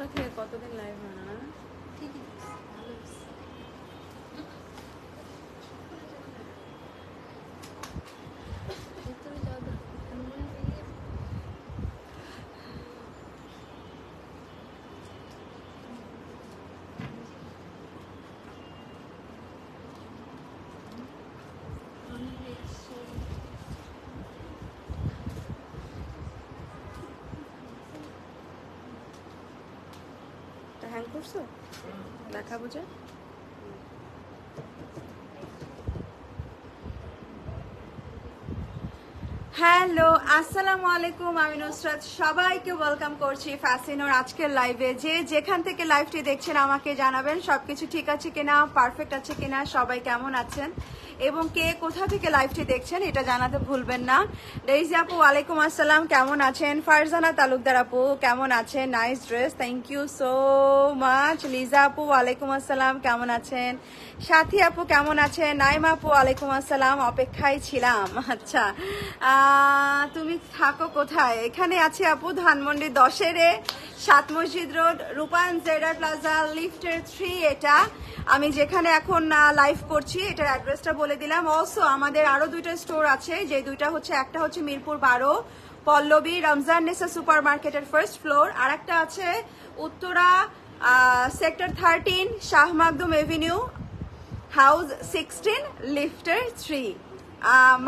করা থেকে কতদিন লাইভ হয় না? ঠিকই ভালো হয়েছে। ভেতরে যাওয়া দরকার। হ্যাং করছো দেখাবো যে হ্যালো আসসালামু আলাইকুম, আমি নুসরাত সবাইকে ওয়েলকাম করছি ফ্যাশিনোর আজকের লাইভে। যে যেখান থেকে লাইভটি দেখছেন আমাকে জানাবেন সবকিছু ঠিক আছে কিনা, পারফেক্ট আছে কিনা, সবাই কেমন আছেন এবং কে কোথা থেকে লাইভটি দেখছেন এটা জানাতে ভুলবেন না। ডেইজি আপু ওয়ালাইকুম আসসালাম, কেমন আছেন? ফারজানা তালুকদার আপু কেমন আছেন? Nice dress, thank you so much. Liza আপু ওয়ালাইকুম আসসালাম, কেমন আছেন? সাথী আপু কেমন আছেন? নাইমা আপু ওয়ালাইকুম আসসালাম, অপেক্ষায় ছিলাম। আচ্ছা তুমি থাকো কোথায়? এখানে আছি আপু ধানমন্ডি 10-এ 7 মসজিদ রোড, রূপায়ণ জেডার প্লাজা, লিফটের 3। এটা আমি যেখানে এখন লাইভ করছি এটার অ্যাড্রেসটা বলে দিলাম। অলসো আমাদের আরো 2টা স্টোর আছে, যে 2টা হচ্ছে, একটা হচ্ছে মিরপুর 12 পল্লবী রমজান নেসা সুপার মার্কেটের ফার্স্ট ফ্লোর, আর একটা আছে Uttara sector 13 Shah Makhdum Avenue house 16 লিফটার 3,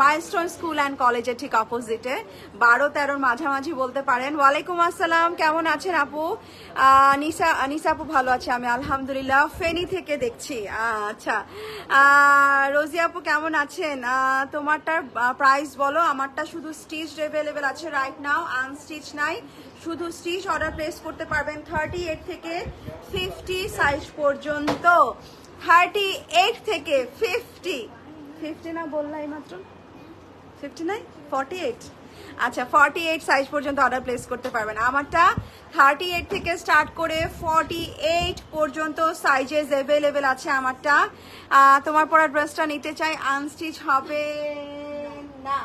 milestone school and কলেজের ঠিক অপোজিটে, 12-13 মাঝামাঝি বলতে পারেন। ওয়ালাইকুম আসসালাম, কেমন আছেন আপু? নিসা আপু ভালো আছে, আমি আলহামদুলিল্লাহ ফেনী থেকে দেখছি। আচ্ছা রোজি আপু কেমন আছেন? তোমারটার প্রাইস বলো। আমারটা শুধু স্টিচ অ্যাভেলেবেল আছে রাইট নাও, আনস্টিচ নাই, শুধু স্টিচ অর্ডার প্লেস করতে পারবেন 38 থেকে 50 সাইজ পর্যন্ত। 38 থেকে 50 না বললাই মাত্র 50 নাই 48। আচ্ছা 48 সাইজ পর্যন্ত অর্ডার প্লেস করতে পারবেন। আমারটা 38 থেকে স্টার্ট করে 48 পর্যন্ত সাইজেস অ্যাভেলেবেল আছে আমারটা। তোমার পরা ড্রেসটা নিতে চাই, আনস্টিচ হবে না,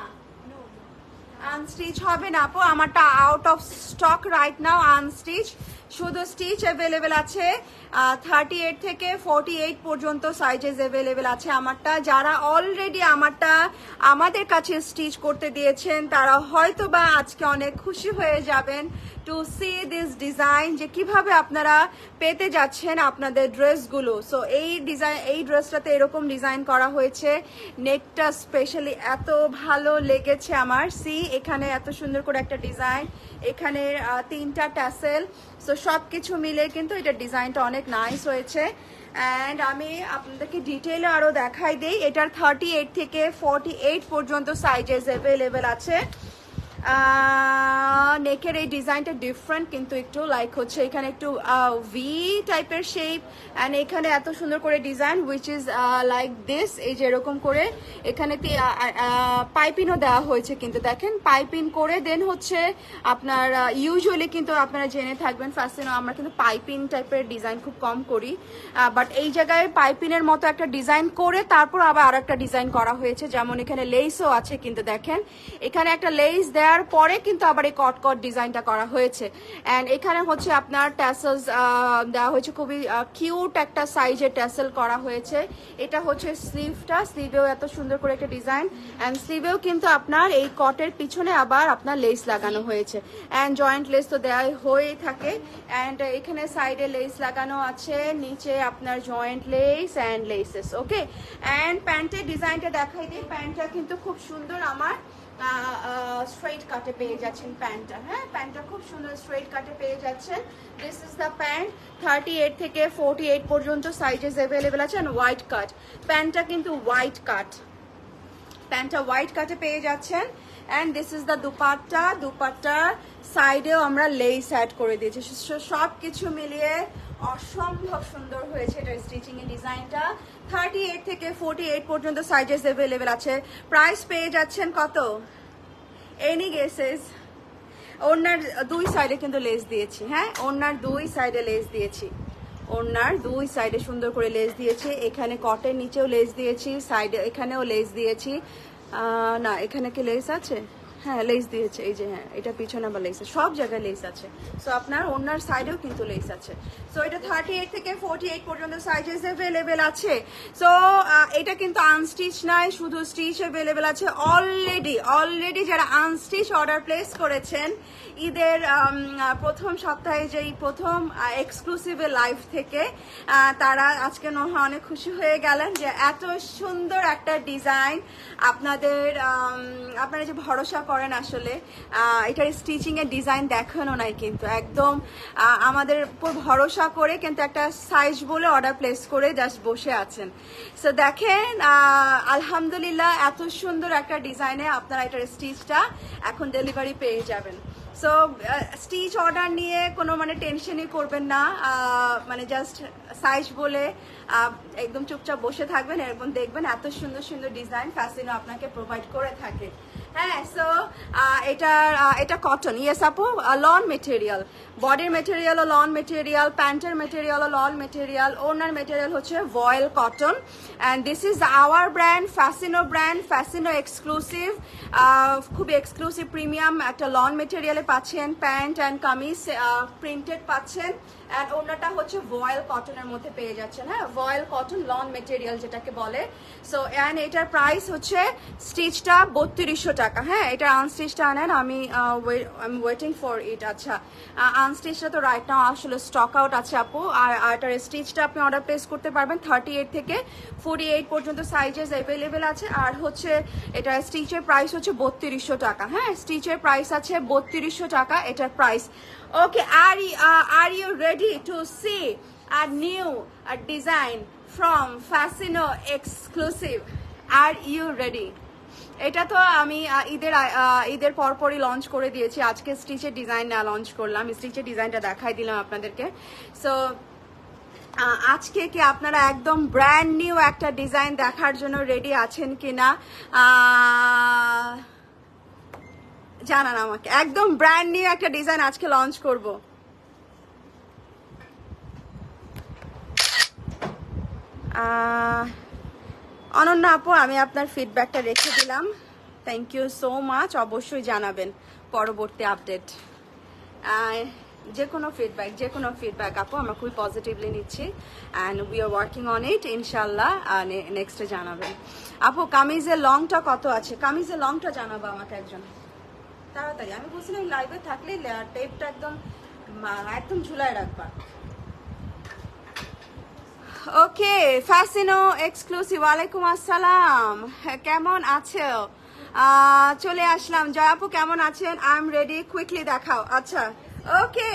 আনস্টিচ হবে না আপু, আমারটা out of stock right now, unstitch, শুধু স্টিচ অ্যাভেলেবেল আছে। 38 থেকে 48 পর্যন্ত সাইজেস অ্যাভেলেবেল আছে আমারটা। যারা অলরেডি আমারটা আমাদের কাছে স্টিচ করতে দিয়েছেন তারা হয়তো বা আজকে অনেক খুশি হয়ে যাবেন টু সি দিস ডিজাইন, যে কিভাবে আপনারা পেতে যাচ্ছেন আপনাদের ড্রেসগুলো। সো এই ড্রেসটাতে এরকম ডিজাইন করা হয়েছে, নেকটা স্পেশালি এত ভালো লেগেছে আমার। সি এখানে এত সুন্দর করে একটা ডিজাইন, এখানে 3টা ট্যাসেল, সো সব কিছু মিলে কিন্তু এটার ডিজাইনটা অনেক নাইস হয়েছে। অ্যান্ড আমি আপনাদেরকে ডিটেইলে আরও দেখাই দিই, এটার 38 থেকে 48 পর্যন্ত সাইজেস অ্যাভেলেবেল আছে। নেকের এই ডিজাইনটা ডিফারেন্ট, কিন্তু একটু লাইক হচ্ছে এখানে একটু ভি টাইপের শেপ, অ্যান্ড এখানে এত সুন্দর করে design which is like this, এই যে এরকম করে এখানে পাইপিনও দেওয়া হয়েছে, কিন্তু দেখেন পাইপিন করে দেন হচ্ছে আপনার ইউজুয়ালি কিন্তু আপনারা জেনে থাকবেন ফ্যাশনও আমরা কিন্তু পাইপিন টাইপের ডিজাইন খুব কম করি, বাট এই জায়গায় পাইপিনের মতো একটা ডিজাইন করে তারপর আবার আর একটা ডিজাইন করা হয়েছে, যেমন এখানে লেসও আছে, কিন্তু দেখেন এখানে একটা লেস দেওয়ার পরে কিন্তু আবার এই কট ডিজাইনটা করা হয়েছে। এন্ড এখানে হচ্ছে আপনার ট্যাসেলস দেওয়া হয়েছে, খুবই কিউট একটা সাইজের ট্যাসেল করা হয়েছে। এটা হচ্ছে স্লিভটা, স্লিভেও এত সুন্দর করে একটা ডিজাইন, এন্ড স্লিভেও কিন্তু আপনার এই কটের পিছনে আবার আপনার লেস লাগানো হয়েছে, এন্ড জয়েন্ট লেস তো দেওয়া হয়েই থাকে, এন্ড এখানে সাইডে লেস লাগানো আছে, নিচে আপনার joint lace and laces. Okay, and প্যান্টের ডিজাইনটা দেখাই দিই, প্যান্টটা কিন্তু খুব সুন্দর, আমার স্ট্রেট কাটে পেয়ে যাচ্ছেন প্যান্টটা। হ্যাঁ, প্যান্টটা খুব সুন্দর স্ট্রেট কাটে পেয়ে যাচ্ছেন। দিস ইজ দ্য প্যান্ট, 38 থেকে 48 পর্যন্ত সাইজেস অ্যাভেলেবেল আছে, অ্যান্ড হোয়াইট কাট, প্যান্টটা কিন্তু হোয়াইট কাট, প্যান্টটা হোয়াইট কাটে পেয়ে যাচ্ছেন। And this is the dupatta, দুপাট্টার সাইডেও আমরা লেস অ্যাড করে দিয়েছি, সব কিছু মিলিয়ে অসম্ভব সুন্দর হয়েছে এটার স্টিচিং এর ডিজাইনটা। 38 থেকে 48 পর্যন্ত সাইজেস অ্যাভেলেবেল আছে। প্রাইস পেয়ে যাচ্ছেন কত? Any guesses? ওড়নার 2 সাইডে কিন্তু লেস দিয়েছি। হ্যাঁ, ওড়নার 2 সাইডে লেস দিয়েছি, ওড়নার 2 সাইডে সুন্দর করে লেস দিয়েছি। এখানে কটের নিচেও লেস দিয়েছি, সাইডে এখানেও লেস দিয়েছি। না, এখানে কি লেস আছে? হ্যাঁ লেস দিয়েছে, এই যে হ্যাঁ এটা পিছনে আবার লেস, সব জায়গায় লেস আছে। সো আপনার ওনার সাইডেও কিন্তু লেস আছে। সো এটা 38 থেকে 48 পর্যন্ত সাইজেস অ্যাভেলেবেল আছে। সো এটা কিন্তু আনস্টিচ নাই, শুধু স্টিচ অ্যাভেলেবেল আছে। অলরেডি যারা আনস্টিচ অর্ডার প্লেস করেছেন ঈদের প্রথম সপ্তাহে যেই প্রথম এক্সক্লুসিভ লাইভ থেকে, তারা আজকে নয় অনেক খুশি হয়ে গেলেন যে এত সুন্দর একটা ডিজাইন আপনারা যে ভরসা করেন আসলে এটার স্টিচিং এর ডিজাইন দেখানো নাই, কিন্তু একদম আমাদের উপর ভরসা করে কিন্তু একটা সাইজ বলে অর্ডার প্লেস করে জাস্ট বসে আছেন। সো দেখেন আলহামদুলিল্লাহ এত সুন্দর একটা ডিজাইনে আপনারা এটার স্টিচটা এখন ডেলিভারি পেয়ে যাবেন। সো স্টিচ অর্ডার নিয়ে কোনো মানে টেনশনই করবেন না, মানে জাস্ট সাইজ বলে একদম চুপচাপ বসে থাকবেন, এরকম দেখবেন এত সুন্দর সুন্দর ডিজাইন ফ্যাসিনো আপনাকে প্রোভাইড করে থাকে। হ্যাঁ, সো এটা কটন, ইয়েস আপু, লন মেটেরিয়াল, বডির মেটেরিয়ালও লন মেটেরিয়াল, প্যান্টের মেটেরিয়ালও লন মেটেরিয়াল, ওনার মেটেরিয়াল হচ্ছে ভয়েল cotton. And this is our brand, Fascino exclusive, খুব এক্সক্লুসিভ প্রিমিয়াম একটা লন মেটেরিয়ালে পাচ্ছেন, প্যান্ট অ্যান্ড কামিজ প্রিন্টেড পাচ্ছেন। অ্যান্ড ওনাটা হচ্ছে ভয়েল কটনের মধ্যে পেয়ে যাচ্ছেন। হ্যাঁ, ভয়েল কটন লন মেটেরিয়াল যেটাকে বলে। সো অ্যান্ড এটার প্রাইস হচ্ছে স্টিচটা 3200 টাকা। হ্যাঁ, এটা আনস্টিচটা আনেন, আমি ওয়েটিং ফর ইট। আচ্ছা, আনস্টিচটা তো রাইট নাও আসলে স্টক আউট আছে আপু। আর এটার স্টিচটা আপনি অর্ডার প্লেস করতে পারবেন 38 থেকে 48 পর্যন্ত সাইজেস অ্যাভেলেবেল আছে। আর হচ্ছে এটার স্টিচের প্রাইস হচ্ছে 3200 টাকা। হ্যাঁ, স্টিচের প্রাইস আছে 3200 টাকা এটার price. Okay, are you ready to see a new design from Fascino Exclusive? Are you ready? এটা তো আমি ঈদের পরপরই লঞ্চ করে দিয়েছি, আজকে স্টিচের ডিজাইন লঞ্চ করলাম, স্টিচের ডিজাইনটা দেখাই দিলাম আপনাদেরকে। সো আজকে কি আপনারা একদম ব্র্যান্ড নিউ একটা ডিজাইন দেখার জন্য রেডি আছেন কিনা জানান আমাকে। একদম ব্র্যান্ড নিউ একটা ডিজাইন আজকে লঞ্চ করব। অনন্যা আপু, আমি আপনার ফিডব্যাকটা রেখে দিলাম, থ্যাংক ইউ সো মাচ। অবশ্যই জানাবেন পরবর্তী আপডেট, যে কোনো ফিডব্যাক আপু আমরা খুবই পজিটিভলি নিচ্ছি and we are working on it. ইনশাল্লাহ নেক্সটে জানাবেন। আপু কামিজের লংটা কত আছে? কামিজের লংটা জানাবো আমাকে একজন তাড়াতাড়ি। আমি বলছিলাম লাইভে থাকলে টেপটা একদম ঝুলায় রাখবা। ওকে, ফ্যাসিনো এক্সক্লুসিভ, ওয়ালাইকুম আসসালাম, কেমন আছো? চলে আসলাম। জয় আপু কেমন আছেন? আই এম রেডি, কুইকলি দেখাও। আচ্ছা, ওকে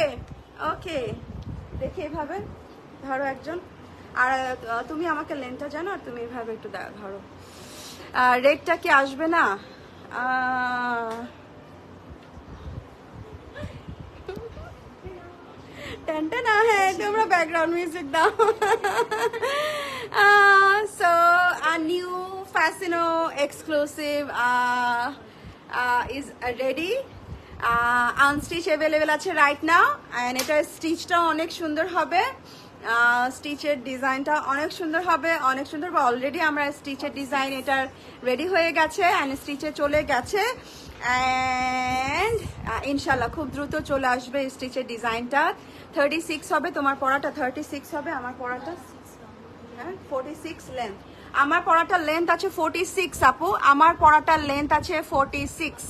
দেখি এভাবে ধরো একজন, আর তুমি আমাকে লেনটা জানো, আর তুমি এভাবে একটু ধরো। রেডটা কি আসবে না? টেনটা হ্যাঁ, তোমরা ব্যাকগ্রাউন্ড মিউজিক দাও। So new Fascino exclusive is ready, unstitch available আছে রাইট নাও। অ্যান্ড এটার স্টিচটাও অনেক সুন্দর হবে, স্টিচের ডিজাইনটা অনেক সুন্দর হবে, অনেক সুন্দর। অলরেডি আমরা স্টিচের ডিজাইন এটার রেডি হয়ে গেছে অ্যান্ড স্টিচে চলে গেছে। অ্যান্ড ইনশাল্লাহ খুব দ্রুত চলে আসবে স্টিচের ডিজাইনটা। 36 হবে, তোমার পড়াটা 36 হবে, আমার পড়াটা 46 লেন্থ। আমার পড়াটার লেন্থ আছে 46 আপু, আমার পড়াটার লেন্থ আছে 46।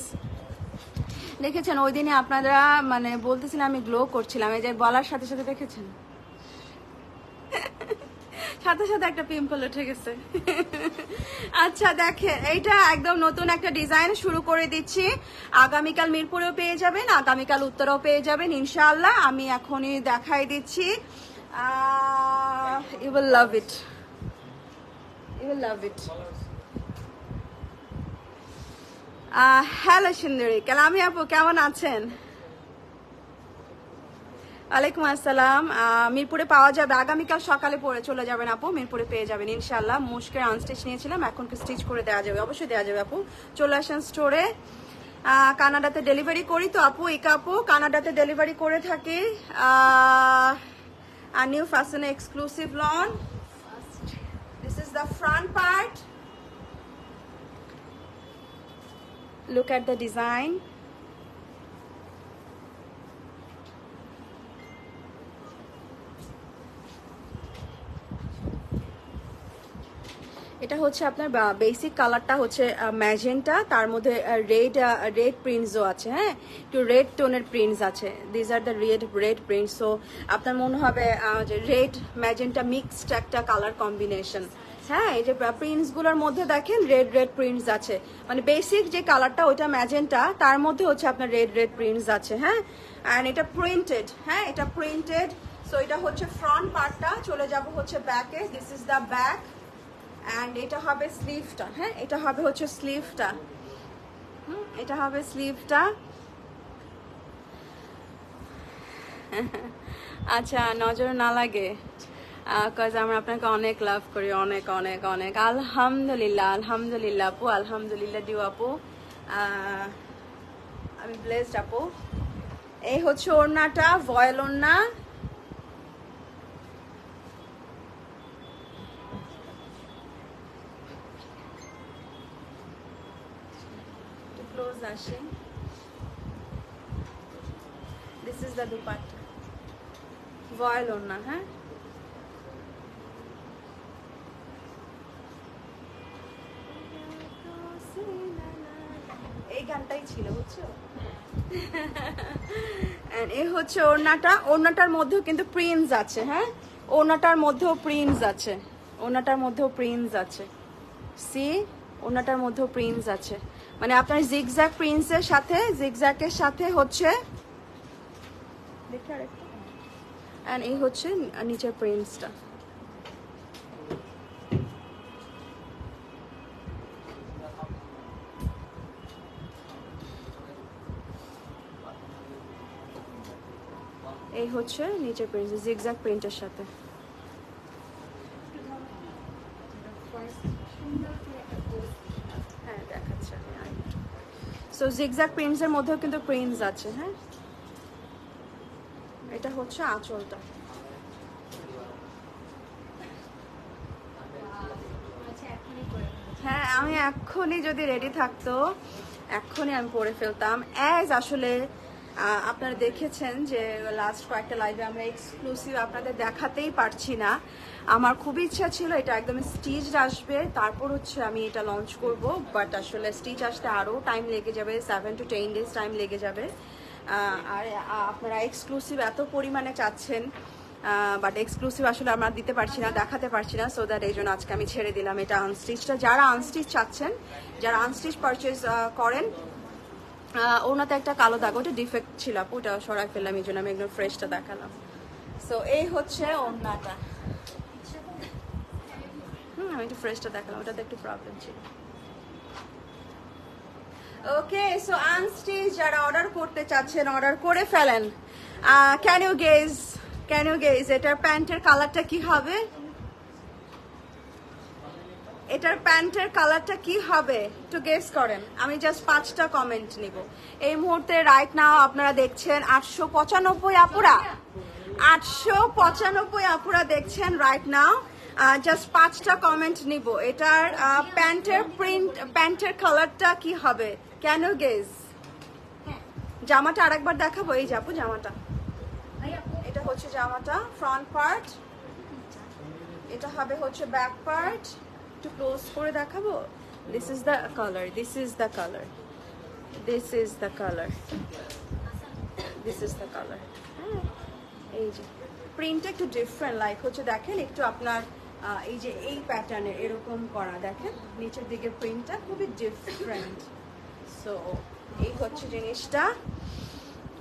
দেখেছেন ওই দিনে আপনারা মানে বলতেছিলেন আমি গ্লো করছিলাম, এই যে বলার সাথে সাথে দেখেছেন সাথে সাথে একটা পিম্পল উঠে গেছে। আচ্ছা দেখেন, এইটা একদম নতুন একটা ডিজাইন শুরু করে দিচ্ছি। আগামীকাল মিরপুরেও পেয়ে যাবেন, আগামীকাল উত্তরেও পেয়ে যাবেন ইনশাআল্লাহ। আমি এখনই দেখাই দিচ্ছি, you will love it, you will love it. Hello সুন্দরী, কালামি আপু কেমন আছেন? ওয়ালাইকুম আসসালাম। মিরপুরে পাওয়া যাবে, আগামীকাল সকালে পরে চলে যাবেন আপু, মিরপুরে পেয়ে যাবেন ইনশাল্লাহ। মুশকের আনস্টিচ নিয়েছিলাম, এখন স্টিচ করে দেওয়া যাবে, অবশ্যই দেওয়া যাবে আপু। চলে আসেন স্টোরে। কানাডাতে ডেলিভারি করি তো আপু, ইকা আপু কানাডাতে ডেলিভারি করে থাকি। New fashion exclusive lawn, this is the front part Look at the design. এটা হচ্ছে আপনার বেসিক কালারটা হচ্ছে ম্যাজেন্টা, তার মধ্যে রেড প্রিন্টসও আছে, হ্যাঁ একটু রেড টোনের প্রিন্টস আছে। This are the red prints. So আপনার মনে হবে যে রেড ম্যাজেন্টা মিক্সড একটা কালার কম্বিনেশন। হ্যাঁ, এই যে প্রিন্টসগুলোর মধ্যে দেখেন রেড প্রিন্টস আছে, মানে বেসিক যে কালারটা ওইটা ম্যাজেন্টা, তার মধ্যে হচ্ছে আপনার রেড প্রিন্টস আছে। হ্যাঁ, অ্যান্ড এটা প্রিন্টেড, হ্যাঁ এটা প্রিন্টেড। সো এটা হচ্ছে ফ্রন্ট পার্টটা, চলে যাব হচ্ছে ব্যাকে। This is the back and এটা হবে স্লিভটা। হ্যাঁ, এটা হবে হচ্ছে স্লিভটা। এটা হবে স্লিভটা। আচ্ছা, নজর না লাগে, কজ আমরা আপনাকে অনেক লাভ করি, অনেক অনেক অনেক। আলহামদুলিল্লাহ, আলহামদুলিল্লাহ আপু, আলহামদুলিল্লাহ ডিউ আপু, আমি ব্লেসড আপু। এই হচ্ছে ওড়নাটা, ভয়েল ওড়না। ক্লোজ আসে। দিস ইজ দ্য দুপাট্টা, ভয়েল ওড়না। হ্যাঁ, এই গানটাই ছিল বুঝছো। এই হচ্ছে ওড়নাটা, ওড়নাটার মধ্যেও কিন্তু প্রিন্টস আছে। হ্যাঁ, ওড়নাটার মধ্যেও প্রিন্টস আছে, ওড়নাটার মধ্যেও প্রিন্টস আছে। সি, ওড়নাটার মধ্যেও প্রিন্টস আছে, মানে আপনার জিগজ্যাগ প্রিন্টসের সাথে, জিগজ্যাগের সাথে হচ্ছে দেখি আরেকটা, এন্ড এই হচ্ছে নিচের প্রিন্টসটা। এই হচ্ছে নিচের প্রিন্ট, জিগজ্যাগ প্রিন্টের সাথে। হ্যাঁ দেখাচ্ছে। সো জিগজ্যাগ প্রিন্টসের মধ্যেও কিন্তু প্রিন্টস আছে। হ্যাঁ, এটা হচ্ছে আঁচলটা। হ্যাঁ, আমি এক্ষুনি যদি রেডি থাকতো এক্ষুনি আমি পরে ফেলতাম। অ্যাজ আসলে আপনারা দেখেছেন যে লাস্ট কয়েকটা লাইভে আমরা এক্সক্লুসিভ আপনাদের দেখাতেই পারছি না। আমার খুবই ইচ্ছা ছিল এটা একদম স্টিচড আসবে, তারপর হচ্ছে আমি এটা লঞ্চ করব, বাট আসলে স্টিচ আসতে আরও টাইম লেগে যাবে, 7 to 10 days টাইম লেগে যাবে। আর আপনারা এক্সক্লুসিভ এত পরিমাণে চাচ্ছেন, বাট এক্সক্লুসিভ আসলে আমরা দিতে পারছি না, দেখাতে পারছি না। সো দ্যাট এই জন্য আজকে আমি ছেড়ে দিলাম এটা আনস্টিচটা। যারা আনস্টিচ চাচ্ছেন, যারা আনস্টিচ পারচেজ করেন, ওনাতে একটা কালো দাগ, ওটা ডিফেক্ট ছিল আপু, ওটা সরাই ফেললাম, এই জন্য আমি একদম ফ্রেশটা দেখালাম। সো এই হচ্ছে ওড়নাটা। আমি একটু ফ্রেশটা দেখালাম, ওটাতে একটু প্রবলেম ছিল। ওকে, সো আনস্টিচ যারা অর্ডার করতে চাচ্ছেন অর্ডার করে ফেলেন। ক্যান ইউ গেজ এটার প্যান্টের কালারটা কি হবে? এটার প্যান্টের কালারটা কি হবে একটু গেস করেন। আমি জাস্ট 5টা কমেন্ট নিব এই মুহূর্তে। রাইট নাও আপনারা দেখছেন 895 আপুরা, 895 আপুরা দেখছেন রাইট নাও। জাস্ট 5টা কমেন্ট নিব। এটার প্যান্টের প্রিন্ট, প্যান্টের কালারটা কি হবে? Can you guess? জামাটা আরেকবার দেখাবো, এই যাবো জামাটা, এটা হচ্ছে জামাটা ফ্রন্ট পার্ট, এটা হবে হচ্ছে ব্যাক পার্ট। একটু ক্লোজ করে দেখাবো। This is the colour, this is the colour, this is the colour, this is the colour. হ্যাঁ, এই যে প্রিন্টটা একটু ডিফারেন্ট লাইক হচ্ছে, দেখেন একটু আপনার এই যে এই প্যাটার্নের এরকম করা, দেখেন নিচের দিকে প্রিন্টটা খুবই ডিফারেন্ট। সো এই হচ্ছে জিনিসটা।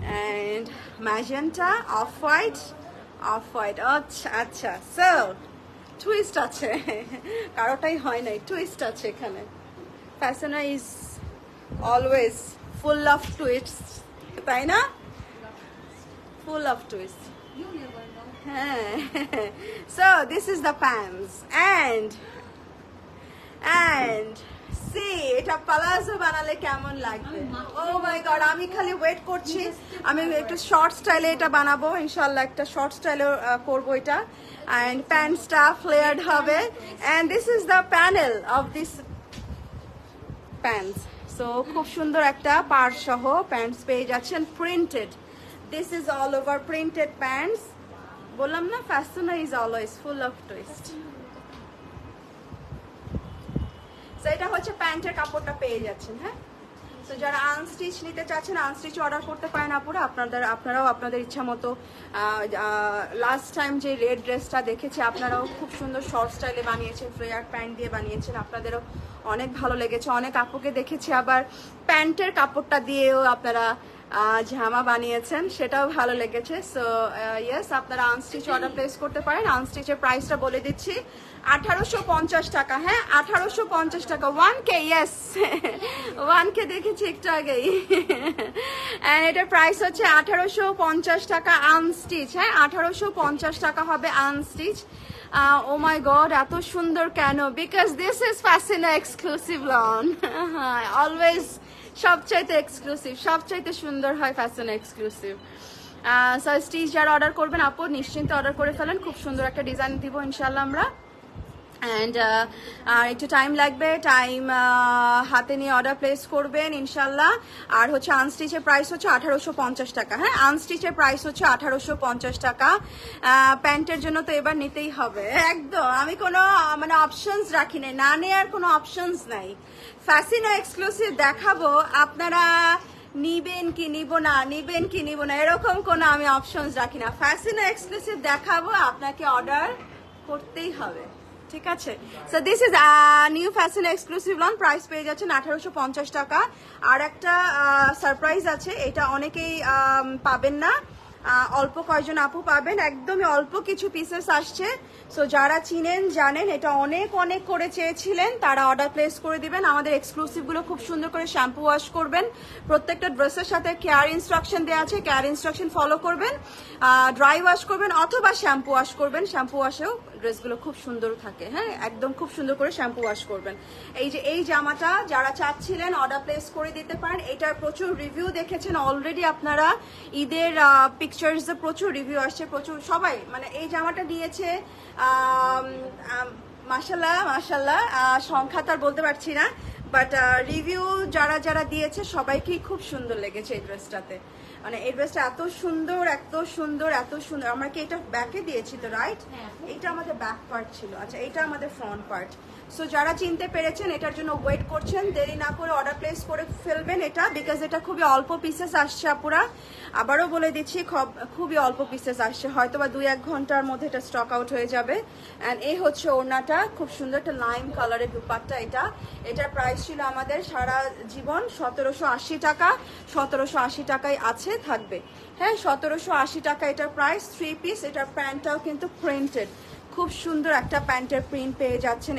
And magenta, off white, off white. আচ্ছা আচ্ছা, সো টুইস্ট আছে, কারোটাই হয় নাই, টুইস্ট আছে এখানে। Fashion is always full of twist, তাই না? Full of twist. হ্যাঁ, so this is the pants and see এটা পালাজো বানালে কেমন লাগবে? ও মাই গড, আমি খালি ওয়েট করছি। আমি একটু শর্ট স্টাইলে এটা বানাবো ইনশাল্লাহ, একটা শর্ট স্টাইলে করবো এটা। অ্যান্ড প্যান্টসটা ফ্লেয়ার্ড হবে। And this is the panel of this pants. So খুব সুন্দর একটা পার সহ প্যান্টস পেয়ে যাচ্ছেন printed. This is all over printed pants. বললাম না, fashion is always full of twist. So এটা হচ্ছে প্যান্টের কাপড়টা পেয়ে যাচ্ছেন। হ্যাঁ, তো যারা আনস্টিচ নিতে চাচ্ছেন আনস্টিচ অর্ডার করতে পারেন আপুরা। আপনারাও আপনাদের ইচ্ছা মতো। লাস্ট টাইম যে রেড ড্রেসটা দেখেছি আপনারাও খুব সুন্দর শর্ট স্টাইলে বানিয়েছেন, ফ্লেয়ার প্যান্ট দিয়ে বানিয়েছেন, আপনাদেরও অনেক ভালো লেগেছে। অনেক আপুকে দেখেছি আবার প্যান্টের কাপড়টা দিয়েও আপনারা জামা বানিয়েছেন, সেটাও ভালো লেগেছে। সো ইয়েস, আপনারা আনস্টিচ অর্ডার প্লেস করতে পারেন। আনস্টিচের প্রাইসটা বলে দিচ্ছি, 1850 টাকা। হ্যাঁ, 1850 টাকা। 1K, ইয়েস 1K দেখেছি একটু আগেই। অ্যান্ড এটার প্রাইস হচ্ছে 1850 টাকা আনস্টিচ। হ্যাঁ, 1850 টাকা হবে আনস্টিচ। ও মাই গড, এত সুন্দর কেন? Because this is fashion exclusive lawn. Always সবচাইতে এক্সক্লুসিভ, সবচাইতে সুন্দর হয় ফ্যাশন এক্সক্লুসিভ। সো স্টিচ যারা অর্ডার করবেন আপু নিশ্চিন্তে অর্ডার করে ফেলেন, খুব সুন্দর একটা ডিজাইন দিব ইনশাল্লাহ আমরা। অ্যান্ড একটু টাইম লাগবে, টাইম হাতে নিয়ে অর্ডার প্লেস করবেন ইনশাল্লাহ। আর হচ্ছে আনস্টিচের প্রাইস হচ্ছে 1850 টাকা। হ্যাঁ, আনস্টিচের প্রাইস হচ্ছে 1850 টাকা। প্যান্টের জন্য তো এবার নিতেই হবে একদম। আমি কোনো মানে অপশনস রাখি নাই, না নেওয়ার কোনো অপশনস নাই। ফ্যাশন এক্সক্লুসিভ দেখাবো, আপনারা নিবেন কি নিব না, নিবেন কি নিব না, এরকম কোনো আমি অপশনস রাখি না। ফ্যাশন এক্সক্লুসিভ দেখাবো, আপনাকে অর্ডার করতেই হবে, ঠিক আছে? So this is new fashion exclusive lawn. Price পেয়ে যাচ্ছেন 1850 টাকা। আর একটা সারপ্রাইজ আছে, এটা অনেকেই পাবেন না, অল্প কয়জন আপু পাবেন, একদমই অল্প কিছু পিসেস আসছে। সো যারা চিনেন জানেন, এটা অনেক অনেক করে চেয়েছিলেন, তারা অর্ডার প্লেস করে দিবেন। আমাদের এক্সক্লুসিভগুলো খুব সুন্দর করে শ্যাম্পু ওয়াশ করবেন, প্রত্যেকটা ড্রেসের সাথে কেয়ার ইনস্ট্রাকশন দেওয়া আছে, কেয়ার ইনস্ট্রাকশন ফলো করবেন, ড্রাই ওয়াশ করবেন অথবা শ্যাম্পু ওয়াশ করবেন। শ্যাম্পু ওয়াশেও ড্রেসগুলো খুব সুন্দর থাকে। হ্যাঁ, একদম খুব সুন্দর করে শ্যাম্পু ওয়াশ করবেন। এই যে এই জামাটা যারা চাচ্ছিলেন অর্ডার প্লেস করে দিতে পারেন। এটার প্রচুর রিভিউ দেখেছেন অলরেডি আপনারা, ঈদের পিকচার্স প্রচুর রিভিউ আসছে, প্রচুর সবাই মানে এই জামাটা নিয়েছে। মাশাল্লাহ মাশাল্লাহ, সংখ্যা তার বলতে পারছি না, বাট রিভিউ যারা যারা দিয়েছে সবাইকেই খুব সুন্দর লেগেছে এই ড্রেসটাতে। মানে এই ড্রেসটা এত সুন্দর, এত সুন্দর, এত সুন্দর। আমরা কি এটা ব্যাকে দিয়েছি তো, রাইট? এটা আমাদের ব্যাক পার্ট ছিল, আচ্ছা এটা আমাদের ফ্রন্ট পার্ট। সো যারা চিনতে পেরেছেন, এটার জন্য ওয়েট করছেন, দেরি না করে অর্ডার প্লেস করে ফেলবেন এটা, বিকজ এটা খুবই অল্প পিসেস আসছে আপুরা। আবারও বলে দিচ্ছি, খুবই অল্প পিসেস আসছে, হয়তো বা 2-1 ঘন্টার মধ্যে এটা স্টক আউট হয়ে যাবে। অ্যান্ড এই হচ্ছে ওড়নাটা, খুব সুন্দর একটা লাইম কালারের দুপাট্টা। এটার প্রাইস ছিল আমাদের সারা জীবন 1780 টাকা। 1780 টাকায় আছে, থাকবে। হ্যাঁ, 1780 টাকা এটার প্রাইস। 3 পিস, এটার প্যান্টটাও কিন্তু প্রিন্টেড, খুব সুন্দর একটা প্যান্টের প্রিন্ট পেয়ে যাচ্ছেন।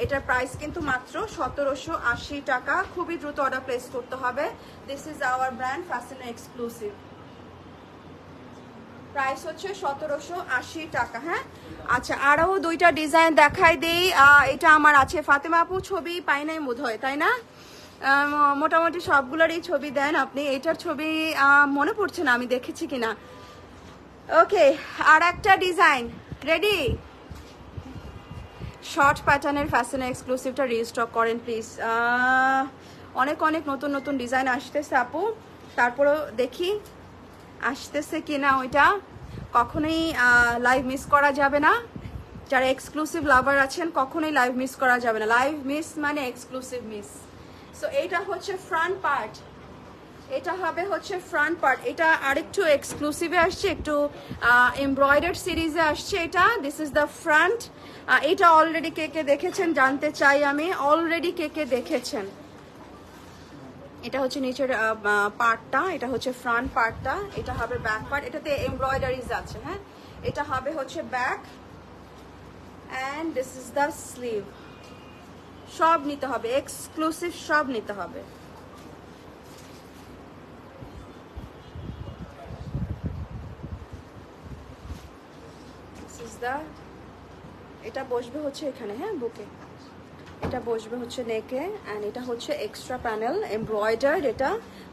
এটার প্রাইস কিন্তু মাত্র 1780 টাকা। খুবই দ্রুত অর্ডার প্লেস করতে হবে। This is our brand fashion exclusive. Price হচ্ছে 1780 টাকা। হ্যাঁ, আচ্ছা আরো 2টা ডিজাইন দেখাই দেই। এটা আমার আছে, ফাতেমা আপু ছবি পাই নাই বোধহয়, তাই না? মোটামুটি সবগুলোরই ছবি দেন আপনি, এটার ছবি মনে পড়ছে না আমি দেখেছি কিনা। ওকে, আর একটা ডিজাইন রেডি। শর্ট প্যাটার্নের ফ্যাশন এক্সক্লুসিভটা রিস্টক করেন প্লিজ। অনেক অনেক নতুন নতুন ডিজাইন আসতেছে আপু, তারপরেও দেখি আসতেছে কিনা। ওইটা কখনোই লাইভ মিস করা যাবে না। যারা এক্সক্লুসিভ লাভার আছেন কখনোই লাইভ মিস করা যাবে না। লাইভ মিস মানে এক্সক্লুসিভ মিস। সো এইটা হচ্ছে ফ্রন্ট পার্ট, এটা হবে হচ্ছে ফ্রন্ট পার্ট। এটা আরেকটু এক্সক্লুসিভে আসছে, একটু এমব্রয়ডার্ড সিরিজে আসছে এটা। This is the front. এটা অলরেডি কে কে দেখেছেন জানতে চাই আমি, অলরেডি কে কে দেখেছেন। এটা হচ্ছে নিচের পার্টটা, এটা হচ্ছে ফ্রন্ট পার্টটা, এটা হবে ব্যাক পার্ট। এটাতে এমব্রয়ডারিজ আছে। হ্যাঁ, এটা হবে হচ্ছে back, and this is the sleeve. সব নিতে হবে, এক্সক্লুসিভ সব নিতে হবে। এটা বসবে হচ্ছে এখানে, হ্যাঁ বুকে, এটা বসবে হচ্ছে নেকে, অ্যান্ড এটা হচ্ছে এক্সট্রা প্যানেল এমব্রয়ডার্ড। এটা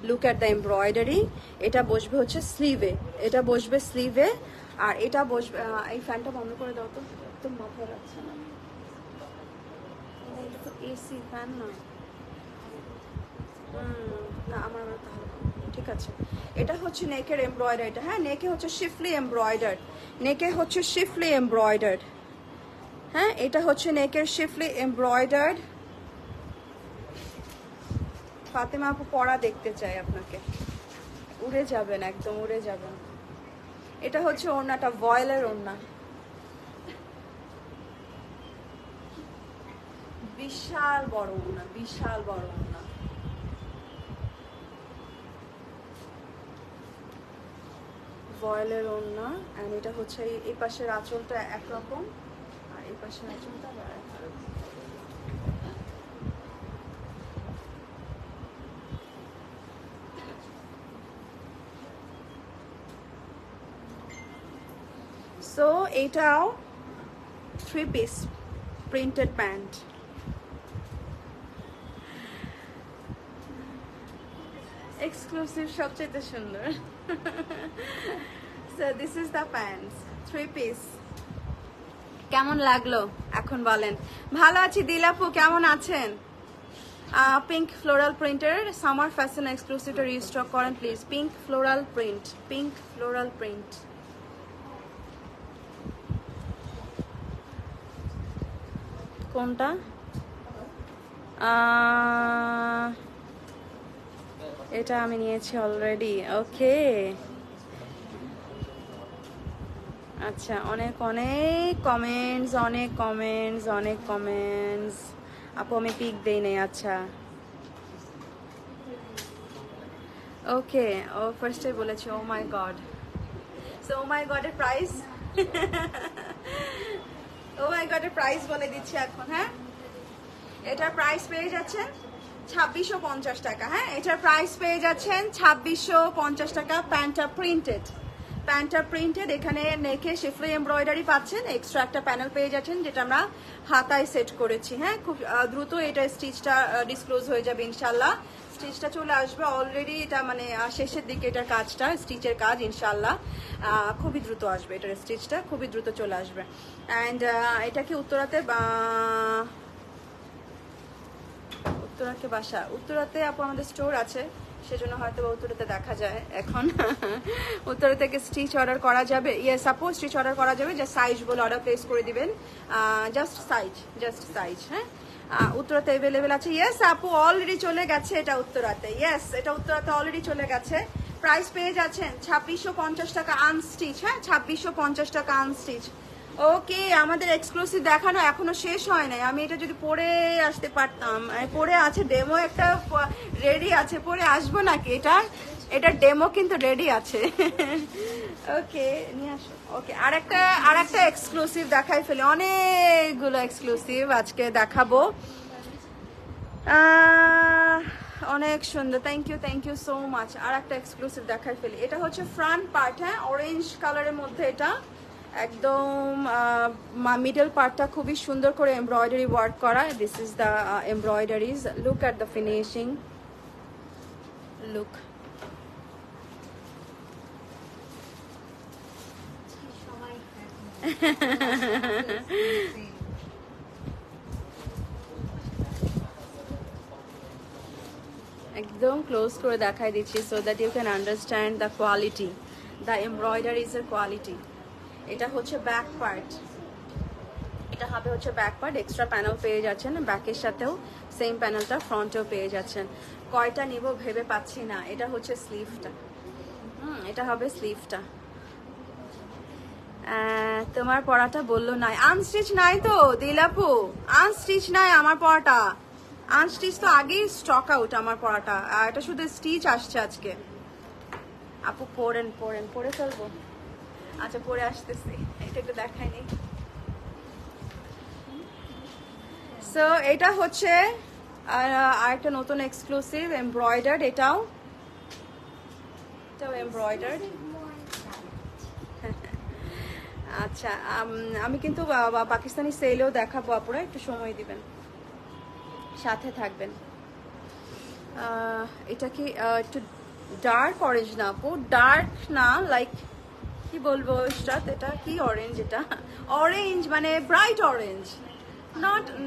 লুক অ্যাট দ্য এমব্রয়ডারি। এটা বসবে হচ্ছে স্লিভে, এটা বসবে স্লিভে। আর এটা বসবে, এই ফ্যানটা বন্ধ করে দাও তো, একদম মাথায় রাখছে না, এটা তো এসি ফ্যান না। না আমার আবার তাহলে ঠিক আছে। এটা হচ্ছে নেকের এমব্রয়ডারি, এটা হ্যাঁ নেকে হচ্ছে শিফলি এমব্রয়ডার্ড, নেকে হচ্ছে শিফলি এমব্রয়ডার্ড। হ্যাঁ এটা হচ্ছে নেকের শিফলি এমব্রয়ডার্ড। ফাতেমা আপু পরা দেখতে চাই আপনাকে, উড়ে যাবেন, একদম উড়ে যাবেন। এটা হচ্ছে ওড়নাটা, ভয়েলের ওড়না, বিশাল বড় ওড়না, বিশাল বড় ওড়না। ভয়েলের ওড়না এন্ড এটা হচ্ছে এই পাশের আঁচলটা একরকম আর এই পাশের আঁচলটা আবার একরকম। সো এটাও 3 পিস প্রিন্টেড প্যান্ট। এক্সক্লুসিভ, সবচেয়ে সুন্দর। So this is the pants, 3 piece. কেমন লাগলো এখন বলেন? ভালো আছি দিলাপু, কেমন আছেন? পিঙ্ক ফ্লোরাল প্রিন্টের সামার ফ্যাশন এক্সক্লুসিভটা রিস্টক করেন please. Pink floral print, pink floral print. কোনটা? এটা আমি নিয়েছি অলরেডি। ওকে আচ্ছা, অনেক অনেক কমেন্টস, অনেক কমেন্টস, অনেক কমেন্টস। আপু আমি পিক দেই নাই। আচ্ছা ওকে, ও ফার্স্টে বলেছি ও মাই গড। সো ও মাই গডের প্রাইস, ও মাই গডের প্রাইস বলে দিচ্ছি এখন। হ্যাঁ এটার প্রাইস পেয়ে যাচ্ছেন 2650 টাকা। হ্যাঁ এটার প্রাইস পেয়ে যাচ্ছেন 2650 টাকা। প্যান্টটা প্রিন্টেড, প্যান্টটা প্রিন্টেড, এখানে নেকে শিফলি এমব্রয়ডারি পাচ্ছেন, এক্সট্রা একটা প্যানেল পেয়ে যাচ্ছেন যেটা আমরা হাতায় সেট করেছি। হ্যাঁ খুব দ্রুত এটা স্টিচটা ডিসক্লোজ হয়ে যাবে ইনশাল্লাহ। স্টিচটা চলে আসবে অলরেডি, এটা মানে শেষের দিকে এটার কাজটা, স্টিচের কাজ ইনশাল্লাহ খুবই দ্রুত আসবে, এটার স্টিচটা খুবই দ্রুত চলে আসবে। অ্যান্ড এটাকে উত্তরাতে উত্তরাকে বাসা, উত্তরাতে আপু আমাদের স্টোর আছে, সেজন্য হয়তো উত্তরাতে দেখা যায় এখন। উত্তরা থেকে স্টিচ অর্ডার করা যাবে। ইয়েস আপু স্টিচ অর্ডার করা যাবে, জাস্ট সাইজ বলে অর্ডার প্লেস করে দিবেন, জাস্ট সাইজ। হ্যাঁ উত্তরাতে অ্যাভেলেবেল আছে। ইয়েস আপু অলরেডি চলে গেছে এটা উত্তরাতে। ইয়েস এটা উত্তরাতে অলরেডি চলে গেছে। প্রাইস পেয়ে যাচ্ছেন 2650 টাকা আনস্টিচ। হ্যাঁ 2650 টাকা আনস্টিচ। ওকে আমাদের এক্সক্লুসিভ দেখানো এখনো শেষ হয় নাই। আমি এটা যদি পরে আসতে পারতাম, পরে আছে ডেমো একটা রেডি আছে, পরে আসবো নাকি? এটা ডেমো কিন্তু রেডি আছে। ওকে নিয়ে আসো। ওকে আর একটা এক্সক্লুসিভ দেখাই ফেলি, অনেকগুলো এক্সক্লুসিভ আজকে দেখাবো। অনেক সুন্দর, থ্যাংক ইউ সো মাচ। আর একটা এক্সক্লুসিভ দেখাই ফেলি, এটা হচ্ছে ফ্রন্ট পার্ট। হ্যাঁ অরেঞ্জ কালারের মধ্যে এটা একদম মিডল পার্টটা খুবই সুন্দর করে এমব্রয়ডারি ওয়ার্ক করা। This is the embroideries, look at the finishing, look. সবাই একদম ক্লোজ করে দেখাই দিচ্ছি so that you can understand the quality, the এমব্রয়ডারিজের কোয়ালিটি। এটা হচ্ছে ব্যাক পার্ট, এটা হবে হচ্ছে ব্যাক পার্ট, এক্সট্রা প্যানেল পেয়ে যাচ্ছেন ব্যাকের সাথেও, সেম প্যানেলটা ফ্রন্টেও পেয়ে যাচ্ছেন। কয়টা নিব ভেবে পাচ্ছি না। এটা হচ্ছে স্লিভটা, এটা হবে স্লিভটা। তোমার পড়াটা বললো নাই, আনস্টিচ নাই তো দিলাপু, আনস্টিচ নাই আমার পড়াটা, আনস্টিচ তো আগেই স্টক আউট আমার পড়াটা, আর এটা শুধু স্টিচ আসছে আজকে। আপু পরে ফেলবো। আচ্ছা পরে আসতেছি, এটা একটু দেখাই নি। সো এটা হচ্ছে আর একটা নতুন এক্সক্লুসিভ এমব্রয়ডার্ড, এটাও এমব্রয়ডার্ড। আচ্ছা আমি কিন্তু পাকিস্তানি সেলেও দেখাবো, আপনারা একটু সময় দিবেন, সাথে থাকবেন। এটা কি একটু ডার্ক অরেঞ্জ না আপু, ডার্ক না, লাইক কি বলবো এটা কি অরেঞ্জ, এটা অরেঞ্জ মানে bright orange,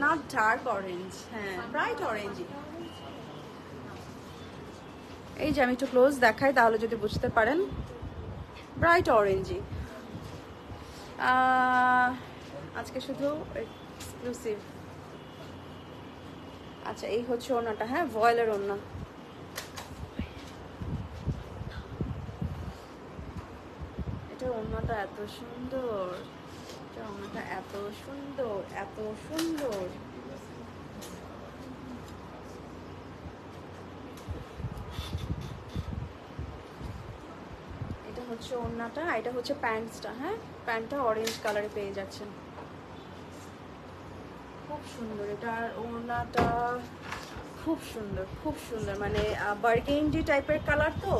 not dark orange. হ্যাঁ ব্রাইট অরেঞ্জ, এই যে আমি একটু ক্লোজ দেখাই তাহলে যদি বুঝতে পারেন, ব্রাইট অরেঞ্জি। আজকে শুধু এক্সক্লুসিভ। আচ্ছা এই হচ্ছে ওড়নাটা, হ্যাঁ ভয়েলের ওড়না। এটা ওড়নাটা এত সুন্দর, এটা ওড়নাটা এত সুন্দর, এত সুন্দর। এটা হচ্ছে ওড়নাটা, এটা হচ্ছে প্যান্টসটা, হ্যাঁ প্যান্টটা অরেঞ্জ কালারে পেয়ে যাচ্ছেন, খুব সুন্দর। এটার ওড়নাটা খুব সুন্দর, খুব সুন্দর, মানে বার্গেন্ডি টাইপের কালার তো,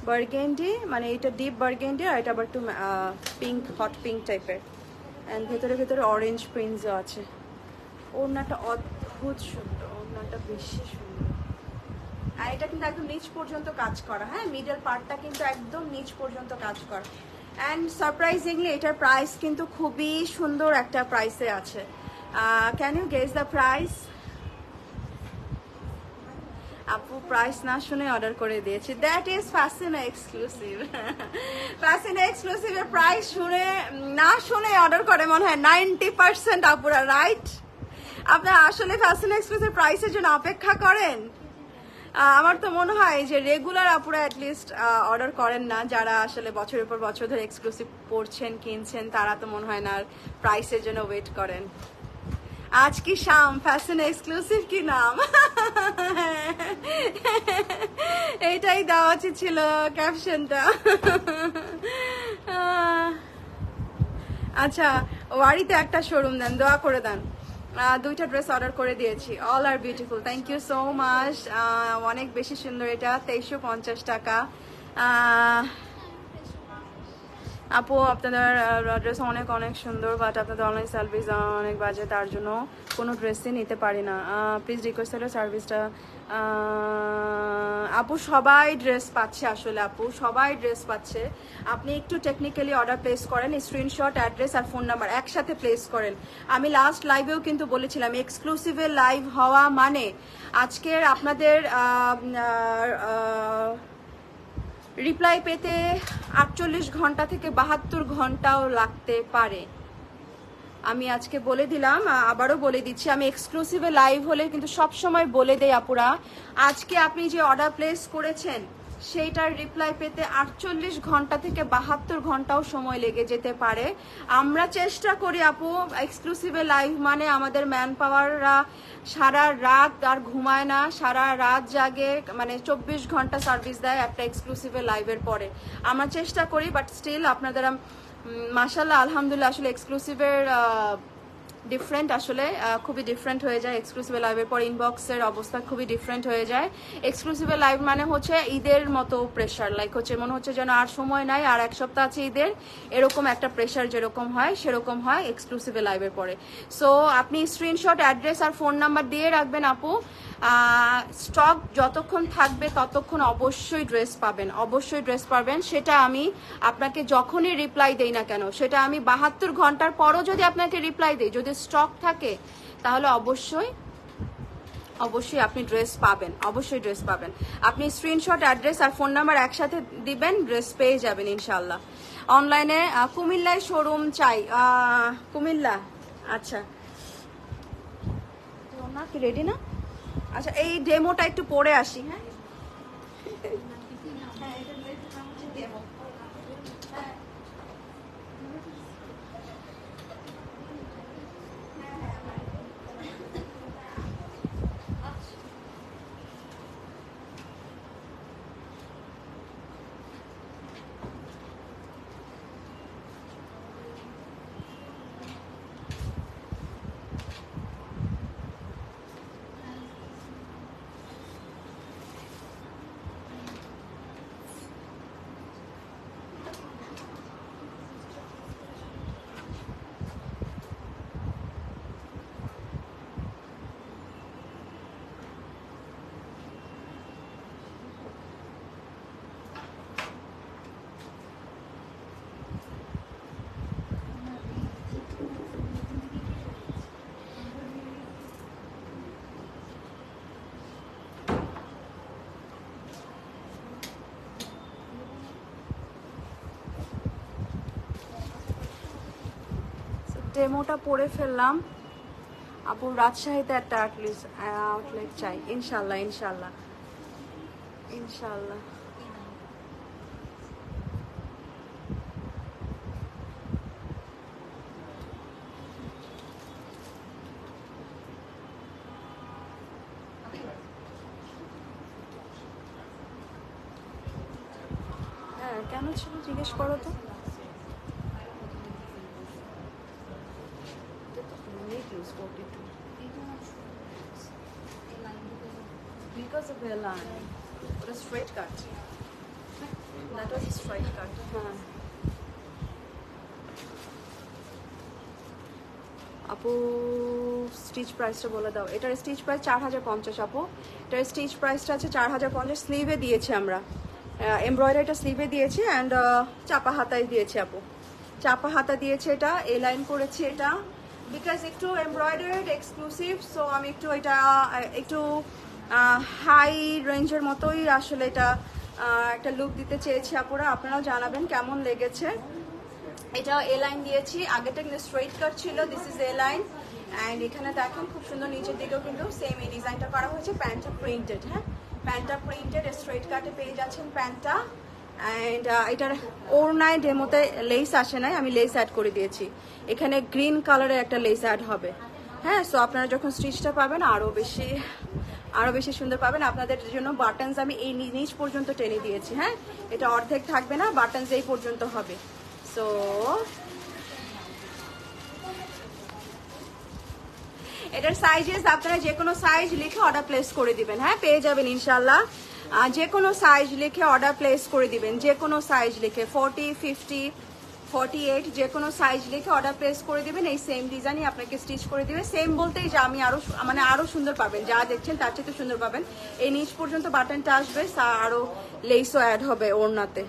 বার্গেন্ডি মানে এটা ডিপ বার্গেন্ডি আর এটা আবার একটু পিঙ্ক, হট পিঙ্ক টাইপের, অ্যান্ড ভেতরে ভেতরে অরেঞ্জ প্রিন্টসও আছে। ওড়নাটা অদ্ভুত সুন্দর, ওড়নাটা বেশি সুন্দর। আর এটা কিন্তু একদম নিচ পর্যন্ত কাজ করা, হ্যাঁ মিডল পার্টটা কিন্তু একদম নিচ পর্যন্ত কাজ করা। অ্যান্ড সারপ্রাইজিংলি এটার প্রাইস কিন্তু খুবই সুন্দর একটা প্রাইসে আছে। Can you guess the price? আপু প্রাইস না শুনে অর্ডার করে দিয়েছি, that is fashion exclusive. Fashion এক্সক্লুসিভের প্রাইস শুনে না শুনে অর্ডার করে মনে হয় 90% আপুরা, রাইট? আপনারা আসলে ফ্যাশন এক্সক্লুসিভ প্রাইসের জন্য অপেক্ষা করেন? আমার তো মনে হয় যে রেগুলার আপুরা অ্যাটলিস্ট অর্ডার করেন না, যারা আসলে বছরের পর বছর ধরে এক্সক্লুসিভ পড়ছেন কিনছেন, তারা তো মনে হয় না প্রাইসের জন্য ওয়েট করেন। আজ কি শাম ফ্যাশন এক্সক্লুসিভ কি নাম? এইটাই দেওয়া উচিত ছিল ক্যাপশনটা। আচ্ছা ওয়ারিতে একটা শোরুম দেন, দোয়া করে দেন। দুইটা ড্রেস অর্ডার করে দিয়েছি, all are beautiful, thank you so much. অনেক বেশি সুন্দর, এটা 2350 টাকা। আপু আপনাদের ড্রেস অনেক অনেক সুন্দর, বাট আপনাদের অনলাইন সার্ভিস অনেক বাজে, তার জন্য কোনো ড্রেসই নিতে পারি না, প্লিজ রিকোয়েস্ট হলো সার্ভিসটা। আপু সবাই ড্রেস পাচ্ছে, আসলে আপু সবাই ড্রেস পাচ্ছে। আপনি একটু টেকনিক্যালি অর্ডার প্লেস করেন, স্ক্রিনশট, অ্যাড্রেস আর ফোন নাম্বার একসাথে প্লেস করেন। আমি লাস্ট লাইভেও কিন্তু বলেছিলাম এক্সক্লুসিভের লাইভ হওয়া মানে আজকের আপনাদের রিপ্লাই পেতে 48 ঘন্টা থেকে 72 ঘন্টাও লাগতে পারে। আমি আজকে বলে দিলাম, আবারও বলে দিচ্ছি, আমি এক্সক্লুসিভে লাইভ হলে কিন্তু সব সময় বলে দেই আপুরা, আজকে আপনি যে অর্ডার প্লেস করেছেন সেইটার রিপ্লাই পেতে 48 ঘন্টা থেকে 72 ঘন্টাও সময় লেগে যেতে পারে। আমরা চেষ্টা করি আপু, এক্সক্লুসিভে লাইভ মানে আমাদের ম্যান পাওয়াররা সারা রাত আর ঘুমায় না, সারা রাত জাগে, মানে 24 ঘন্টা সার্ভিস দেয় একটা এক্সক্লুসিভে লাইভের পরে। আমরা চেষ্টা করি, বাট স্টিল আপনাদের মাশাআল্লাহ আলহামদুলিল্লাহ, আসলে এক্সক্লুসিভের ডিফারেন্ট, আসলে খুবই ডিফারেন্ট হয়ে যায়। এক্সক্লুসিভ লাইভের পর ইনবক্সের অবস্থা খুবই ডিফারেন্ট হয়ে যায়। এক্সক্লুসিভ লাইভ মানে হচ্ছে ঈদের মতো প্রেশার, লাইক হচ্ছে মনে হচ্ছে যেন আর সময় নাই, আর এক সপ্তাহ আছে ঈদের, এরকম একটা প্রেশার যেরকম হয় সেরকম হয় এক্সক্লুসিভ লাইভের পরে। সো আপনি স্ক্রিনশট, অ্যাড্রেস আর ফোন নাম্বার দিয়ে রাখবেন আপু। স্টক যতক্ষণ থাকবে ততক্ষণ অবশ্যই ড্রেস পাবেন, অবশ্যই ড্রেস পাবেন। সেটা আমি আপনাকে যখনই রিপ্লাই দেই না কেন, সেটা আমি 72 ঘন্টার পরও যদি আপনাকে রিপ্লাই দেই, যদি স্টক থাকে তাহলে অবশ্যই অবশ্যই আপনি ড্রেস পাবেন, অবশ্যই ড্রেস পাবেন। আপনি স্ক্রিনশট, অ্যাড্রেস আর ফোন নাম্বার একসাথে দিবেন, ড্রেস পেয়ে যাবেন ইনশাল্লাহ। অনলাইনে কুমিল্লায় শোরুম চাই, কুমিল্লা, আচ্ছা না কি রেডি না? আচ্ছা এই ডেমোটা একটু পরে আসি, হ্যাঁ ডেমোটা পরে ফেললাম। আপু রাজশাহীতে একটা আউটলেট চাই, ইনশাল্লাহ ইনশাল্লাহ ইনশাল্লাহ। হ্যাঁ কেন ছিল জিজ্ঞেস করো তো। Because of the line. It was straight cut. That was a straight cut. হ্যাঁ। আপু স্টিচ প্রাইসটা বলে দাও। এটার স্টিচ প্রাইস 4050 আপু। এটার স্টিচ প্রাইসটা আছে 4050। স্লিভে দিয়েছি আমরা, এমব্রয়ডারিটা স্লিভে দিয়েছি অ্যান্ড চাপা হাতায় দিয়েছি আপু। চাপা হাতা দিয়েছে, এটা এ লাইন করেছি এটা বিকজ একটু এমব্রয়ডারিড এক্সক্লুসিভ। সো আমি একটু এটা একটু হাই রেঞ্জের মতোই আসলে এটা একটা লুক দিতে চেয়েছি আপুরা। আপনারাও জানাবেন কেমন লেগেছে। এটা এ লাইন দিয়েছি, আগেটা কিন্তু স্ট্রেট কাট ছিল, this is a line and এখানে দেখেন খুব সুন্দর নিচের দিকেও কিন্তু সেম এই ডিজাইনটা করা হয়েছে। প্যান্টটা প্রিন্টেড, হ্যাঁ প্যান্টটা প্রিন্টেড, স্ট্রেট কাটে পেয়ে যাচ্ছেন প্যান্টটা। অ্যান্ড এটার ওড়নায় ডেমোতে লেস আসে নাই, আমি লেস অ্যাড করে দিয়েছি। এখানে গ্রিন কালারের একটা লেস অ্যাড হবে। হ্যাঁ সো আপনারা যখন স্টিচটা পাবেন আরও বেশি সুন্দর পাবেন। আপনাদের জন্য বাটনস আমি এই নিচ পর্যন্ত টেনে দিয়েছি। হ্যাঁ এটা অর্ধেক থাকবে না, বাটনস এই পর্যন্ত হবে। সো এটার সাইজেস আপনারা যে কোনো সাইজ লিখে অর্ডার প্লেস করে দিবেন। হ্যাঁ পেয়ে যাবেন ইনশাল্লাহ। যে কোনো সাইজ লিখে অর্ডার প্লেস করে দিবেন, যে কোনো সাইজ লিখে 40, 50, 48 যে কোনো সাইজ লিখে অর্ডার প্লেস করে দিবেন। এই সেম ডিজাইনই আপনাকে স্টিচ করে দিবে। সেম বলতেই যে আমি আরো সুন্দর পাবেন, যা দেখছেন তার চেয়ে সুন্দর পাবেন। এই নিচ পর্যন্ত বাটনটা আসবে, আরো লেসও অ্যাড হবে ওড়নাতে।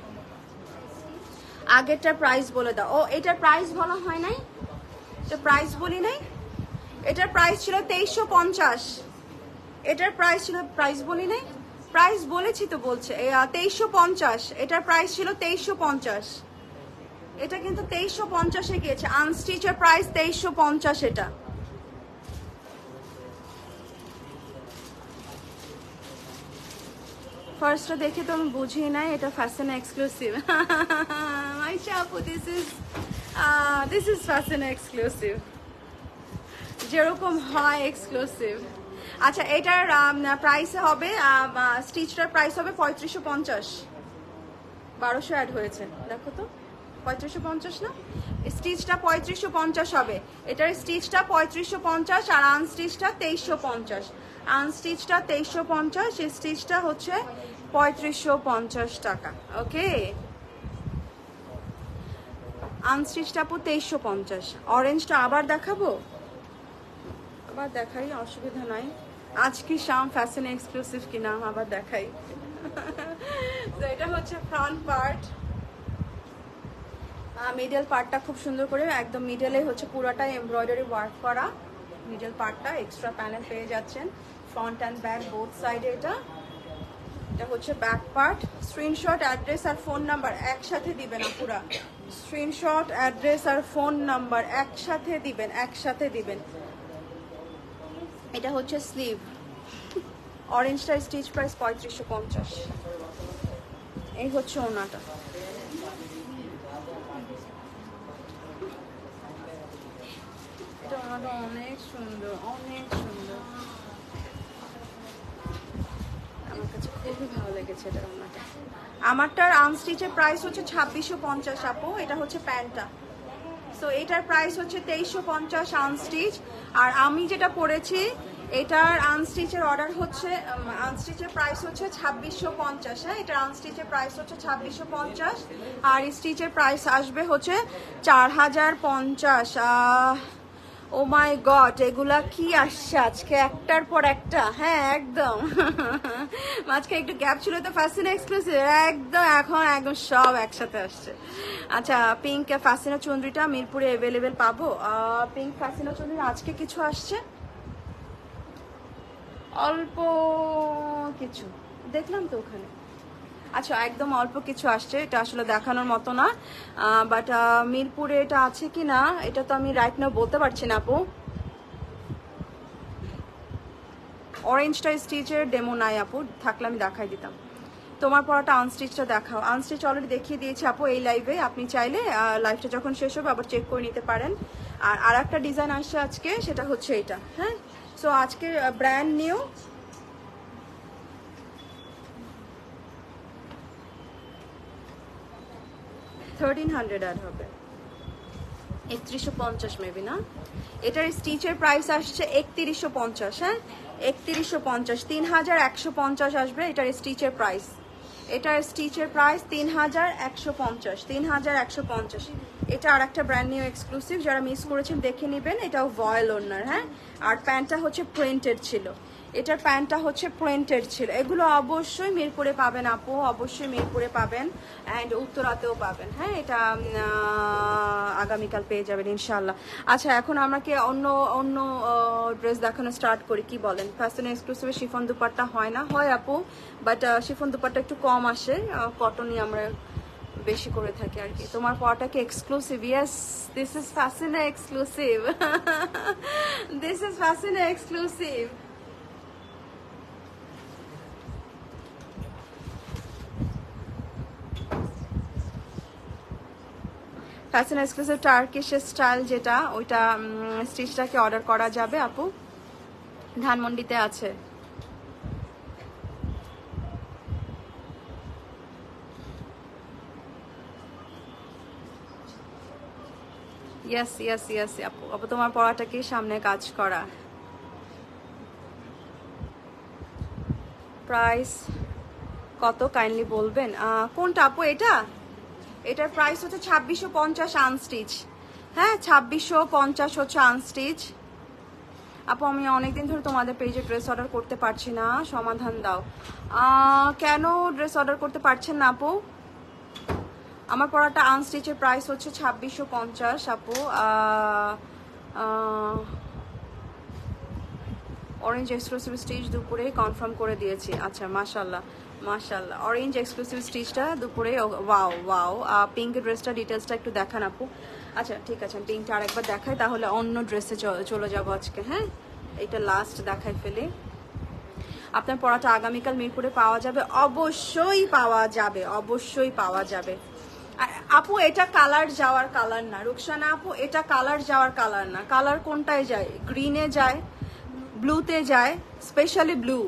আগেরটার প্রাইস বলে দাও। ও এটার প্রাইস বলা হয় নাই, এটা প্রাইস বলি নাই। এটার প্রাইস ছিল 2350। এটার প্রাইস ছিল, প্রাইস বলি নাই, প্রাইস বলেছি তো, বলছে 2350। এটার প্রাইস ছিল 2350। এটা কিন্তু 2350-এ গিয়েছে। আনস্টিচের প্রাইস 2350 এটা। ফার্স্টটা দেখে তো আমি বুঝি নাই এটা ফ্যাশন এক্সক্লুসিভ। মাইশা আপু দিস ইজ ফ্যাশন এক্সক্লুসিভ, যেরকম হয় এক্সক্লুসিভ। আচ্ছা এটার প্রাইস হবে, স্টিচটার প্রাইস হবে 3550। 1200 অ্যাড হয়েছে দেখো তো, 3550 না? স্টিচটা 3550 হবে। এটার স্টিচটা 3550 আর আনস্টিচটা 2350। আনস্টিচটা 2350, স্টিচটা হচ্ছে 3550 টাকা। ওকে আনস্টিচটা আপু 2350। অরেঞ্জটা আবার দেখাবো, আবার দেখাই, অসুবিধা নাই। আজ কি শাম ফ্যাশন এক্সক্লুসিভ কিনা আবার দেখাই। তো এটা হচ্ছে ফ্রন্ট পার্ট। মিডল পার্টটা খুব সুন্দর করে একদম মিডলে হচ্ছে পুরোটাই এমব্রয়ডারি ওয়ার্ক করা। মিডল পার্টটা এক্সট্রা প্যানেল পেয়ে যাচ্ছেন ফ্রন্ট অ্যান্ড ব্যাক বোথ সাইডে। এটা হচ্ছে ব্যাক পার্ট। স্ক্রিনশট, অ্যাড্রেস আর ফোন নাম্বার একসাথে দিবেন আপুরা। স্ক্রিনশট, অ্যাড্রেস আর ফোন নাম্বার একসাথে দিবেন। এটা হচ্ছে স্লিভ। অরেঞ্জটা stitch price 3550। এই হচ্ছে ওনাটা। এটা ওনাটা অনেক সুন্দর, অনেক সুন্দর, আমার কাছে খুবই ভালো লেগেছে এটা ওনাটা। আমারটার আনস্টিচের প্রাইস হচ্ছে 2650 আপু। এটা হচ্ছে প্যান্টটা। সো এটার প্রাইস হচ্ছে 2350 আনস্টিচ। আর আমি যেটা পরেছি এটার আনস্টিচের অর্ডার হচ্ছে, আনস্টিচের প্রাইস হচ্ছে 2650। হ্যাঁ এটার আনস্টিচের প্রাইস হচ্ছে 2650 আর স্টিচের প্রাইস আসবে হচ্ছে 4050। ও মাই গড, এগুলা কি আসছে আজকে একটার পর একটা। হ্যাঁ একদম। মাঝকে একটু গ্যাপ ছিল তো ফ্যাশন এক্সক্লুসিভ, একদম এখন একদম সব একসাথে আসছে। আচ্ছা পিঙ্ক ফ্যাশিনো চুনরিটা মিরপুরে অ্যাভেলেবেল পাবো? পিঙ্ক ফ্যাশিনো চুনরি আজকে কিছু আসছে, অল্প কিছু দেখলাম তো ওখানে। আচ্ছা, একদম অল্প কিছু আসছে, এটা আসলে দেখানোর মতো না, বাট মিরপুরে এটা আছে কি না এটা তো আমি রাইট নাও বলতে পারছি না আপু। অরেঞ্জটা স্টিচের ডেমো নাই আপু, থাকলে আমি দেখাই দিতাম। তোমার পরাটা আনস্টিচটা দেখাও। আনস্টিচ অলরেডি দেখিয়ে দিয়েছি আপু এই লাইভে, আপনি চাইলে লাইভটা যখন শেষ হবে আবার চেক করে নিতে পারেন। আর একটা ডিজাইন আসছে আজকে, সেটা হচ্ছে এটা। হ্যাঁ, সো আজকে ব্র্যান্ড নিউ 1300 অ্যাড হবে, 3150 মেবি না। এটার স্টিচের প্রাইস আসছে 3150। হ্যাঁ, 3150, 3150 আসবে এটার স্টিচের প্রাইস। এটার স্টিচের প্রাইস 3150, 3150। এটা আর একটা ব্র্যান্ড নিউ এক্সক্লুসিভ, যারা মিস করেছেন দেখে নেবেন। এটাও ভয়েল ওনার। হ্যাঁ, আর প্যান্টটা হচ্ছে প্রিন্টেড ছিল, এটার প্যান্টটা হচ্ছে প্রিন্টেড ছিল। এগুলো অবশ্যই মিরপুরে পাবেন আপু, অবশ্যই মিরপুরে পাবেন, অ্যান্ড উত্তরাতেও পাবেন। হ্যাঁ, এটা আগামীকাল পেয়ে যাবেন ইনশাল্লাহ। আচ্ছা, এখন আমরা কি অন্য অন্য ড্রেস দেখানো স্টার্ট করি, কি বলেন? ফ্যাশন এক্সক্লুসিভে শিফন দুপাট্টা হয় না, হয় আপু, বাট শিফন দুপাট্টা একটু কম আসে, কটনই আমরা বেশি করে থাকি আর কি। তোমার পরাটা কি exclusive? Yes, this is fashion exclusive, this is fashion exclusive. Fashion exclusive Turkish style যেটা, ওইটা স্টিচটাকে অর্ডার করা যাবে আপু, ধানমন্ডিতে আছে। ইয়েস ইয়েস ইয়েস আপু, আপু তোমার পড়াটা কি সামনে কাজ করা। প্রাইস কত কাইন্ডলি বলবেন? কোনটা আপু? এটা, এটার প্রাইস হচ্ছে 2650 আনস্টিচ। হ্যাঁ, 2650 হচ্ছে আনস্টিচ। আপু আমি অনেকদিন ধরে তোমাদের পেজে ড্রেস অর্ডার করতে পারছি না, সমাধান দাও। কেন ড্রেস অর্ডার করতে পারছেন না আপু? আমার পরাটা আনস্টিচের প্রাইস হচ্ছে 2650 আপু। অরেঞ্জ এক্সক্লুসিভ স্টিচ দুপুরে কনফার্ম করে দিয়েছি। আচ্ছা, মাশাল্লাহ মাশাল্লাহ, অরেঞ্জ এক্সক্লুসিভ স্টিচটা দুপুরে। ওয়াও ওয়াও, পিঙ্ক ড্রেসটা ডিটেলসটা একটু দেখান আপু। আচ্ছা ঠিক আছে, আমি পিঙ্কটা আরেকবার দেখাই, তাহলে অন্য ড্রেসে চলে যাবো আজকে। হ্যাঁ, এইটা লাস্ট দেখাই ফেলি। আপনার পড়াটা আগামীকাল মিরপুরে পাওয়া যাবে, অবশ্যই পাওয়া যাবে, অবশ্যই পাওয়া যাবে। আপু এটা কালার যাওয়ার কালার না রুকসানা আপু, এটা কালার যাওয়ার কালার না। কালার কোনটায় যায়? গ্রিনে যায়, ব্লুতে যায়, specially blue.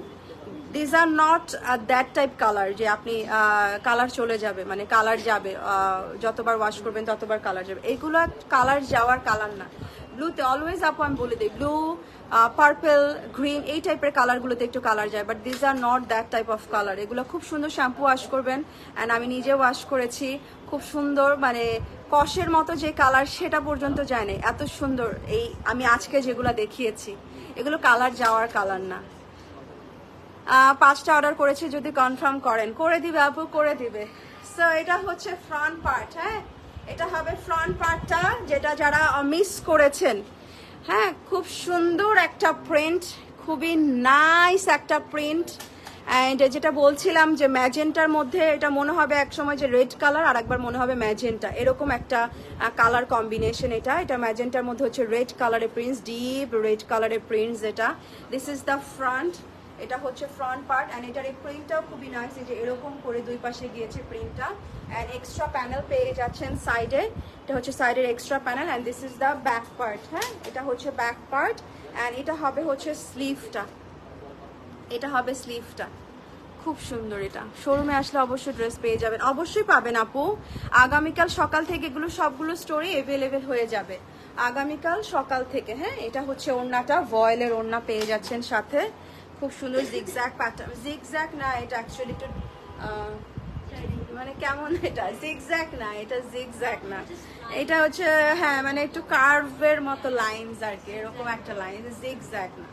These are not that type colour যে আপনি কালার চলে যাবে, মানে কালার যাবে, যতবার ওয়াশ করবেন ততবার কালার যাবে। এইগুলো কালার যাওয়ার কালার না। ব্লুতে অলওয়েজ আপু আমি বলে দিই, ব্লু, পার্পল, গ্রিন, এই টাইপের কালারগুলোতে একটু কালার যায়, but these are not that type of colour. এগুলো খুব সুন্দর শ্যাম্পু ওয়াশ করবেন, অ্যান্ড আমি নিজে ওয়াশ করেছি, খুব সুন্দর, মানে কষের মতো যে কালার সেটা পর্যন্ত যায় না, এত সুন্দর। এই আমি আজকে যেগুলো দেখিয়েছি এগুলো কালার যাওয়ার কালার না। 5টা অর্ডার করেছে, যদি কনফার্ম করেন করে দিবে আপু, করে দিবে। সো এটা হচ্ছে ফ্রন্ট পার্ট। হ্যাঁ, এটা হবে ফ্রন্ট পার্টটা, যেটা যারা মিস করেছেন। হ্যাঁ, খুব সুন্দর একটা প্রিন্ট, খুবই নাইস একটা প্রিন্ট। অ্যান্ড যেটা বলছিলাম যে ম্যাজেন্টার মধ্যে এটা মনে হবে একসময় যে রেড কালার, আর একবার মনে হবে ম্যাজেন্টা, এরকম একটা কালার কম্বিনেশন। এটা ম্যাজেন্টার মধ্যে হচ্ছে রেড কালারের প্রিন্টস, ডিপ রেড কালারের প্রিন্টস। এটা দিস ইজ দ্য ফ্রন্ট, এটা হচ্ছে ফ্রন্ট পার্ট। অ্যান্ড এটার এই প্রিন্টটাও খুবই নাইস, এই যে এরকম করে দুই পাশে গিয়েছে প্রিন্টটা। অ্যান্ড এক্সট্রা প্যানেল পেয়ে যাচ্ছেন সাইডে, এটা হচ্ছে সাইডের extra panel. And this is the back part. হ্যাঁ, এটা হচ্ছে ব্যাক পার্ট। অ্যান্ড এটা হবে হচ্ছে স্লিভটা, এটা হবে স্লিভটা। খুব সুন্দর। এটা শোরুমে আসলে অবশ্যই ড্রেস পেয়ে যাবেন, অবশ্যই পাবেন আপু। আগামীকাল সকাল থেকে এগুলো সবগুলো স্টোরে অ্যাভেলেবেল হয়ে যাবে, আগামীকাল সকাল থেকে। হ্যাঁ, এটা হচ্ছে ওড়নাটা, ভয়েলের ওড়না পেয়ে যাচ্ছেন সাথে, খুব সুন্দর জিগজ্যাগ প্যাটার্ন। জিগজ্যাগ না, এটা অ্যাকচুয়ালি একটু মানে কেমন, এটা জিগজ্যাগ না, এটা জিগজ্যাগ না, এটা হচ্ছে হ্যাঁ মানে একটু কার্ভের মতো লাইনস আর কি, এরকম একটা লাইন, জিগজ্যাগ না।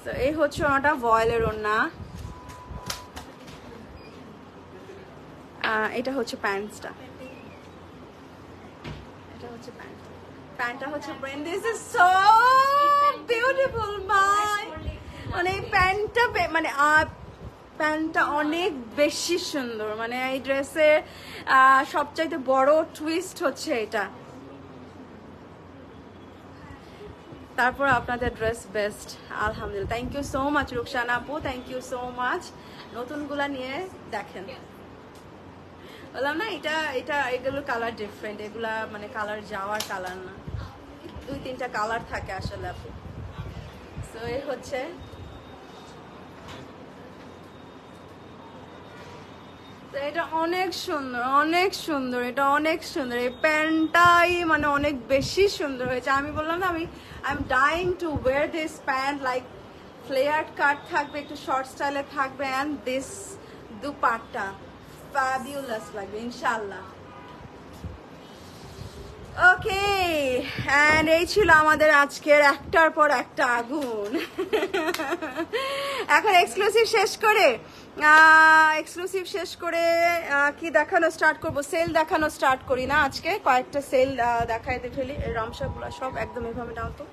তো এই হচ্ছে ওনাটা ভয়েলের ওড়না। এটা হচ্ছে প্যান্টসটা, এটা হচ্ছে প্যান্ট, প্যান্টটা হচ্ছে brand. This is so beautiful my, মানে প্যান্টটা মানে প্যান্টটা অনেক বেশি সুন্দর, মানে এই ড্রেসের সবচাইতে বড় টুইস্ট হচ্ছে এটা। তারপর আপনাদের ড্রেস বেস্ট, আলহামদুলিল্লাহ। Thank you so much Ruksana আপু, থ্যাংক ইউ সো মাচ। নতুনগুলা নিয়ে দেখেন, বললাম না এটা এটা এগুলোর কালার ডিফারেন্ট, এগুলা মানে কালার যাওয়ার কালার না, 2-3টা কালার থাকে আসলে আপু। সো এই হচ্ছে তো এটা অনেক সুন্দর, অনেক সুন্দর, এটা অনেক সুন্দর। এই প্যান্টটাই মানে অনেক বেশি সুন্দর হয়েছে। আমি বললাম না I am dying to wear this pant, like flared cut থাকবে, একটু শর্ট স্টাইলে থাকবে, অ্যান্ড দিস দুপাট্টা ফ্যাবিউলাস লাগবে ইনশাআল্লাহ। ওকে, অ্যান্ড এই ছিল আমাদের আজকের একটার পর একটা আগুন। এখন এক্সক্লুসিভ শেষ করে কি দেখানো স্টার্ট করব? সেল দেখানো স্টার্ট করি না আজকে, কয়েকটা সেল দেখাইতে ফেলি। রামসাগুলো সব একদম এভাবে নাও তো,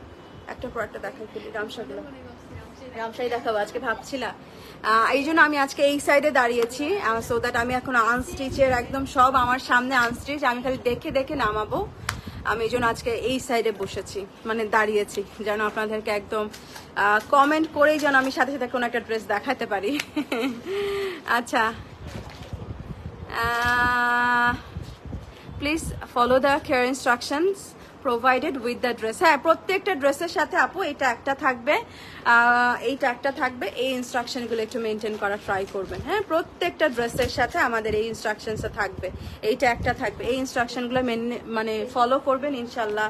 একটার পর একটা দেখাই ফেলি। রামসাগুলো রামসাই দেখাবো আজকে ভাবছিলাম, এই জন্য আমি আজকে এই সাইডে দাঁড়িয়েছি, সো দ্যাট আমি এখন আনস্টিচের একদম সব আমার সামনে আনস্টিচ, আমি খালি দেখে দেখে নামাবো। আমি এই জন্য আজকে এই সাইডে বসেছি, মানে দাঁড়িয়েছি, যেন আপনাদেরকে একদম কমেন্ট করেই যেন আমি সাথে সাথে কোনো একটা ড্রেস দেখাতে পারি। আচ্ছা, please follow the care instructions provided with the dress. হ্যাঁ, প্রত্যেকটা ড্রেসের সাথে আপু এটা একটা থাকবে, এইটা একটা থাকবে, এই ইনস্ট্রাকশনগুলো একটু মেনটেন করা ট্রাই করবেন। হ্যাঁ, প্রত্যেকটা ড্রেসের সাথে আমাদের এই ইনস্ট্রাকশনসটা থাকবে, এইটা একটা থাকবে, এই ইনস্ট্রাকশনগুলো মানে ফলো করবেন, ইনশাল্লাহ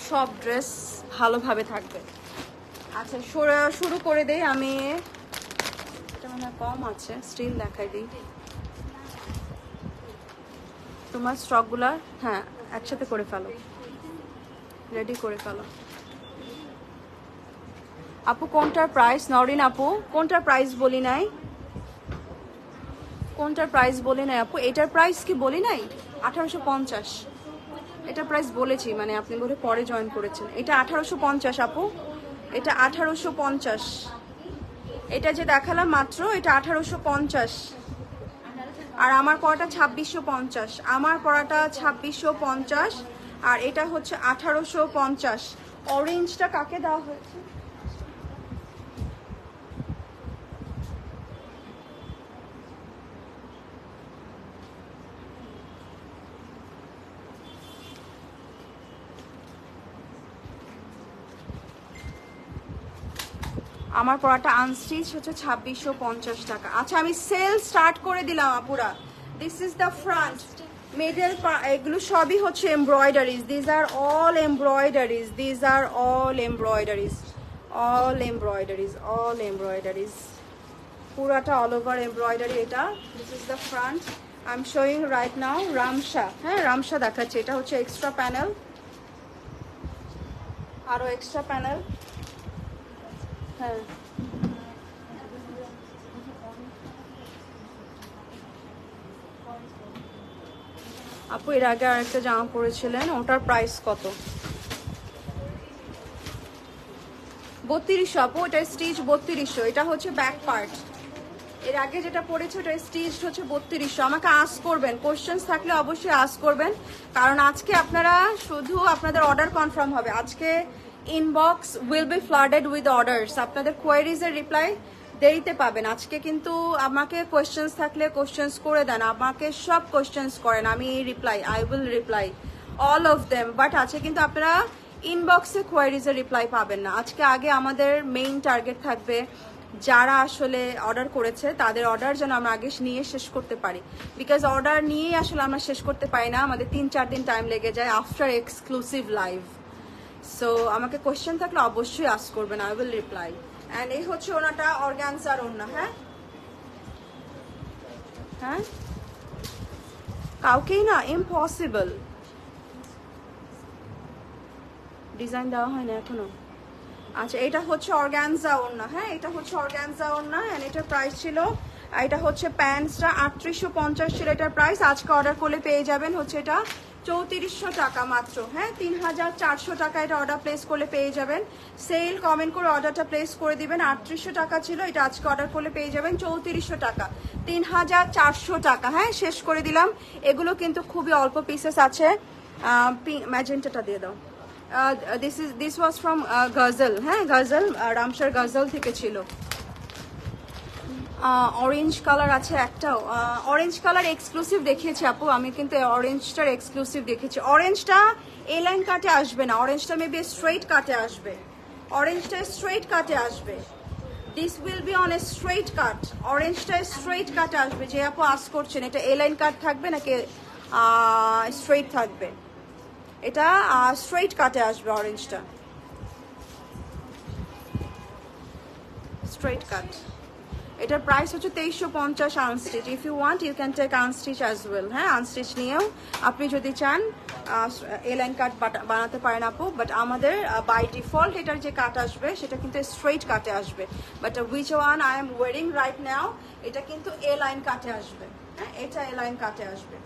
সব ড্রেস ভালোভাবে থাকবে। আচ্ছা, শুরু করে দেই আমি। এটা মনে হয় কম আছে, স্টিল দেখাই দিই তোমার স্টকগুলা। হ্যাঁ, একসাথে করে ফেলো, রেডি করে ফেলো। আপু কোনটার প্রাইস? নরিন আপু কোনটার প্রাইস বলি নাই, কোনটার প্রাইস বলি নাই আপু? এটার প্রাইস কি বলি নাই? 1850। এটার প্রাইস বলেছি, মানে আপনি বলে পরে জয়েন করেছেন। এটা 1850 আপু, এটা 1850। এটা যে দেখালাম মাত্র, এটা 1850। আর আমার পড়াটা 2650, আমার পড়াটা 2650, আর এটা হচ্ছে 1850। অরেঞ্জটা কাকে দেওয়া হয়েছে? আমার পড়াটা আনস্টিচ হচ্ছে 2650 টাকা। আচ্ছা, আমি সেল স্টার্ট করে দিলাম আপুরা। This is the front, middle, এগুলো সবই হচ্ছে embroideries. These are all embroideries, these are all embroideries, all embroideries, all embroideries, পুরাটা অল ওভার এমব্রয়ডারি। এটা this is the front, I am showing right now. রামসা, হ্যাঁ রামসা দেখাচ্ছে। এটা হচ্ছে এক্সট্রা প্যানেল, আরো এক্সট্রা প্যানেল। হ্যাঁ, আপু এর আগে আরেকটা জামা পরেছিলেন, ওটার প্রাইস কত? 3200 আপু, এটা স্টিচ 3200। এটা হচ্ছে ব্যাক পার্ট। এর আগে যেটা পড়েছে ওটা স্টিচ হচ্ছে 3200। আমাকে আস্ক করবেন, কোশ্চেন্স থাকলে অবশ্যই আস্ক করবেন, কারণ আজকে আপনারা শুধু আপনাদের অর্ডার কনফার্ম হবে। আজকে inbox will be flooded with orders, আপনাদের কোয়ারিজের রিপ্লাই দেরিতে পাবেন। আজকে কিন্তু আমাকে কোয়েশ্চেন্স থাকলে কোয়েশ্চেন্স করে দেন, আমাকে সব কোয়েশ্চেন্স করেন, আমি reply, I will reply all of them. But আছে কিন্তু আপনারা ইনবক্সে কোয়ারিজের রিপ্লাই পাবেন না আজকে। আগে আমাদের মেইন টার্গেট থাকবে যারা আসলে অর্ডার করেছে তাদের অর্ডার যেন আমরা আগে নিয়ে শেষ করতে পারি, বিকজ অর্ডার নিয়েই আসলে আমরা শেষ করতে পারি না, আমাদের 3-4 দিন টাইম লেগে যায় আফটার এক্সক্লুসিভ লাইভ। সো আমাকে কোয়েশ্চেন থাকলে অবশ্যই আস্ক করবেন, আই উইল রিপ্লাই। অ্যান্ড এই হচ্ছে ওনাটা অর্গানজার ওনা। হ্যাঁ হ্যাঁ, কাউকেই না, ইম্পসিবল। ডিজাইন দেওয়া হয় না এখনো। আচ্ছা, এটা হচ্ছে অর্গানজা ওড়না। হ্যাঁ, এটা হচ্ছে অর্গানজা ওড়না, এন্ড এটার প্রাইস ছিল এটা হচ্ছে প্যান্টসটা 3850 ছিল এটার প্রাইস, আজকে অর্ডার করলে পেয়ে যাবেন হচ্ছে এটা 3400 টাকা মাত্র। হ্যাঁ, 3400 টাকা এটা অর্ডার প্লেস করলে পেয়ে যাবেন। সেল কমেন্ট করে অর্ডারটা প্লেস করে দিবেন। 3800 টাকা ছিল, এটা আজকে অর্ডার করলে পেয়ে যাবেন 3400 টাকা, 3400 টাকা। হ্যাঁ, শেষ করে দিলাম। এগুলো কিন্তু খুবই অল্প পিসেস আছে। ম্যাজেন্টাটা দিয়ে দাও। দিস ওয়াজ ফ্রম গজল। হ্যাঁ, গজল, রামসার গজল থেকে ছিল। অরেঞ্জ কালার আছে একটাও, অরেঞ্জ কালার এক্সক্লুসিভ দেখিয়েছি আপু, আমি কিন্তু অরেঞ্জটার এক্সক্লুসিভ দেখেছি। অরেঞ্জটা এ লাইন কাটে আসবে না, অরেঞ্জটা মেবি স্ট্রেইট কাটে আসবে, অরেঞ্জটা স্ট্রেইট কাটে আসবে। This will be on a straight cut, অরেঞ্জটা স্ট্রেইট কাটে আসবে। যে আপু আস করছেন এটা এ লাইন কাট থাকবে নাকি স্ট্রেইট থাকবে, এটা স্ট্রেইট কাটে আসবে অরেঞ্জটা, স্ট্রেইট কাট। এটার প্রাইস হচ্ছে 2350 unstitch. If you want you can take unstitch as well. হ্যাঁ, আনস্টিচ নিয়েও আপনি যদি চান এ লাইন কাট বানাতে পারেন আপু, বাট আমাদের বাই ডিফল্ট এটার যে কাট আসবে সেটা কিন্তু স্ট্রেইট কাটে আসবে। But which one I am wiring right now, এটা কিন্তু এ লাইন কাটে আসবে। হ্যাঁ, এটা এ লাইন কাটে আসবে।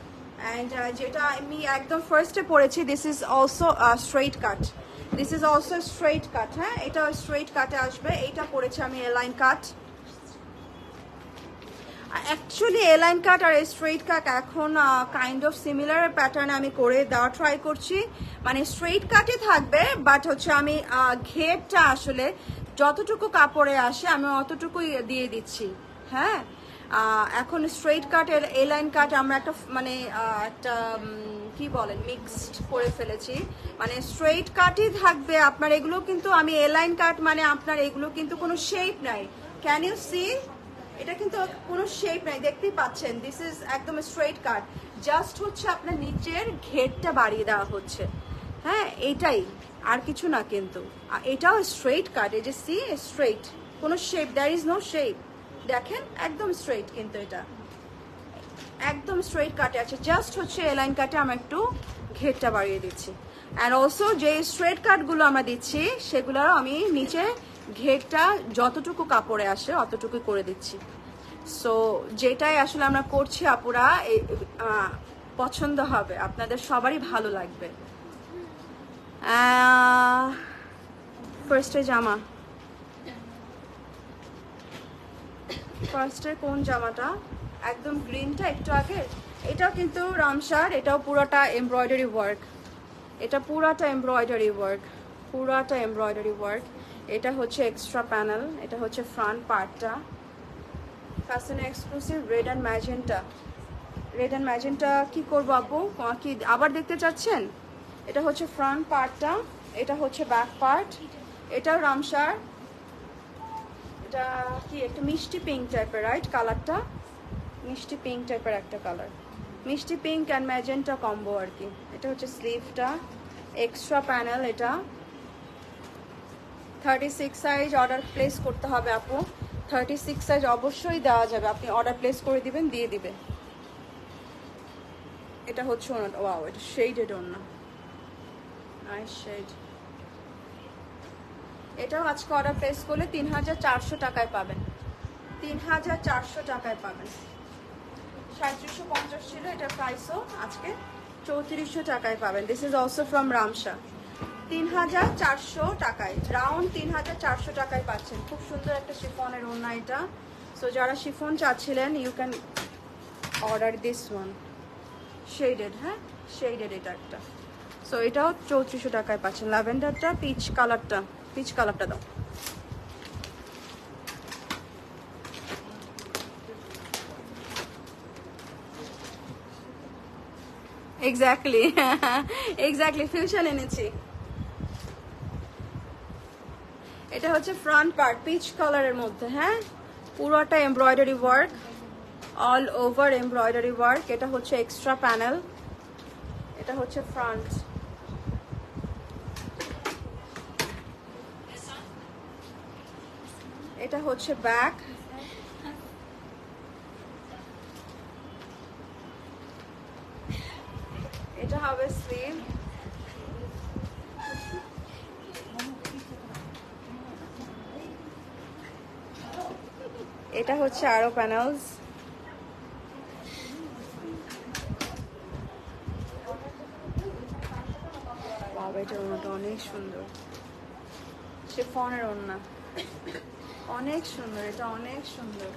অ্যান্ড যেটা আমি একদম ফার্স্টে পড়েছি, this is also straight cut, this is also straight cut. হ্যাঁ, এটা স্ট্রেইট কাটে আসবে। এইটা পড়েছি আমি A line cut. Actually A line cut আর স্ট্রেইট কাট এখন কাইন্ড অফ সিমিলার প্যাটার্ন আমি করে দেওয়া ট্রাই করছি। মানে স্ট্রেইট কাটই থাকবে, বাট হচ্ছে আমি ঘেরটা আসলে যতটুকু কাপড়ে আসে আমি অতটুকুই দিয়ে দিচ্ছি। হ্যাঁ, এখন স্ট্রেইট কাট এ লাইন কাট আমরা একটা মানে একটা কি বলেন মিক্সড করে ফেলেছি। মানে স্ট্রেইট কাটই থাকবে আপনার, এগুলো কিন্তু আমি এ লাইন কাট মানে আপনার এগুলো কিন্তু কোনো শেপ নাই। ক্যান ইউ সি, এটা কিন্তু কোনো শেপ নাই, দেখতেই পাচ্ছেন। দিস ইজ একদম স্ট্রেইট কাট, জাস্ট হচ্ছে আপনার নিচের ঘেরটা বাড়িয়ে দেওয়া হচ্ছে। হ্যাঁ, এইটাই, আর কিছু না কিন্তু। এটাও স্ট্রেইট কাট, এই যে সি স্ট্রেইট, কোনো shape, there is no shape. দেখেন একদম স্ট্রেইট, কিন্তু এটা একদম স্ট্রেইট কাটে আছে, জাস্ট হচ্ছে এ লাইন কাটে আমরা একটু ঘেরটা বাড়িয়ে দিচ্ছি। অ্যান্ড অলসো যে স্ট্রেইট কাটগুলো আমরা দিচ্ছি সেগুলোরও আমি নিচে ঘেরটা যতটুকু কাপড়ে আসে অতটুকু করে দিচ্ছি। সো যেটাই আসলে আমরা করছি আপুরা পছন্দ হবে, আপনাদের সবারই ভালো লাগবে। ফার্স্টে জামা, ফার্স্টে কোন জামাটা, একদম গ্রিনটা একটু আগে, এটাও কিন্তু রামসার, এটাও পুরোটা এমব্রয়ডারি ওয়ার্ক, এটা পুরাটা এমব্রয়ডারি ওয়ার্ক, পুরাটা এমব্রয়ডারি ওয়ার্ক। এটা হচ্ছে এক্সট্রা প্যানেল, এটা হচ্ছে ফ্রন্ট পার্টটা, fashion exclusive red and magenta. Red and magenta কি করবো আপু, কি আবার দেখতে চাচ্ছেন? এটা হচ্ছে ফ্রন্ট পার্টটা, এটা হচ্ছে ব্যাক পার্ট, এটাও রামসার। এটা কি একটা মিষ্টি পিঙ্ক টাইপের, রাইট কালারটা, মিষ্টি পিঙ্ক টাইপের একটা কালার, মিষ্টি পিঙ্ক অ্যান্ড ম্যাজেন্টা কম্বো আর কি। এটা হচ্ছে স্লিভটা, এক্সট্রা প্যানেল। এটা 36 সাইজ অর্ডার প্লেস করতে হবে আপু, 36 সাইজ অবশ্যই দেওয়া যাবে, আপনি অর্ডার প্লেস করে দিবেন, দিয়ে দিবে। এটা হচ্ছে ওনাটা, ওয়াও এটা শেডেড ওনা, নাইস শেড। এটাও আজকে অর্ডার প্লেস করলে 3400 টাকায় পাবেন, 3400 টাকায় পাবেন। 3750 ছিল এটার প্রাইসও, আজকে 3400 টাকায় পাবেন। This is also from Ramsha, 3400 টাকায়, রাউন্ড 3400 টাকায় পাচ্ছেন। খুব সুন্দর একটা শিফনের ওড়না এটা। সো যারা শিফন চাচ্ছিলেন you can order this one, shaded. হ্যাঁ, শেডেড এটা একটা। সো এটাও 3400 টাকায় পাচ্ছেন। ল্যাভেন্ডারটা, পিচ কালারটা, পিচ কালারটা দাও। এক্স্যাক্টলি, এক্স্যাক্টলি ফিউশন এনেছি। এটা হচ্ছে ফ্রন্ট পার্ট, পিচ কালারের মধ্যে। হ্যাঁ, পুরোটা embroidery work, all over embroidery work. এটা হচ্ছে এক্সট্রা প্যানেল, এটা হচ্ছে ফ্রন্ট। এটা হচ্ছে ব্যাক, এটা হবে স্লিভ। এটা হচ্ছে আরো প্যানেলস। বাবা, এটার ওড়নাটা অনেক সুন্দর, শিফনের ওড়না অনেক সুন্দর, এটা অনেক সুন্দর।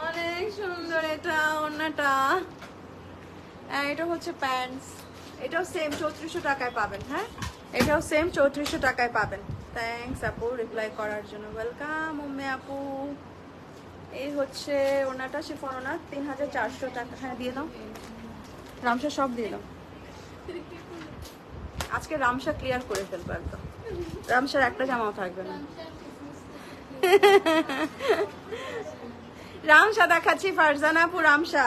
অনেক সুন্দর এটা ওড়নাটা। এটা হচ্ছে প্যান্টস, এটাও সেম 3400 টাকায় পাবেন। হ্যাঁ, এটাও সেম 3400 টাকায় পাবেন। থ্যাঙ্কস আপু রিপ্লাই করার জন্য, ওয়েলকাম উম্মে আপু। এই হচ্ছে ওনাটা শিফন ওনা, 3400 টাকা। হ্যাঁ দিয়ে দাও, রামসা সব দিয়ে দাও। আজকে রামসা ক্লিয়ার করে ফেলবো একদম, রামসার একটা জামাও থাকবে না। রামসা দেখাচ্ছি, ফারজানা আপু রামসা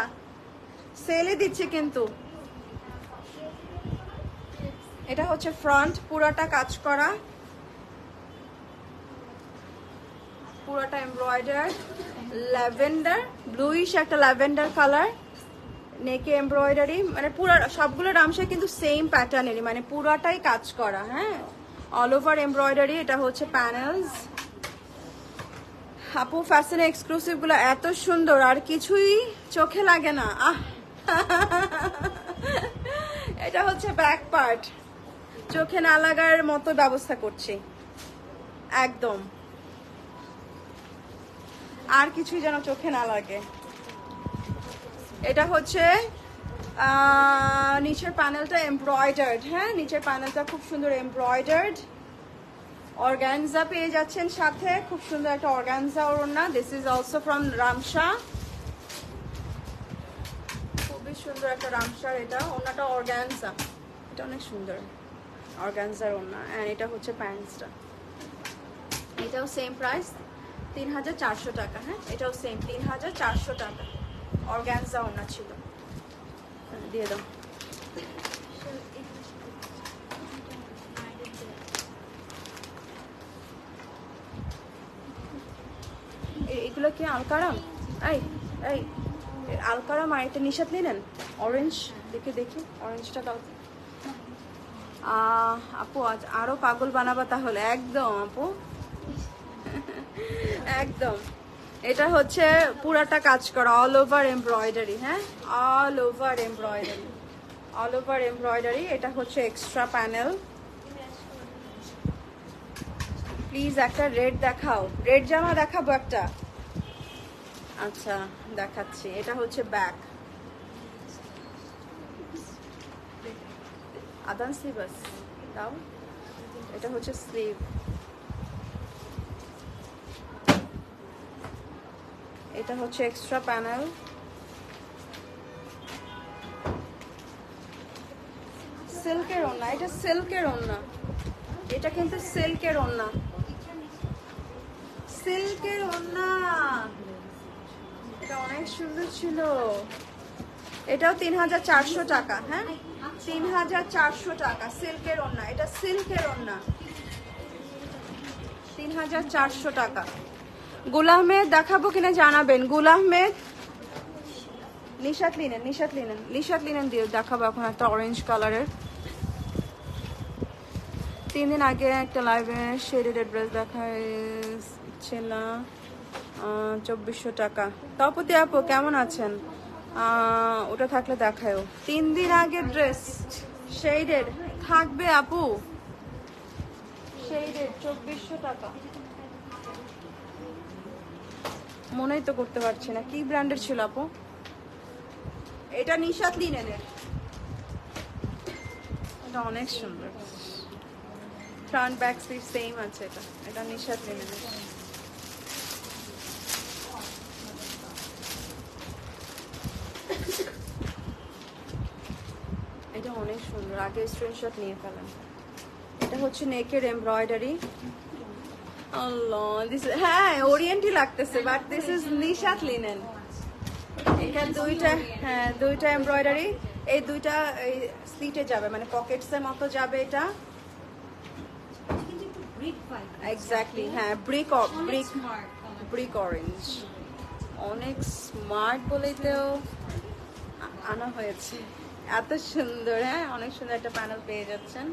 সেলে দিচ্ছে কিন্তু। এটা হচ্ছে ফ্রন্ট, পুরাটা কাজ করা, পুরাটা এমব্রয়ডার, ল্যাভেন্ডার ব্লুইশ একটা ল্যাভেন্ডার কালার, নেকে এমব্রয়ডারি, মানে পুরো সবগুলো রামসা কিন্তু সেম প্যাটার্নেরই, মানে পুরাটাই কাজ করা। হ্যাঁ, অল ওভার এমব্রয়ডারি। এটা হচ্ছে প্যানেলস। আপু ফ্যাশন এক্সক্লুসিভ গুলো এত সুন্দর, আর কিছুই চোখে লাগে না। এটা হচ্ছে ব্যাক পার্ট, চোখে না লাগার মতো ব্যবস্থা করছি একদম, আর কিছুই যেন চোখে না লাগে। এটা হচ্ছে নিচের প্যানেলটা এমব্রয়ডার্ড। হ্যাঁ, নিচের প্যানেলটা খুব সুন্দর এমব্রয়ডার্ড। অর্গানজা পেয়ে যাচ্ছেন সাথে, খুব সুন্দর একটা অর্গানজা ওড়না। This is also from Ramsha, খুবই সুন্দর একটা রামসার এটা ওড়নাটা, অর্গানজা, এটা অনেক সুন্দর অর্গানজার ওড়না। অ্যান্ড এটা হচ্ছে প্যান্টসটা, এটাও সেম প্রাইস 3400 টাকা। হ্যাঁ, এটাও সেম 3400 টাকা। অর্গানজা ওড়না ছিল, দিয়ে দাও। এগুলো কি আলকারাম? এই এই আলকারাম। আর এটা নিশাত নিলেন অরেঞ্জ, দেখে দেখি অরেঞ্জটা দাও। আপু আজ আরো পাগল বানাবা তাহলে, একদম আপু একদম। এটা হচ্ছে পুরাটা কাজ করা, অল ওভার এমব্রয়ডারি। হ্যাঁ, all over embroidery, all over embroidery. এটা হচ্ছে এক্সট্রা প্যানেল। প্লিজ একটা রেড দেখাও, রেড জামা দেখাবো একটা। আচ্ছা দেখাচ্ছি, এটা হচ্ছে ব্যাক, আদান স্লিভস দাও। এটা হচ্ছে স্লিভ, এটা হচ্ছে এক্সট্রা প্যানেল। সিল্কের ওড়না, এটা সিল্কের ওড়না, এটা কিন্তু সিল্কের ওড়না, সিল্কের ওড়না। এটা অনেক সুন্দর ছিল, এটাও 3400 টাকা। হ্যাঁ, 3400 টাকা সিল্কের ওড়না, এটা সিল্কের ওড়না, 3400 টাকা। গুল আহমেদ দেখাবো কিনা জানাবেন। গুল Ahmed, Nishat linen, Nishat linen, Nishat linen দিয়ে দেখাবো এখন একটা অরেঞ্জ কালারের। 3 দিন আগে একটা লাইভে শেডেড ড্রেস দেখাচ্ছিলাম, 2400 টাকা। তপতি আপু কেমন আছেন? ওটা থাকলে দেখায়ও। 3 দিন আগে ড্রেস শেডেড থাকবে আপু, শেডেড 2400 টাকা। মনেই তো করতে পারছি না কি ব্র্যান্ডের ছিল আপু। এটা নিশাত লিনেনের, এটা অনেক সুন্দর, ফ্রন্ট ব্যাক স্লিভ সেম আছে। এটা এটা নিশাত লিনেনের। এটা অনেক সুন্দর, আগে স্ক্রিনশট নিয়ে ফেলেন। এটা হচ্ছে নেকের এমব্রয়ডারি। আল্লাহ, দিস, হ্যাঁ ওরিয়েন্টই লাগতেছে, but this is Nishat linen. এখানে দুইটা, হ্যাঁ দুইটা এমব্রয়ডারি, এই দুইটা স্লিটে যাবে, মানে পকেটসের মতো যাবে এটা। এক্স্যাক্টলি, হ্যাঁ ব্রিক ব্রিক ব্রিক অরেঞ্জ, অনেক স্মার্ট বলেই তো আনা হয়েছে। এত সুন্দর, হ্যাঁ অনেক সুন্দর একটা প্যানেল পেয়ে যাচ্ছেন।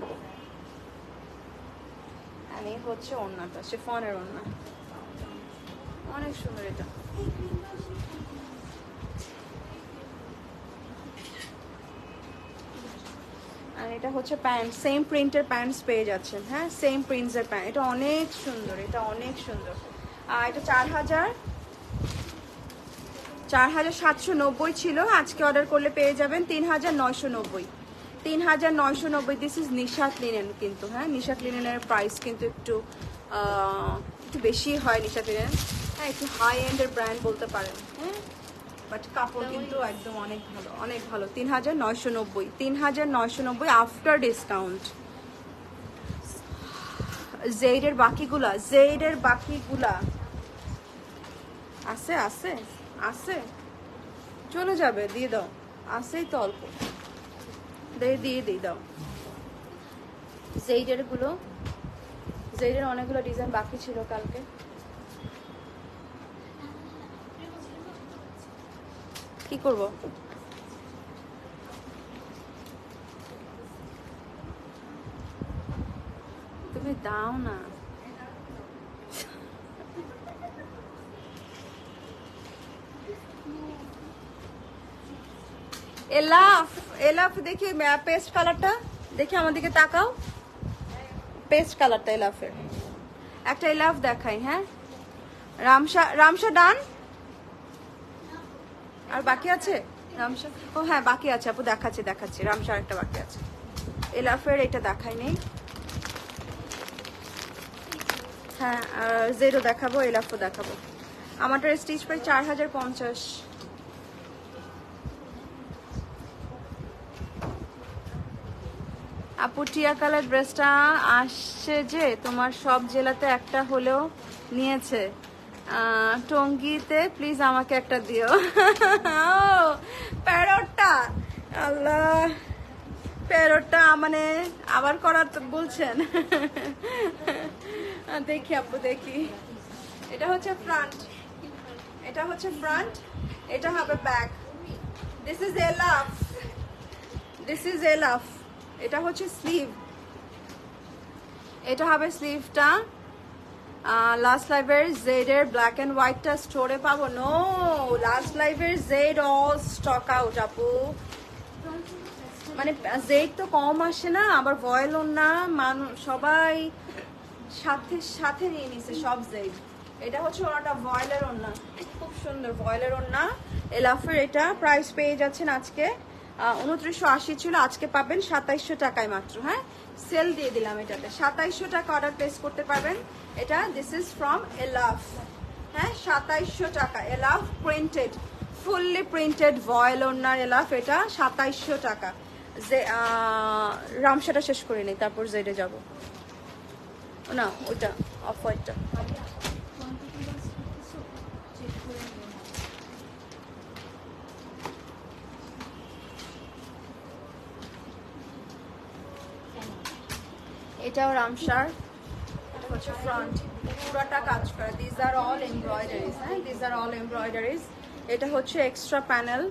আর এই হচ্ছে ওড়নাটা, শিফনের ওড়না, অনেক সুন্দর এটা। আর এটা হচ্ছে প্যান্ট, সেম প্রিন্টের প্যান্টস পেয়ে যাচ্ছেন, হ্যাঁ সেম প্রিন্টসের প্যান্ট। এটা অনেক সুন্দর, এটা অনেক সুন্দর। আর এটা 4,790 ছিল, আজকে অর্ডার করলে পেয়ে যাবেন 3,990। 3,990। দিস ইজ নিশাত লিনেন কিন্তু, হ্যাঁ নিশাত লিনেনের প্রাইস কিন্তু একটু বেশি হয় নিশাত লিনেন, হ্যাঁ একটু হাই এন্ডের ব্র্যান্ড বলতে পারেন, হ্যাঁ বাট কাপড় কিন্তু একদম অনেক ভালো, অনেক ভালো। 3,990, 3,990 আফটার ডিসকাউন্ট। জেডের বাকিগুলা আছে আছে আছে, চলে যাবে, দিয়ে দাও, আছেই তো অল্প, দিয়ে দাও। জেডের অনেকগুলো ডিজাইন বাকি ছিল কালকে। কি করব? তুমি দাও না। এলাফ দেখি পেস্ট কালারটা, দেখি আমার দিকে তাকাও, পেস্ট কালারটা এলাফের একটা এলাফ দেখাই, হ্যাঁ রামসা ডান। আর বাকি আছে রামসা? ও হ্যাঁ বাকি আছে আপু, দেখাচ্ছি রামসা একটা বাকি আছে। এলাফের এটা দেখাই নেই, হ্যাঁ জেরো দেখাবো, এলাফও দেখাবো। আমারটার স্টিচ প্রাইস 4,050। আপু টিয়া কালার ড্রেসটা আসছে যে তোমার সব জেলাতে একটা হলেও নিয়েছে, টঙ্গীতে প্লিজ আমাকে একটা দিও। প্যারটটা, আল্লাহ প্যারটটা মানে আবার করার বলছেন। দেখি আপু দেখি, এটা হচ্ছে ফ্রন্ট, এটা হবে ব্যাক। This is এলাফ। এটা হচ্ছে স্লিভ, এটা হবে স্লিভটা। লাস্ট লাইভের জেড এর ব্ল্যাক এন্ড হোয়াইটটা স্টোরে পাবো? নো, লাস্ট লাইভের জেড অল স্টক আউট আপু। মানে জেড তো কম আসে না, আবার ভয়েল না, সবাই সাথে নিয়ে নিছে সব জেড। এটা হচ্ছে ওনাটা ভয়েলের ওড়না, খুব সুন্দর ভয়েলের ওড়না এলাফের। এটা প্রাইস পেয়ে যাচ্ছেন আজকে 2980 ছিল, আজকে পাবেন 2700 টাকায় মাত্র, হ্যাঁ সেল দিয়ে দিলাম এটাতে। 2700 টাকা অর্ডার প্লেস করতে পারবেন। এটা দিস ইজ ফ্রম এলাফ, হ্যাঁ 2700 টাকা। এলাফ প্রিন্টেড, ফুললি প্রিন্টেড ভয়েল ওড়নার এলাফ, এটা 2700 টাকা। যে রামসাটা শেষ করে নিই, তারপর জেডে যাব না, ওইটা অফ হোয়াইটটা। এটাও রামসার, এটা হচ্ছে ফ্রন্ট, পুরোটা কাজ করা। দিস আর অল এমব্রয়ডারিজ, হ্যাঁ দিস আর অল এমব্রয়ডারিজ। এটা হচ্ছে এক্সট্রা প্যানেল,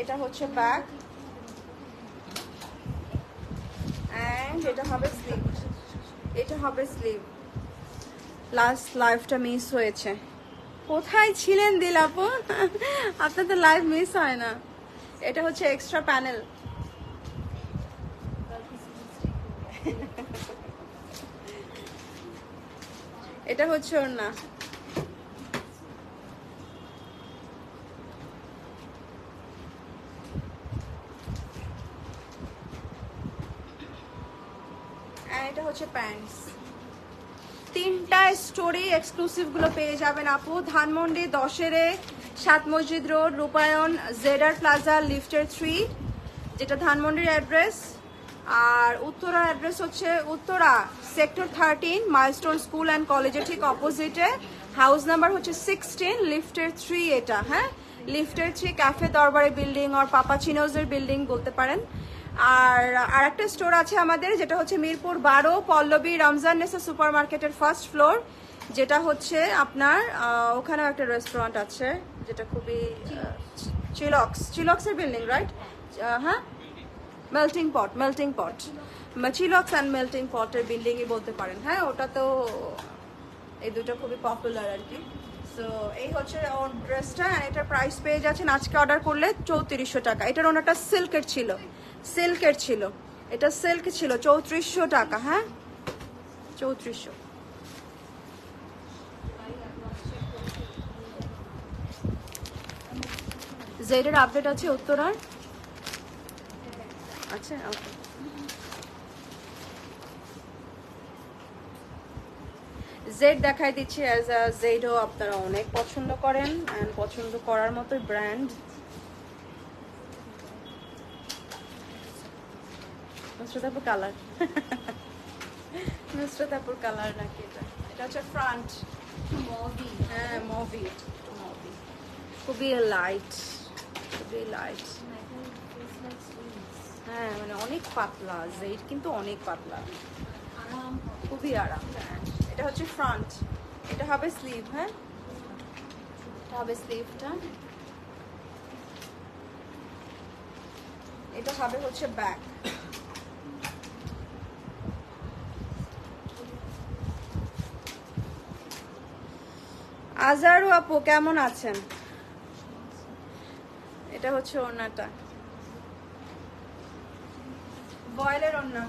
এটা হচ্ছে ব্যাক, এন্ড এটা হবে স্লিভ। লাস্ট লাইভটা মিস হয়েছে, কোথায় ছিলেন দিলাপু? আপনার তো লাইভ মিস হয় না। এটা হচ্ছে এক্সট্রা প্যানেল, এটা হচ্ছে ওর না। এটা হচ্ছে প্যান্টস। তিনটা স্টোরি এক্সক্লুসিভ গুলো পেয়ে যাবেন আপু। ধানমন্ডি 10-এ 7 মসজিদ রোড, রূপায়ণ জেডার প্লাজা লিফটের 3, যেটা ধানমন্ডির অ্যাড্রেস। আর উত্তরা অ্যাড্রেস হচ্ছে Uttara sector 13 milestone school and কলেজের ঠিক অপোজিটে। হাউস নাম্বার হচ্ছে 16, লিফটের 3 এটা, হ্যাঁ লিফটের 3 ক্যাফে দরবারি বিল্ডিং আর পাপাচিনোজের বিল্ডিং বলতে পারেন। আর একটা স্টোর আছে আমাদের, যেটা হচ্ছে মিরপুর 12 পল্লবী রমজান নেসা সুপার মার্কেটের ফার্স্ট ফ্লোর, যেটা হচ্ছে আপনার ওখানেও একটা রেস্টুরেন্ট আছে যেটা খুবই চিলক্সের বিল্ডিং রাইট? হ্যাঁ, melting pot Chillox and melting পটের বিল্ডিংই বলতে পারেন। হ্যাঁ, ওটা তো এই দুটো খুবই পপুলার আর কি। সো এই হচ্ছে ওর ড্রেসটা, এটার প্রাইস পেয়ে যাচ্ছেন আজকে অর্ডার করলে 3400 টাকা। এটার ওনাটা সিল্কের ছিল, এটা সিল্ক ছিল 3400 টাকা। হ্যাঁ, 3400। জেডের আপডেট আছে উত্তরার? আচ্ছা, ওকে। জেড দেখাই দিচ্ছি। অ্যাজ আ জেডও আপনারা অনেক পছন্দ করেন অ্যান্ড পছন্দ করার মতো ব্র্যান্ড। নুসরাতাপুর কালার, নুসরাতাপুর কালার নাকি এটা? এটা হচ্ছে ফ্রন্ট। মবি। হ্যাঁ, মুভি, খুবই লাইট। হ্যাঁ, মানে অনেক পাতলা, জেড কিন্তু অনেক পাতলা, আরাম হবে। খুবই আরাম। এটা হচ্ছে ফ্রন্ট, এটা হবে স্লিভ। হ্যাঁ, এটা হবে স্লিভটা, এটা হবে হচ্ছে ব্যাক। আজারু আপু কেমন আছেন? এটা হচ্ছে ওড়নাটা, বয়েলের ওড়না,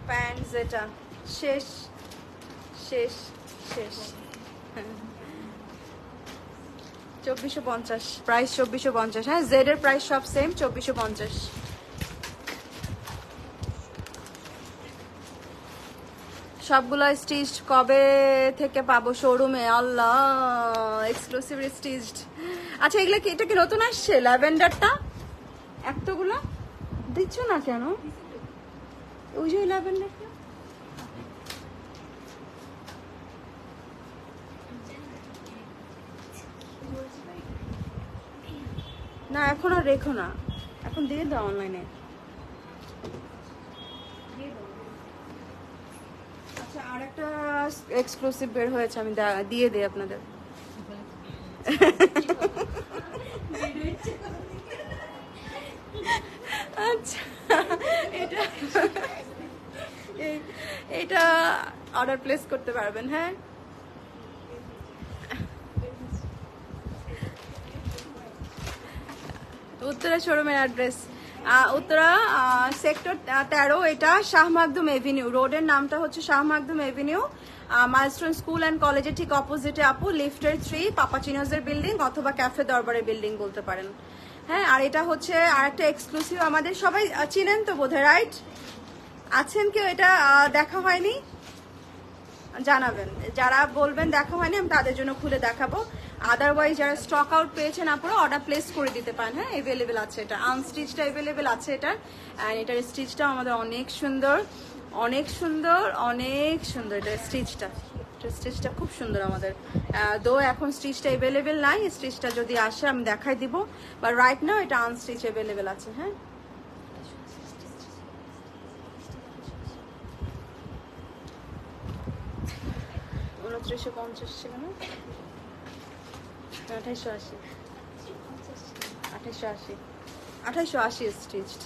প্যান্ট যেটা শেষ 2450, প্রাইস 2450। হ্যাঁ, জেড এর প্রাইস সব সেম, 2450। সবগুলো স্টিচড কবে থেকে পাবো শোরুমে? আল্লাহ, এক্সক্লুসিভ স্টিচড। আচ্ছা, এগুলো কি, এটা কি নতুন আসছে ল্যাভেন্ডারটা? এতগুলো দিচ্ছ না কেন? ওই যে ল্যাভেন্ডারটা না, এখন আর রেখো না, এখন দিয়ে দাও অনলাইনে। আচ্ছা, আর একটা এক্সক্লুসিভ বের হয়েছে, আমি দিয়ে দিই আপনাদের। আচ্ছা, এটা অর্ডার প্লেস করতে পারবেন। হ্যাঁ, উত্তরা শোরুমের অ্যাড্রেস উত্তরা সেক্টর 13, এটা শাহ মাকদুম এভিনিউ, রোডের নামটা হচ্ছে Shah Makhdum Avenue, milestone school and কলেজের ঠিক অপোজিটে আপু, লিফটের 3, পাপাচিনোজের বিল্ডিং অথবা ক্যাফে দরবারের বিল্ডিং বলতে পারেন। হ্যাঁ, আর এটা হচ্ছে আর একটা এক্সক্লুসিভ, আমাদের সবাই চিনেন তো বোধহয়, রাইট? আছেন কেউ এটা দেখা হয়নি? জানাবেন, যারা বলবেন দেখা হয়নি আমি তাদের জন্য খুলে দেখাবো। আদারওয়াইজ যারা স্টক আউট পেয়েছেন আপনারা অর্ডার প্লেস করে দিতে পারেন। হ্যাঁ, অ্যাভেলেবেল আছে, এটা আনস্টিচটা অ্যাভেলেবেল আছে এটা। অ্যান্ড এটার স্টিচটা আমাদের অনেক সুন্দর, এটা স্টিচটা খুব সুন্দর আমাদের। দো এখন স্টিচটা অ্যাভেলেবেল নাই, স্টিচটা যদি আসে আমি দেখাই দিব, বা রাইট নাও এটা আনস্টিচ অ্যাভেলেবেল আছে। হ্যাঁ, 2950 ছিল না? 2880, 2880 স্টিচড।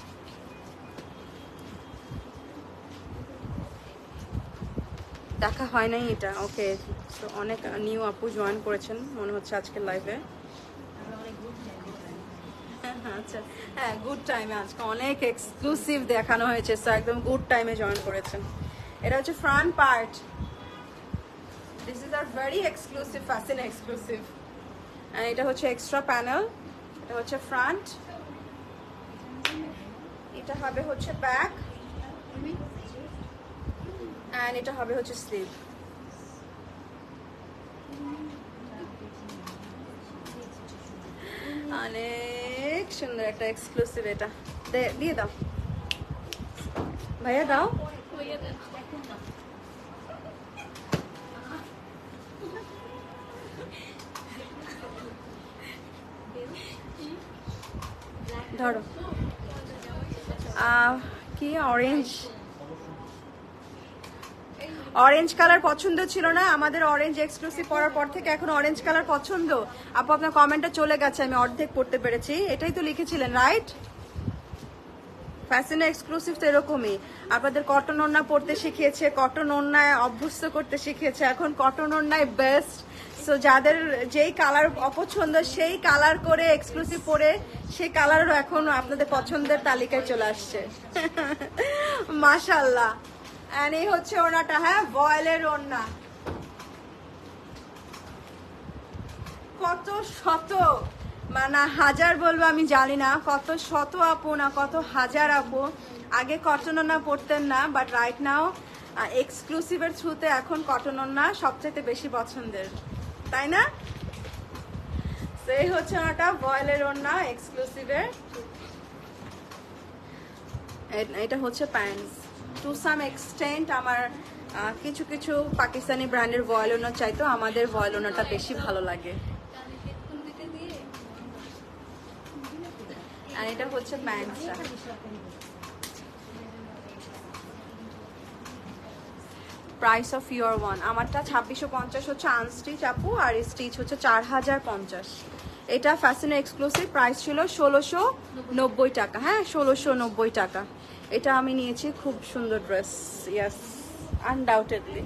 দেখা হয় নাই এটা। ওকে, তো অনেক নিউ আপু জয়েন করেছেন মনে হচ্ছে আজকের লাইভে। আচ্ছা, হ্যাঁ, গুড টাইমে আজকে অনেক এক্সক্লুসিভ দেখানো হয়েছে, সো একদম গুড টাইমে জয়েন করেছেন। এটা হচ্ছে front part, this is are very exclusive, fashion exclusive. And এটা হচ্ছে এক্সট্রা প্যানেল, এটা হচ্ছে ফ্রন্ট, এটা হবে হচ্ছে ব্যাক, অ্যান্ড এটা হবে হচ্ছে স্লিভ। অনেক সুন্দর একটা এক্সক্লুসিভ, এটা দিয়ে দাও ভাইয়া, দাও। ধরো, কি অরেঞ্জ, অরেঞ্জ কালার পছন্দ ছিল না আমাদের, অরেঞ্জ এক্সক্লুসিভ পরার পর থেকে এখন অরেঞ্জ কালার পছন্দ। আপু আপনার কমেন্টটা চলে গেছে, আমি অর্ধেক পড়তে পেরেছি। এটাই তো লিখেছিলেন, রাইট? ফ্যাশন এক্সক্লুসিভ তো এরকমই, আপনাদের কটন ওড়না পড়তে শিখিয়েছে, কটন ওড়নায় অভ্যস্ত করতে শিখিয়েছে, এখন কটন ওড়নায় বেস্ট। সো যাদের যেই কালার অপছন্দ সেই কালার করে এক্সক্লুসিভ পরে সেই কালারও এখন আপনাদের পছন্দের তালিকায় চলে আসছে। মাশাআল্লাহ। এন্ড এই হচ্ছে ওড়নাটা, হ্যাঁ ভয়েলের ওড়না। কত শত, মানে হাজার বলবো আমি জানি না, কত শত আপু না কত হাজার আপু আগে কটন ওড়না পড়তেন না, বাট রাইট নাও এক্সক্লুসিভের থ্রুতে এখন কটন ওড়না সবচেয়ে বেশি পছন্দের, তাই না? সেই হচ্ছে ওনাটা ভয়েলের ওড়না এক্সক্লুসিভের। এটা হচ্ছে প্যান্টস। টু সাম এক্সটেন্ট আমার কিছু কিছু পাকিস্তানি ব্র্যান্ডের ভয়েল ওড়না চাইতো, আমাদের ভয়েল ওড়নাটা বেশি ভালো লাগে। আর এটা হচ্ছে প্যান্টসটা। প্রাইস অফ ইউর ওয়ান, আমারটা 2650 হচ্ছে আনস্টিচ আপু, আর স্টিচ হচ্ছে 4050। এটা ফ্যাশনের এক্সক্লুসিভ, প্রাইস ছিল 1690 টাকা। হ্যাঁ 1690 টাকা। এটা আমি নিয়েছি, খুব সুন্দর ড্রেস, ইয়েস আনডাউটেডলি।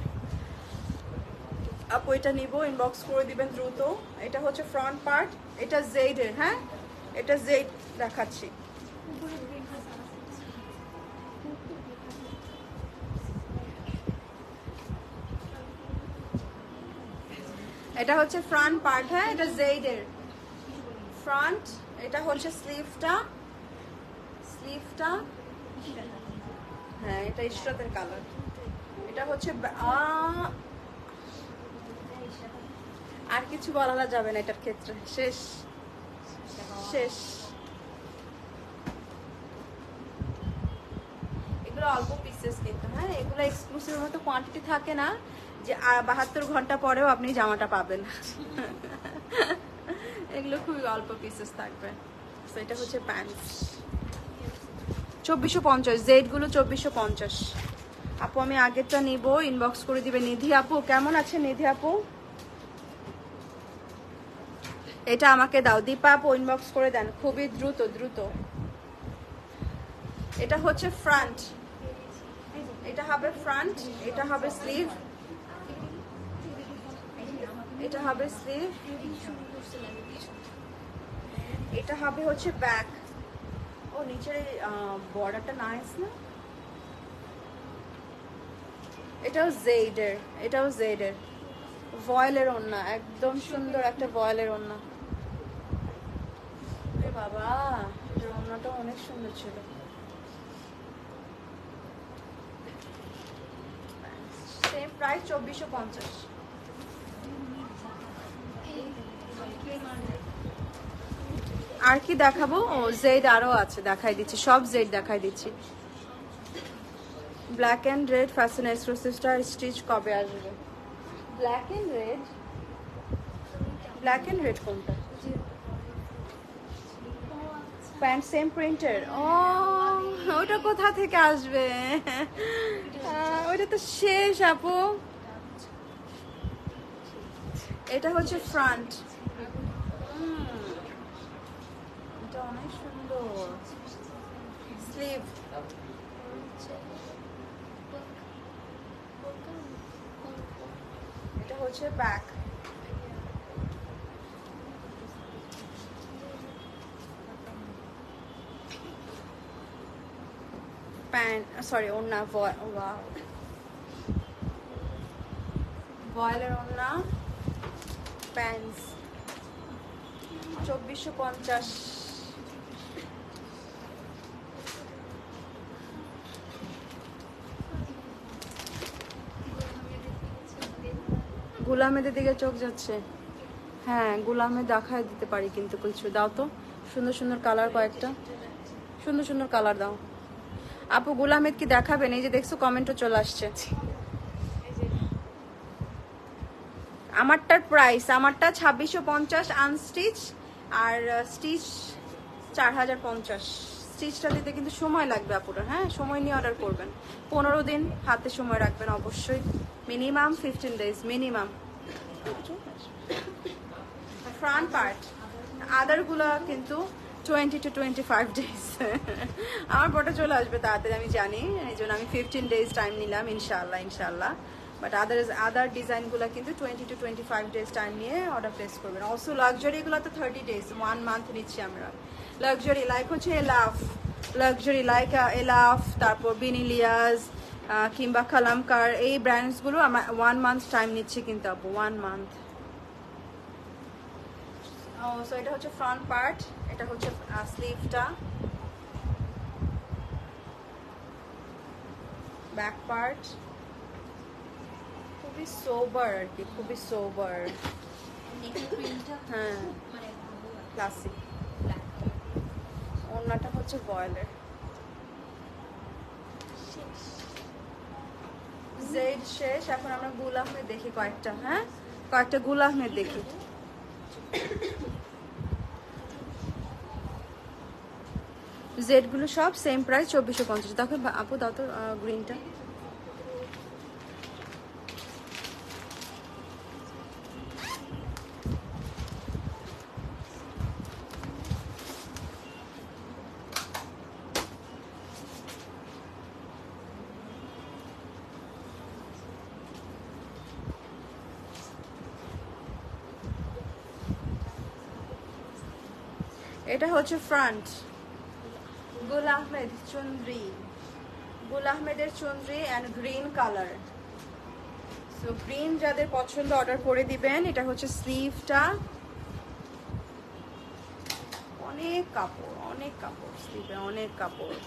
আপু এটা নিব, ইনবক্স করে দিবেন দ্রুত। এটা হচ্ছে ফ্রন্ট পার্ট, এটা জেডের, হ্যাঁ এটা জেড দেখাচ্ছি। এটা হচ্ছে ফ্রন্ট পার্ট, হ্যাঁ এটা জেডের ফ্রন্ট। এটা হচ্ছে স্লিভটা, হ্যাঁ এটা ইশরাতের কালার। এটা হচ্ছে আর কিছু বলা যাবে না এটার ক্ষেত্রে, শেষ শেষ। এগুলো অল্প পিসেস কিন্তু, হ্যাঁ এগুলো এক্সক্লুসিভের মতো কোয়ান্টিটি থাকে না যে 72 ঘন্টা পরেও আপনি জামাটা পাবেন। এগুলো খুবই অল্প পিসেস থাকবে। এটা হচ্ছে প্যান্টস 2450, জেড গুলো 2450। আপু আমি আগেরটা নিব, ইনবক্স করে দিবে। নিধি আপু কেমন আছে? নিধি আপু এটা আমাকে দাও। দীপা আপু ইনবক্স করে দেন খুবই দ্রুত দ্রুত। এটা হচ্ছে ফ্রন্ট, এটা হবে ফ্রন্ট, এটা হবে স্লিভ, এটা হবে স্লিভ, এটা হবে হচ্ছে ব্যাক। ও নিচের বর্ডারটা নাইস না? এটাও জেডের, এটাও জেডের ভয়েলের ওড়না, একদম সুন্দর একটা ভয়েলের ওড়না। বাবা ওড়নাটা অনেক সুন্দর ছিল। Same price 2450। আর কি দেখাবো? ও জেড আরো আছে, দেখাই দিচ্ছি, সব জেড দেখাই দিচ্ছি। ব্ল্যাক এন্ড রেড ফ্যাশন এক্সক্লুসিভটা স্টিচ কবে আসবে? Black and red, black and red কোনটা? প্যান্ট সেম প্রিন্টের। ও ওটা কোথা থেকে আসবে? ওইটা তো শেষ আপু। এটা হচ্ছে ফ্রন্ট, এটা অনেক সুন্দর। স্লিভ, এটা হচ্ছে ব্যাক। প্যান্ট সরি ওড়না, ভয়েলের ওড়না প্যান্টস 2450। গুলামেদের দিকে চোখ যাচ্ছে। হ্যাঁ গুলামে দেখায় দিতে পারি কিন্তু কিছু দাও তো, সুন্দর সুন্দর কালার, কয়েকটা সুন্দর সুন্দর কালার দাও আপু। গুলামেদ কি দেখাবেন? এই যে দেখছো কমেন্টও চলে আসছে। আমারটার প্রাইস, আমারটা 2650 আনস্টিচ, আর স্টিচ 4050 স্টিচটা দিতে কিন্তু সময় লাগবে আপুরা, হ্যাঁ সময় নিয়ে অর্ডার করবেন। 15 দিন হাতে সময় রাখবেন অবশ্যই, minimum 15 days minimum. Front part আদারগুলো কিন্তু 20 to 25 ডেজ। আমার পরে চলে আসবে তাড়াতাড়ি আমি জানি, এই জন্য আমি 15 ডেজ টাইম নিলাম ইনশাআল্লাহ ইনশাআল্লাহ। বাট আদার ডিজাইনগুলো কিন্তু 20 to 25 ডেজ টাইম নিয়ে অর্ডার প্লেস করবেন। অলসো লাক্সারিগুলো তো 30 ডেজ 1 মান্থ নিচ্ছি আমরা। লাক্সারি লাইক হচ্ছে এলাফ, লাক্সারি লাইক এলাফ, তারপর বিনিলিয়াস কিংবা কালামকার, এই ব্র্যান্ডসগুলো আমার 1 মান্থ টাইম নিচ্ছি কিন্তু আপু, 1 মান্থ। সো এটা হচ্ছে ফ্রন্ট পার্ট, এটা হচ্ছে স্লিভটা, ব্যাক পার্ট। খুবই সোবার আর কি, খুবই সোবার। নেকের প্রিন্টটা হ্যাঁ মানে ভালো লাগে। ক্লাসিক। ব্ল্যাক ওড়নাটা হচ্ছে বয়েলের। শেষ। জেড শেষ, এখন আমরা গুল আহমেদ দেখি কয়েকটা, হ্যাঁ কয়েকটা গুল আহমেদ দেখি। জেড গুলো সব সেম প্রাইস 2450। দেখো আপু দাও তো গ্রিনটা। এটা হচ্ছে ফ্রন্ট গুল আহমেদ চুনরি, গুল আহমেদের chunri and green colour. So green যাদের পছন্দ অর্ডার করে দিবেন। এটা হচ্ছে স্লিভটা, অনেক কাপড় অনেক কাপড় স্লিভে, অনেক কাপড়।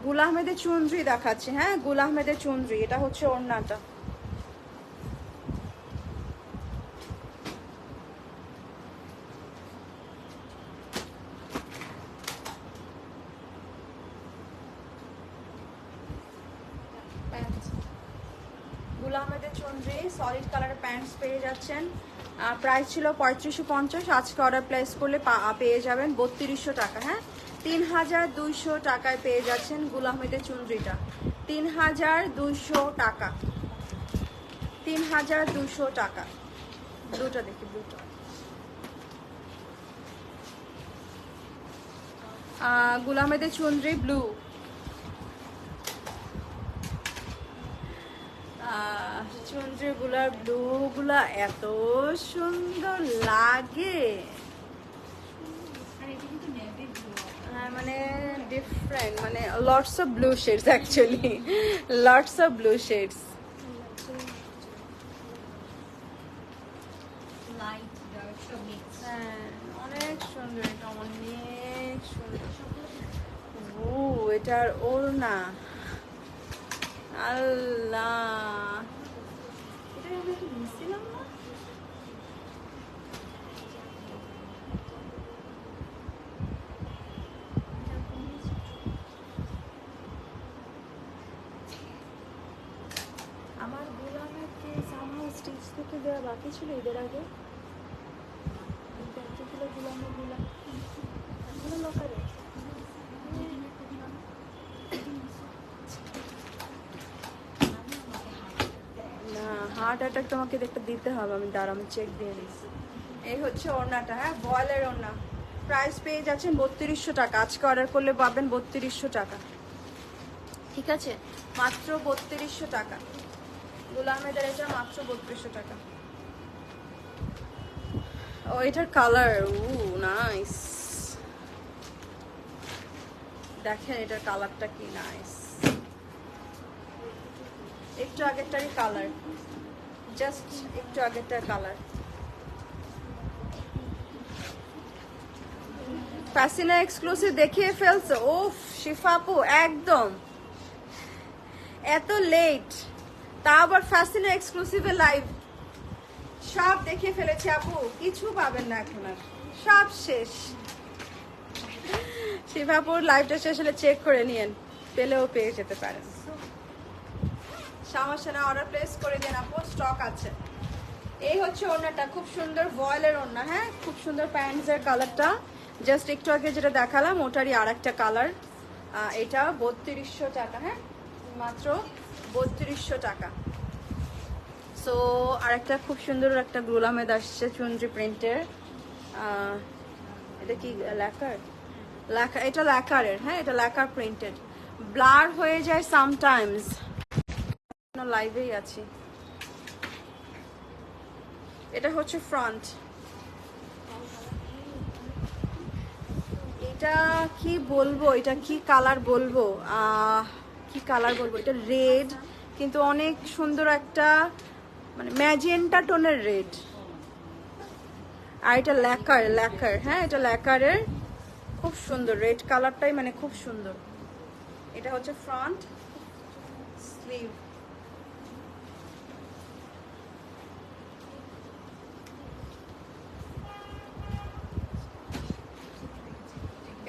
গুল আহমেদের চুনরি দেখাচ্ছি, হ্যাঁ গুল আহমেদের চুনরি। এটা হচ্ছে ওড়নাটা, প্যান্ট গুল আহমেদের চুনরি সলিড কালারের প্যান্টস পেয়ে যাচ্ছেন। প্রাইস ছিল 3550, আজকে অর্ডার প্লেস করলে পেয়ে যাবেন 3200 টাকা, হ্যাঁ 3200 টাকায় পেয়ে যাচ্ছেন গুল আহমেদের চুনরিটা। 3200 টাকা, 3200 টাকা। ব্লুটা দেখি, ব্লুটা গুল আহমেদের চুনরি ব্লু। চুনরি গুলার ব্লু গুলা এত সুন্দর লাগে, আর এটা কিন্তু নেভি ব্লু। হ্যাঁ মানে ডিফারেন্ট, মানে lots of blue shades, actually lots of blue shades. Light dark সব মিক্স। হ্যাঁ অনেক সুন্দর, এটা অনেক সুন্দর। ও এটার ওড়না, আল্লাহ এটা আমি একটু মিসছিলাম না। আমার গোলামেরকে সামহাও স্টিচ থেকে দেওয়া বাকি ছিল ঈদের আগে। এতগুলো গোলামের গোলাম এখনো লকারে। না হার্ট অ্যাটাক তোমাকে একটা দিতে হবে, আমি দাঁড়া আমি চেক দিয়ে নিচ্ছি। এই হচ্ছে ওড়নাটা, হ্যাঁ বয়েলের ওড়না। প্রাইস পেয়ে যাচ্ছেন 3200 টাকা, আজকে অর্ডার করলে পাবেন 3200 টাকা, ঠিক আছে মাত্র 3200 টাকা। গোলামেদের এটা মাত্র 3200 টাকা। ও এটার কালার নাইস, দেখেন এটার কালারটা কি নাইস। একটু আগেরটারই কালার, জাস্ট একটু আগেরটার কালার। ফ্যাসিনা এক্সক্লুসিভ দেখিয়ে ফেলছে, ওফ শিফা আপু একদম এত লেট, তা আবার ফ্যাসিনা এক্সক্লুসিভে লাইভ সব দেখিয়ে ফেলেছে আপু, কিছু পাবেন না এখন আর, সব শেষ। শিফাপুর লাইভটা শেষ হলে চেক করে নিয়েন, পেলেও পেয়ে যেতে পারেন। সমস্যা না, অর্ডার প্লেস করে দেন আপু, স্টক আছে। এই হচ্ছে ওড়নাটা, খুব সুন্দর ভয়েলের ওড়না, হ্যাঁ খুব সুন্দর প্যান্টসের কালারটা, জাস্ট একটু আগে যেটা দেখালাম ওটারই আর একটা কালার। এটা 3200 টাকা, হ্যাঁ মাত্র 3200 টাকা। সো আর একটা খুব সুন্দর একটা গুলামেদ আসছে চুনরি প্রিন্টের। এটা কি ল্যাকার? এটা ল্যাকারের, হ্যাঁ এটা ল্যাকার প্রিন্টেড। ব্লার হয়ে যায় সামটাইমস, লাইভেই আছি। এটা হচ্ছে ফ্রন্ট। এটা কি বলবো, এটা কি কালার বলবো, কি কালার বলবো, এটা রেড কিন্তু অনেক সুন্দর একটা মানে ম্যাজেন্টা টোনের রেড। আর এটা ল্যাকার, হ্যাঁ এটা ল্যাকারের, খুব সুন্দর রেড কালারটাই মানে খুব সুন্দর। এটা হচ্ছে ফ্রন্ট স্লিভ।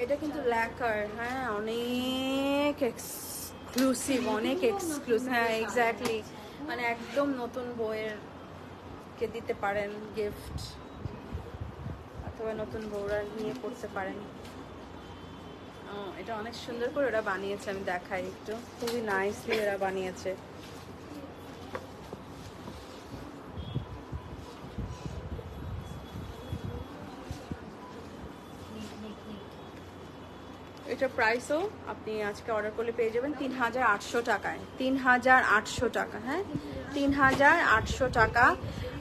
এটা কিন্তু ল্যাকার, হ্যাঁ অনেক এক্সক্লুসিভ, অনেক এক্সক্লুসিভ, হ্যাঁ এক্স্যাক্টলি, মানে একদম নতুন বউয়ের কে দিতে পারেন গিফট, অথবা নতুন বউরা নিয়ে পড়তে পারেন। এটা অনেক সুন্দর করে ওরা বানিয়েছে, আমি দেখাই একটু, খুবই নাইসলি ওরা বানিয়েছে। এটা প্রাইসও আপনি আজকে অর্ডার করলে পেয়ে যাবেন 3800 টাকায়, 3800 টাকা, হ্যাঁ 3800 টাকা।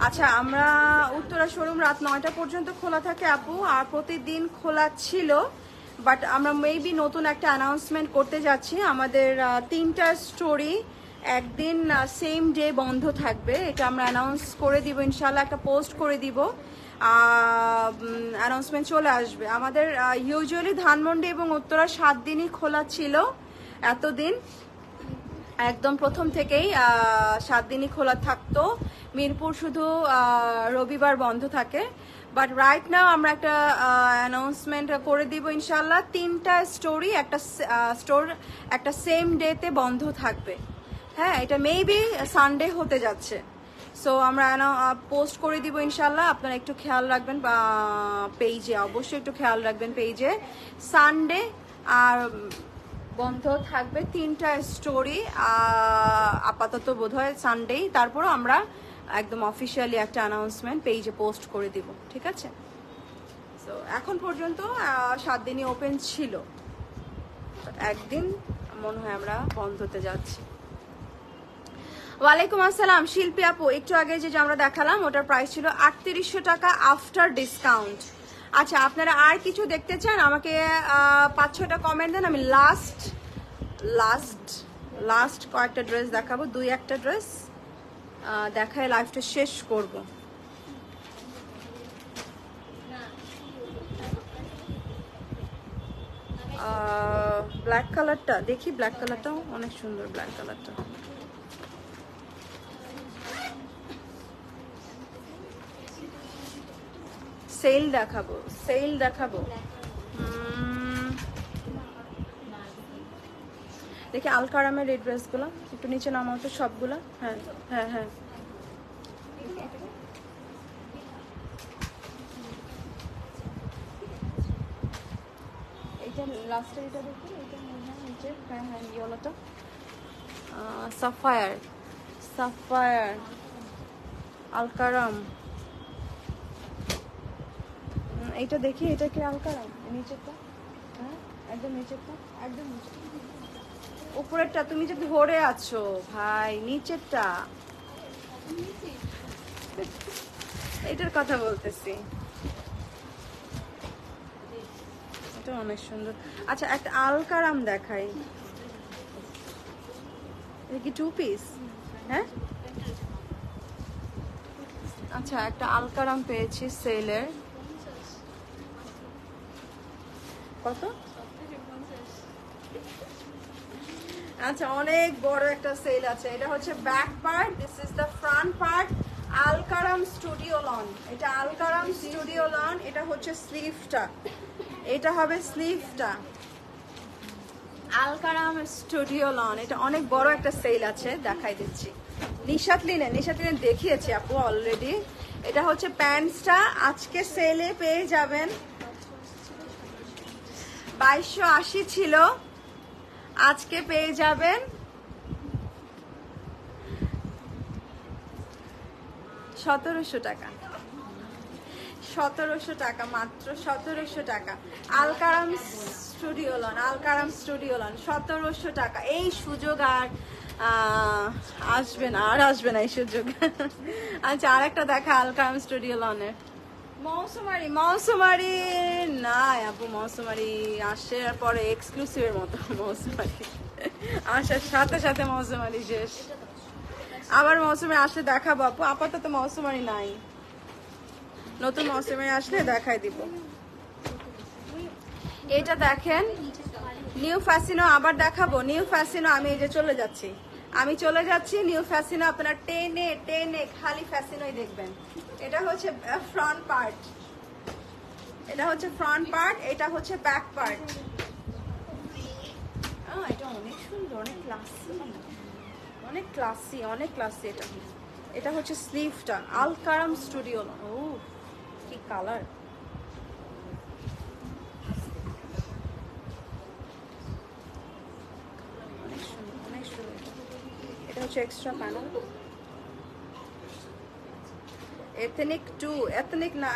আচ্ছা, আমরা উত্তরা শোরুম রাত 9টা পর্যন্ত খোলা থাকে আপু, আর প্রতিদিন খোলা ছিল, বাট আমরা মেবি নতুন একটা অ্যানাউন্সমেন্ট করতে যাচ্ছি। আমাদের 3টা স্টোরি একদিন সেম ডে বন্ধ থাকবে, এটা আমরা অ্যানাউন্স করে দিব ইনশাল্লাহ, একটা পোস্ট করে দিব, অ্যানাউন্সমেন্ট চলে আসবে। আমাদের ইউজুয়ালি ধানমন্ডি এবং উত্তরা 7 দিনই খোলা ছিল এতদিন, একদম প্রথম থেকেই 7 দিনই খোলা থাকতো। মিরপুর শুধু রবিবার বন্ধ থাকে। বাট রাইট নাও আমরা একটা অ্যানাউন্সমেন্ট করে দিব ইনশাল্লাহ, 3টা স্টোরি একটা সেম ডেতে বন্ধ থাকবে। হ্যাঁ, এটা মেবি সানডে হতে যাচ্ছে। সো আমরা পোস্ট করে দিব ইনশাল্লাহ, আপনারা একটু খেয়াল রাখবেন, পেজে অবশ্যই একটু খেয়াল রাখবেন, পেজে সানডে আর বন্ধ থাকবে 3টা স্টোরি, আপাতত বোধহয় সানডেই, তারপরও আমরা একদম অফিসিয়ালি একটা অ্যানাউন্সমেন্ট পেজে পোস্ট করে দিব, ঠিক আছে? সো এখন পর্যন্ত 7 দিনই ওপেন ছিল, একদিন মনে হয় আমরা বন্ধ হতে যাচ্ছি। ওয়ালাইকুম আসসালাম শিল্পী আপু, একটু আগে যে আমরা দেখালাম ওটার প্রাইস ছিল 3800 টাকা আফটার ডিসকাউন্ট। আচ্ছা, আপনারা আর কিছু দেখতে চান আমাকে 5-6টা কমেন্ট দেন, আমি লাস্ট কয়েকটা ড্রেস দেখাবো, 2-1টা ড্রেস দেখায় লাইভটা শেষ করব। ব্ল্যাক কালারটা দেখি, ব্ল্যাক কালারটাও অনেক সুন্দর, ব্ল্যাক কালারটা সেল দেখাবো দেখি আলকারামের এই ড্রেসগুলো একটু নিচে নামাও তো সবগুলো। হ্যাঁ হ্যাঁ হ্যাঁ, এইটা লাস্টের এটা দেখি, এটা নিচে, হ্যাঁ হ্যাঁ ইয়েলোটা, সাফায়ার আলকারাম, এইটা দেখি, এটা কি আলকারাম? নিচেরটা, হ্যাঁ একদম নিচেরটা, একদম নিচে, উপরেরটা তুমি যে ধরে আছো ভাই, নিচেরটা, এটার কথা বলতেছি, এটা অনেক সুন্দর। আচ্ছা, একটা আলকারাম দেখাই, এটা কি 2 পিস? হ্যাঁ আচ্ছা, একটা আলকারাম পেয়েছি সেলের, কত? আচ্ছা, অনেক বড় একটা সেল আছে। এটা হচ্ছে back part, this is the front part, Alkaram studio lawn, এটা আলকারাম স্টুডিও লন, এটা হচ্ছে স্লিভটা, এটা হবে স্লিভটা, আলকারাম স্টুডিও লন, এটা অনেক বড় একটা সেল আছে, দেখাই দিচ্ছি। নিশাত লিনেন দেখিয়েছি আপু অলরেডি। এটা হচ্ছে প্যান্টসটা, আজকে সেলে পেয়ে যাবেন 2280 ছিল, আজকে পেয়ে যাবেন 1700 টাকা। 1700 টাকা, মাত্র 1700 টাকা। Alkaram studio lawn, Alkaram studio lawn, 1700 টাকা। এই সুযোগ আর আসবে না, আর আসবে না এই সুযোগ। আচ্ছা, আর একটা দেখা আলকারাম স্টুডিও লনের মৌসুমারি। মৌসুমারি না আপু, মৌসুমারি আসার পরে এক্সক্লুসিভের মতো মৌসুমারি আসার সাথে সাথে মৌসুমারি শেষ। আবার মৌসুমে আসলে দেখাবো আপু, আপাতত মৌসুমারি নাই, নতুন মৌসুমে আসলে দেখাই দিব। এটা দেখেন নিউ ফ্যাসিনো, আবার দেখাবো নিউ ফ্যাসিনো। আমি এই যে চলে যাচ্ছি, আমি চলে যাচ্ছি নিউ ফ্যাসিনো। আপনারা টেনে টেনে খালি ফ্যাসিনোই দেখবেন। এটা হচ্ছে ফ্রন্ট পার্ট, এটা হচ্ছে ফ্রন্ট পার্ট, এটা হচ্ছে ব্যাক পার্ট। এটা অনেক সুন্দর, অনেক ক্লাসি, অনেক ক্লাসি, অনেক ক্লাসি। এটা এটা হচ্ছে স্লিভটা, আলকারাম স্টুডিও। ও কি কালার, অনেক সুন্দর, অনেক সুন্দর। এটা হচ্ছে extra panel, ethnic too, ethnic না,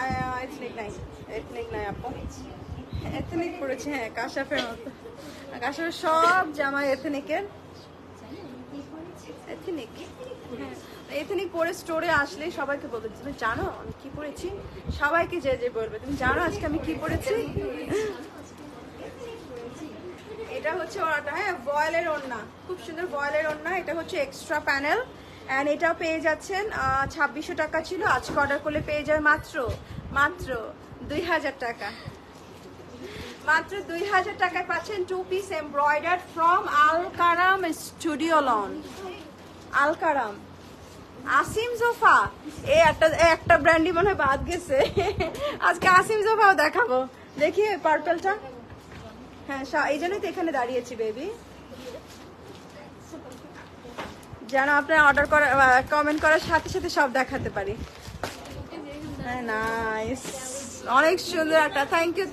এথনিক নাই, এথনিক নাই আপু, এথনিক পড়েছে। হ্যাঁ, কাশাফের মতো, কাশাফের সব জামা এথনিকের। এথনিক, হ্যাঁ, এথনিক পরে স্টোরে আসলে সবাইকে বলবে তুমি জানো আমি কি পরেছি, সবাইকে যে যে বলবে তুমি জানো আজকে আমি কি পরেছি। এটা হচ্ছে ওড়নাটা, হ্যাঁ, ভয়েলের ওড়না, খুব সুন্দর ভয়েলের ওড়না। এটা হচ্ছে এক্সট্রা প্যানেল, অ্যান্ড এটাও পেয়ে যাচ্ছেন 2600 টাকা ছিল, আজকে অর্ডার করলে পেয়ে যাবে মাত্র মাত্র 2000 টাকা। মাত্র 2000 টাকায় পাচ্ছেন 2 piece embroidered from Alkaram studio lawn. Alkaram, Asim Jofa, এই একটা ব্র্যান্ডই মনে হয় বাদ গেছে। আজকে আসিম জোফাও দেখাবো, দেখি পার্পলটা। হ্যাঁ, এই জন্যই তো এখানে দাঁড়িয়েছি বেবি, যেন আপনার অর্ডার করা, কমেন্ট করার সাথে সাথে সব দেখাতে পারি। হ্যাঁ, নাইস, অনেক সুন্দর একটা।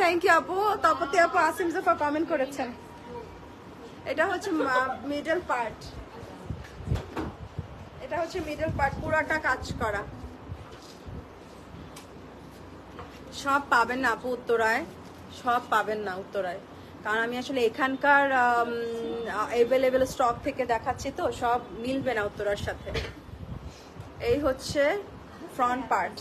থ্যাংক ইউ আপু, তপতি আপু, আসিম জোফা কমেন্ট করেছেন। এটা হচ্ছে মিডল পার্ট, এটা হচ্ছে মিডল পার্ট, পুরাটা কাজ করা। সব পাবেন না আপু উত্তরায়, সব পাবেন না উত্তরায়, কারণ আমি আসলে এখানকার অ্যাভেলেবেল স্টক থেকে দেখাচ্ছি, তো সব মিলবে না উত্তরার সাথে। এই হচ্ছে ফ্রন্ট পার্ট,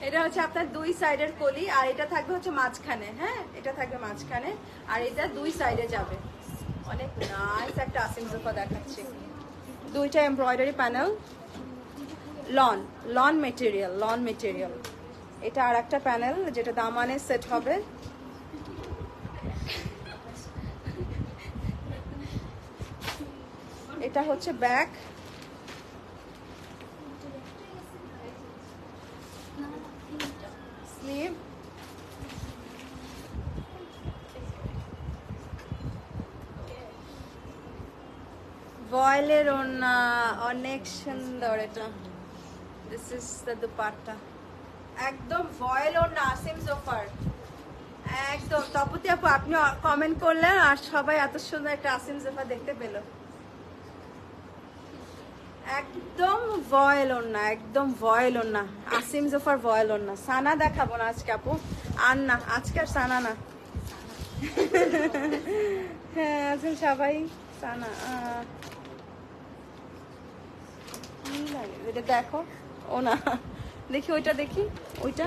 এটা হচ্ছে আপনার দুই সাইডের কলি, আর এটা থাকবে হচ্ছে মাঝখানে। হ্যাঁ, এটা থাকবে মাঝখানে, আর এটা দুই সাইডে যাবে। অনেক নাইস একটা আসিম জোফা দেখাচ্ছি, দুইটা embroidery panel, lawn lawn material, lawn material. এটা আর একটা প্যানেল যেটা দামানে সেট হবে। এটা হচ্ছে ব্যাক, স্লিভ, ভয়েলের ওড়না, অনেক সুন্দর। এটা দিস ইজ দ্য দুপাট্টা, একদম ভয়েল ওড়না আসিম জোফার, একদম। তপতি আপু আপনি কমেন্ট করলেন আর সবাই এত সুন্দর একটা আসিম জোফা দেখতে পেল। একদম ভয়েল ওড়না, একদম ভয়েল ওড়না, আসিম জোফার ভয়েল ওড়না। সানা দেখাবো না আজকে আপু, আর না আজকে আর সানা না। হ্যাঁ, আছেন সবাই সানা। এটা দেখো, ও না, দেখি ওইটা, দেখি ওইটা,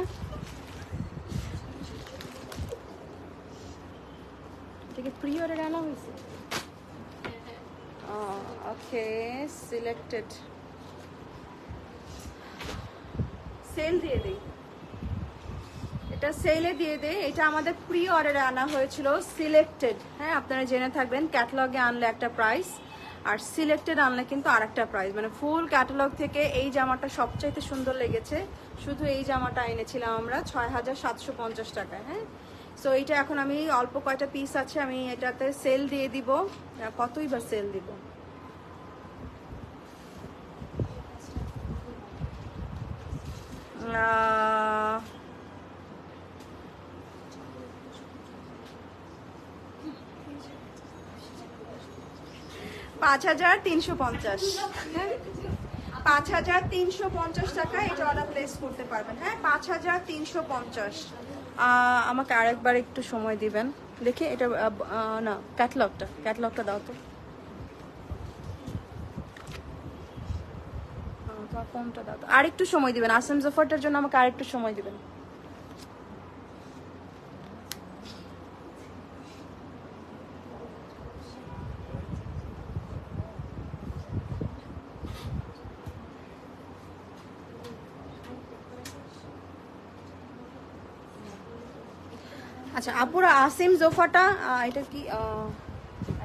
দেখি প্রি অর্ডার আনা হয়েছে। ওকে, সিলেক্টেড, সেল দিয়ে দিই, এটা সেলে দিয়ে দেয়। এটা আমাদের প্রি অর্ডারে আনা হয়েছিল, সিলেক্টেড। হ্যাঁ, আপনারা জেনে থাকবেন, ক্যাটালগে আনলে একটা প্রাইস, আর সিলেক্টেড আনলে কিন্তু আর একটা প্রাইস। মানে ফুল ক্যাটালগ থেকে এই জামাটা সবচাইতে সুন্দর লেগেছে, শুধু এই জামাটা এনেছিলাম আমরা 6750 টাকায়। হ্যাঁ, সো এইটা এখন আমি অল্প কয়টা পিস আছে, আমি এটাতে সেল দিয়ে দিব। কতই বা সেল দিব, 5350, হ্যাঁ 5350 টাকা এটা অর্ডার প্লেস করতে পারবেন। হ্যাঁ 5350। আমাকে আরেকবার একটু সময় দিবেন দেখি এটা না ক্যাটালগটা দাও তো। তোমার ফোনটা দাও তো, আর একটু সময় দিবেন আসেম জফরটার জন্য, আমাকে আর একটু সময় দিবেন। আচ্ছা আপুরা আসিম জোফাটা এটা কি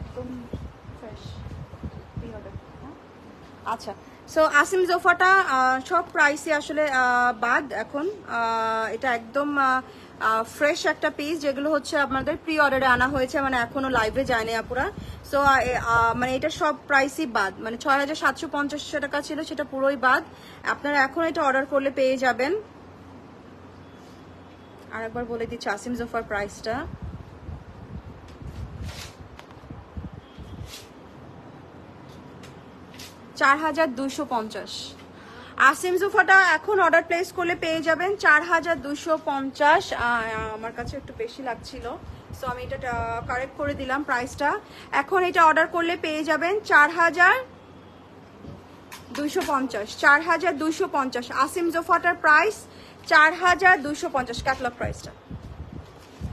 একদম ফ্রেশ আচ্ছা। সো আসিম জোফাটা সব প্রাইসে আসলে বাদ এখন, এটা একদম ফ্রেশ একটা পিস, যেগুলো হচ্ছে আপনাদের প্রি অর্ডারে আনা হয়েছে, মানে এখনো লাইভে যায়নি আপুরা। সো মানে এটা সব প্রাইসই বাদ, মানে 6750 টাকা ছিল সেটা পুরোই বাদ। আপনারা এখন এটা অর্ডার করলে পেয়ে যাবেন। আরেকবার বলে দিচ্ছি আসিম জোফার প্রাইসটা, $4250। আসিম জোফাটা এখন অর্ডার প্লেস করলে পেয়ে যাবেন 4250। আমার কাছে একটু বেশি লাগছিল, সো আমি এটা কারেক্ট করে দিলাম প্রাইসটা। এখন এটা অর্ডার করলে পেয়ে যাবেন 4250, 4250। আসিম জোফাটার প্রাইস 4250, ক্যাটালগ প্রাইসটা।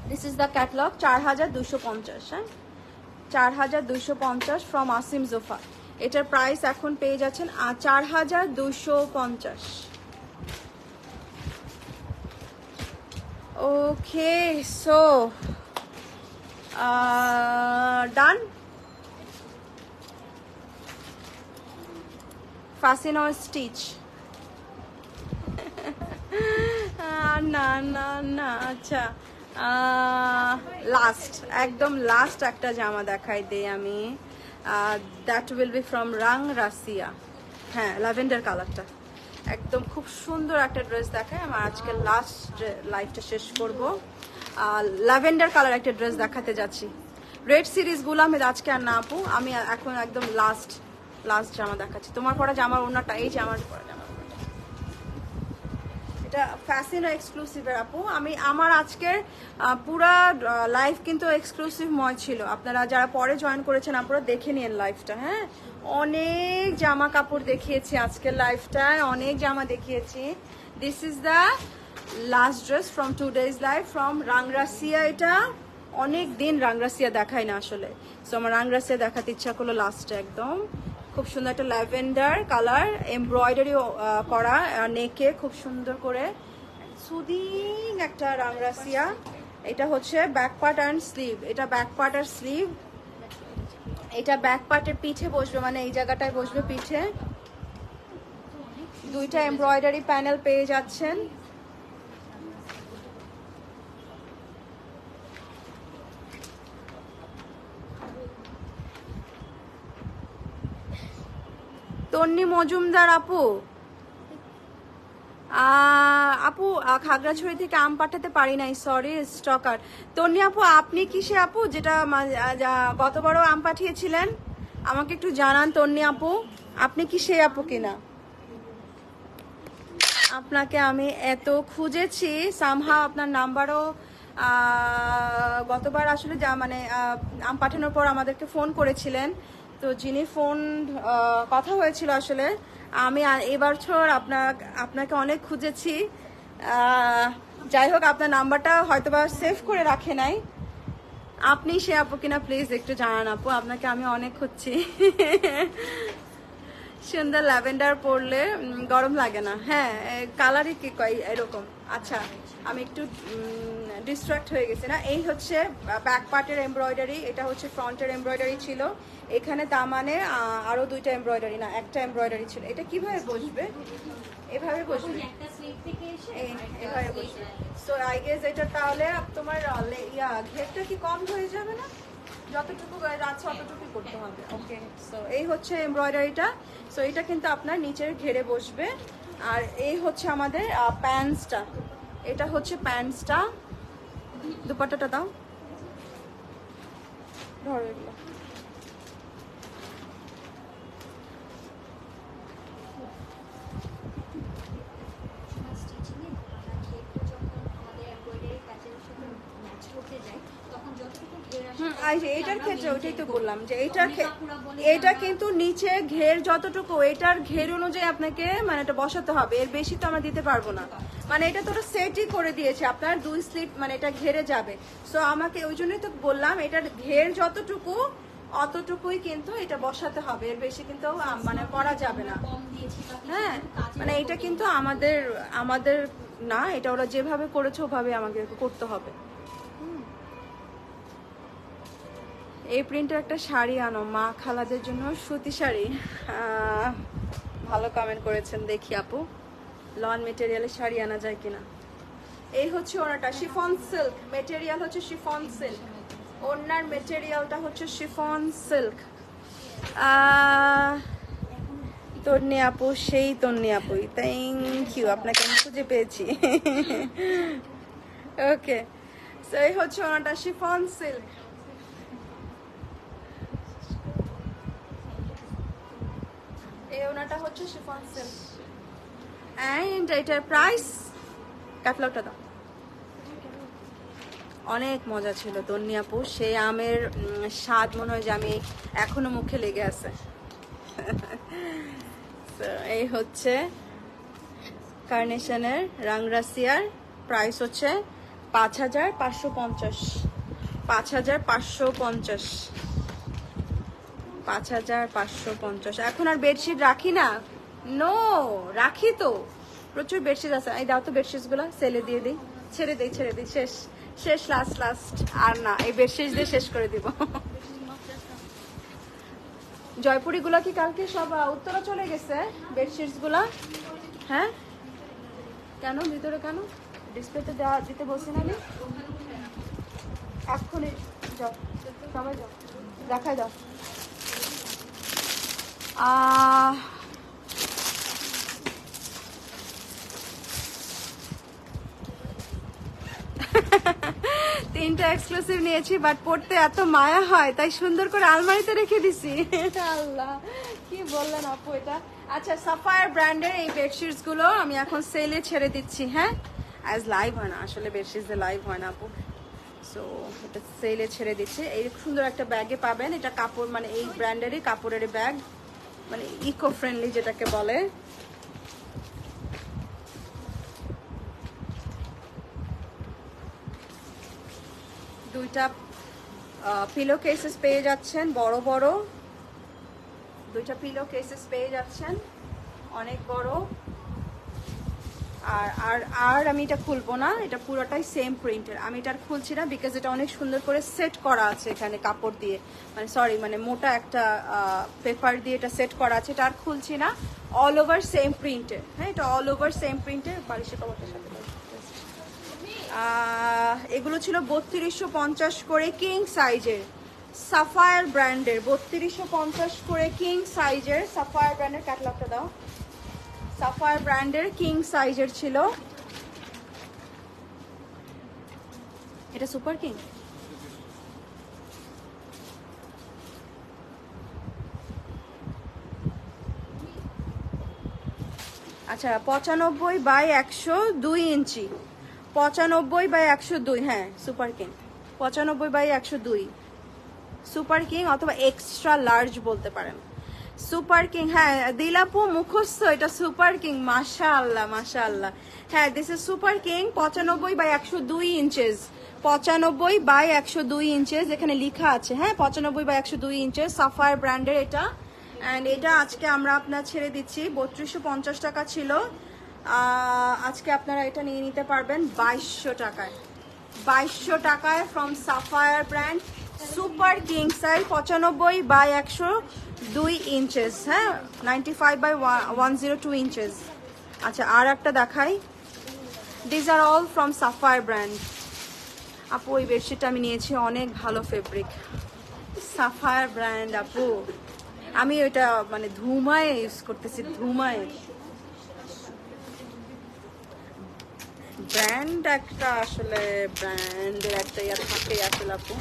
This is the catalogue, 4250। হ্যাঁ 4250 ফ্রম আসিম জোফা। এটার প্রাইস এখন পেয়ে যাচ্ছেন 4250। ওকে সো ডান। ফাসিনো স্টিচ না না না, আচ্ছা লাস্ট, একদম লাস্ট একটা জামা দেখাই দেই আমি। দ্যাট উইল বি ফ্রম রাং রাসিয়া। হ্যাঁ ল্যাভেন্ডার কালারটা একদম খুব সুন্দর একটা ড্রেস দেখায়। আমার আজকে লাস্ট লাইফটা শেষ করব, ল্যাভেন্ডার কালার একটা ড্রেস দেখাতে যাচ্ছি। রেড সিরিজগুলো আমি আজকে আর না আপু, আমি এখন একদম লাস্ট জামা দেখাচ্ছি। তোমার পরা জামার ওনাটা এই যে আমার পরা জামা, এটা ফ্যাশন এক্সক্লুসিভের আপু। আমার আজকের পুরা লাইভ কিন্তু এক্সক্লুসিভময় ছিল। আপনারা যারা পরে জয়েন করেছেন আপনারা দেখে নিন লাইভটা। হ্যাঁ অনেক জামা কাপড় দেখিয়েছি আজকের লাইভটায়, অনেক জামা দেখিয়েছি। This is the last dress from today's live from Rangrasiya. এটা অনেক দিন রাংরাসিয়া দেখায় না আসলে, সো আমার রাংরাসিয়া দেখাতে ইচ্ছা করলো লাস্টে। একদম খুব সুন্দর একটা ল্যাভেন্ডার কালার, এমব্রয়ডারি করা নেকে খুব সুন্দর করে, সুদিং একটা রাংরাসিয়া। এটা হচ্ছে ব্যাক পার্ট অ্যান্ড স্লিভ, এটা ব্যাক পার্ট আর স্লিভ। এটা ব্যাক পার্টের পিঠে বসবে, মানে এই জায়গাটায় বসবে পিঠে। দুইটা এমব্রয়ডারি প্যানেল পেয়ে যাচ্ছেন। তন্নি মজুমদার আপু, খাগড়াছড়ি থেকে আম পাঠাতে পারি নাই, সরি স্টকার। তন্নি আপু আপনি কি সে আপু যেটা গতবারও আম পাঠিয়েছিলেন? আমাকে একটু জানান তন্নি আপু, আপনি কি সে আপু কিনা? আপনাকে আমি এত খুঁজেছি, সামহাও আপনার নাম্বারও গতবার আসলে মানে আম পাঠানোর পর আমাদেরকে ফোন করেছিলেন, তো যিনি ফোন কথা হয়েছিল আসলে, আমি এবছর আপনাকে অনেক খুঁজেছি। যাই হোক আপনার নাম্বারটা হয়তোবা সেভ করে রাখে নাই। আপনি সে আপু কিনা প্লিজ একটু জানান আপু, আপনাকে আমি অনেক খুঁজছি। সুন্দর ল্যাভেন্ডার পরলে গরম লাগে না। হ্যাঁ কালারই কি কয় এরকম। আচ্ছা আমি একটু ডিস্ট্রাক্ট হয়ে গেছি না। এই হচ্ছে ব্যাক পার্টের এমব্রয়ডারি, এটা হচ্ছে ফ্রন্টের এমব্রয়ডারি ছিল। এখানে দামানে আরো দুইটা এমব্রয়ডারি, না একটা এমব্রয়ডারি ছিল। এটা কিভাবে বসবে? এভাবে বসবে, এভাবে বসবে। সো আই গেস এটা তাহলে তোমার ঘেরটা কি কম হয়ে যাবে না? যতটুকু আছে অতটুকু করতে হবে। ওকে সো এই হচ্ছে এমব্রয়ডারিটা। সো এটা কিন্তু আপনার নিচের ঘেরে বসবে। আর এই হচ্ছে আমাদের প্যান্টসটা, এটা হচ্ছে প্যান্টসটা। দুপাট্টাটা দাও, ধরো এগুলো। এই যে এটার ক্ষেত্রে ওইটাই তো বললাম যে এটা কিন্তু নিচে ঘের যতটুকু এটার ঘের অনুযায়ী আপনাকে মানে এটা বসাতে হবে, এর বেশি তো আমরা দিতে পারবো না। মানে এটা তো সেটই করে দিয়েছে আপনার 2 স্লিট, মানে এটা ঘেরে যাবে। সো আমাকে ওই জন্যই তো বললাম এটার ঘের যতটুকু অতটুকুই কিন্তু এটা বসাতে হবে, এর বেশি কিন্তু মানে করা যাবে না। হ্যাঁ, মানে এটা কিন্তু আমাদের না, এটা ওরা যেভাবে করেছে ওভাবে আমাকে করতে হবে। এই প্রিন্টের একটা শাড়ি আনো মা খালাদের জন্য, সুতি শাড়ি। ভালো কমেন্ট করেছেন, দেখি আপু লন মেটেরিয়ালের শাড়ি আনা যায় কিনা। এই হচ্ছে ওনাটা শিফন সিল্ক, মেটেরিয়াল হচ্ছে শিফন সিল্ক, ওনার মেটেরিয়ালটা হচ্ছে শিফন সিল্ক। তন্নি আপু, সেই তন্নি আপুই, থ্যাংক ইউ, আপনাকে আমি খুঁজে পেয়েছি। ওকে, সো এই হচ্ছে ওনাটা শিফন সিল্ক। এই ওনাটা হচ্ছে শিফন সিল্ক এন্ড এটার প্রাইস, ক্যাটালগটা দাও। অনেক মজা ছিল তন্নি আপু, সেই আমের স্বাদ মনে হয় যে আমি এখনো মুখে লেগে আছে। এই হচ্ছে কার্নেশনের রাংরাসিয়ার, প্রাইস হচ্ছে 5550, 5550, 5550। এখন আর বেডশিট রাখি না, নো রাখি তো, প্রচুর বেডশিট আছে। এই দাও তো বেডশিট গুলো, সেলে দিয়ে দিই, ছেড়ে দিই শেষ শেষ, লাস্ট আর না, এই বেডশিট দিয়ে শেষ করে দিব। জয়পুরি গুলা কি কালকে সব উত্তরা চলে গেছে বেডশিটস গুলা? হ্যাঁ, কেন ভিতরে কেন ডিসপ্লেতে দিতে বলছি না আমি? এক্ষুনি যাও, সবাই যাও, দেখাই দাও। তিনটা এক্সক্লুসিভ নিয়েছি, বাট পড়তে এত মায়া হয় তাই সুন্দর করে আলমারিতে রেখে দিছি। আল্লাহ, কি বললেন আপু এটা? আচ্ছা, সাফায়ার ব্র্যান্ডের এই বেডশিটস গুলো আমি এখন সেলে ছেড়ে দিচ্ছি। হ্যাঁ, আজ লাইভ হয় না আসলে, বেডশিটস লাইভ হয় না আপু, সো এটা সেলে ছেড়ে দিচ্ছি। এই সুন্দর একটা ব্যাগে পাবেন, এটা কাপড় মানে এই ব্র্যান্ডেরই কাপড়ের ব্যাগ, মানে ইকো ফ্রেন্ডলি যেটাকে বলে। দুইটা পিলো কেসেস পেয়ে যাচ্ছেন, বড় বড় দুইটা পিলো কেসেস পেয়ে যাচ্ছেন, অনেক বড়। আর আর আর আমি এটা খুলবো না, এটা পুরোটাই সেম প্রিন্টের। আমি এটা খুলছি না বিকজ এটা অনেক সুন্দর করে সেট করা আছে এখানে কাপড় দিয়ে, মানে সরি মানে মোটা একটা পেপার দিয়ে এটা সেট করা আছে, এটা আর খুলছি না। অল ওভার সেম প্রিন্টের, হ্যাঁ এটা অল ওভার সেম প্রিন্টের। বালিশের কভারটার সাথে এগুলো ছিল 3250 করে কিং সাইজের, সাফায়ার ব্র্যান্ডের, 3250 করে কিং সাইজের সাফায়ার ব্র্যান্ডের। ক্যাটালগটা দাও। সাফায়ার ব্র্যান্ডের কিং সাইজের ছিল এটা, সুপার কিং। আচ্ছা, 95/102 ইঞ্চি, 95/102, হ্যাঁ সুপার কিং, 95/102 সুপার কিং, অথবা এক্সট্রা লার্জ বলতে পারেন। সুপার কিং, হ্যাঁ দিলাপু মুখস্থ, এটা সুপার কিং, মাশাআল্লাহ মাশাআল্লাহ। হ্যাঁ, this is super king, 95/102 inches, 95/102 inches এখানে লেখা আছে। হ্যাঁ, 95/102 ইঞ্চেস সাফায়ার ব্র্যান্ডের এটা। অ্যান্ড এটা আজকে আমরা আপনার ছেড়ে দিচ্ছি, 3250 টাকা ছিল, আজকে আপনারা এটা নিয়ে নিতে পারবেন 2200 টাকায়, 2200 টাকায় from Sapphire brand, super king size, 95/102 inches. হ্যাঁ, 95/102 ইঞ্চেস। আচ্ছা, আর একটা দেখাই, this are all from Sapphire brand. আপু ওই বেডশিটটা আমি নিয়েছি, অনেক ভালো ফেব্রিক, সাফায়ার ব্র্যান্ড আপু, আমি ওইটা মানে ধুমায় ইউজ করতেছি, ধুমায়। ব্র্যান্ড একটা আসলে ব্র্যান্ডের একটা ইয়া থাকে আসলে আপু।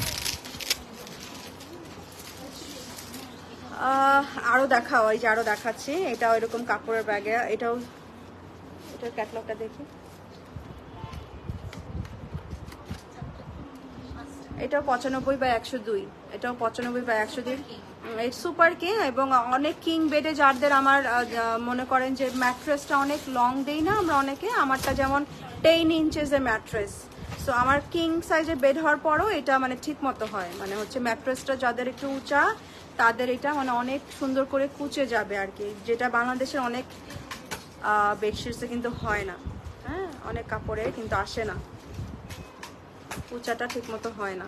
আরো দেখাও, এই যে আরো দেখাচ্ছি, এটা ওইরকম কাপড়ের ব্যাগে, এটাও, এটার ক্যাটালগটা দেখি। এটাও 95/102, এটাও 95/102। এই সুপার কিং। এবং অনেক কিং বেডে যাদের আমার মনে করেন যে ম্যাট্রেসটা অনেক লং দেই না আমরা অনেকে, আমারটা যেমন 10 ইঞ্চেসের ম্যাট্রেস, সো আমার কিং সাইজের বেড হওয়ার পরও এটা মানে ঠিক মতো হয়, মানে হচ্ছে ম্যাট্রেসটা যাদের একটু উঁচা তাদের এটা মানে অনেক সুন্দর করে কুচে যাবে আর কি, যেটা বাংলাদেশের অনেক বেডশিটসে কিন্তু হয় না। হ্যাঁ, অনেক কাপড়ে কিন্তু আসে না, উঁচাটা ঠিক মতো হয় না।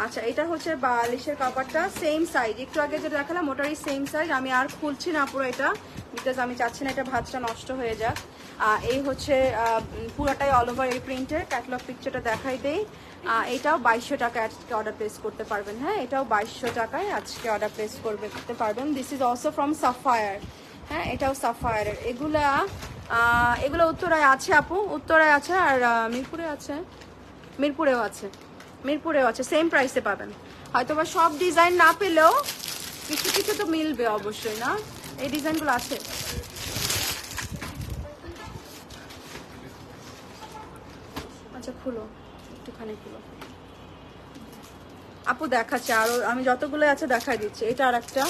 আচ্ছা, এটা হচ্ছে বালিশের কাপড়টা সেম সাইজ, একটু আগে যেটা দেখালাম ওটারই সেম সাইজ। আমি আর খুলছি না পুরো এটা, বিকজ আমি চাচ্ছি না এটা ভাঁজটা নষ্ট হয়ে যাক। এই হচ্ছে পুরোটাই অল ওভার এই প্রিন্টের। ক্যাটালগ পিকচারটা দেখাই দেই। এটাও 2200 টাকায় আজকে অর্ডার প্লেস করতে পারবেন। হ্যাঁ, এটাও 2200 টাকায় আজকে অর্ডার প্লেস করতে পারবেন। This is also from Sapphire. হ্যাঁ, এটাও সাফায়ারের। এগুলো উত্তরায় আছে আপু, উত্তরায় আছে, আর মিরপুরে আছে, মিরপুরেও আছে, মিরপুরেও আছে, সেম প্রাইসে পাবেন। হয়তো বা সব ডিজাইন না পেলেও কিছু কিছু তো মিলবে অবশ্যই, না? এই ডিজাইনগুলো আছে। আচ্ছা, খুলো একটুখানি, খুলো আপু, দেখাচ্ছে আরো, আমি যতগুলো আছে দেখাই দিচ্ছি। এটা আর একটা,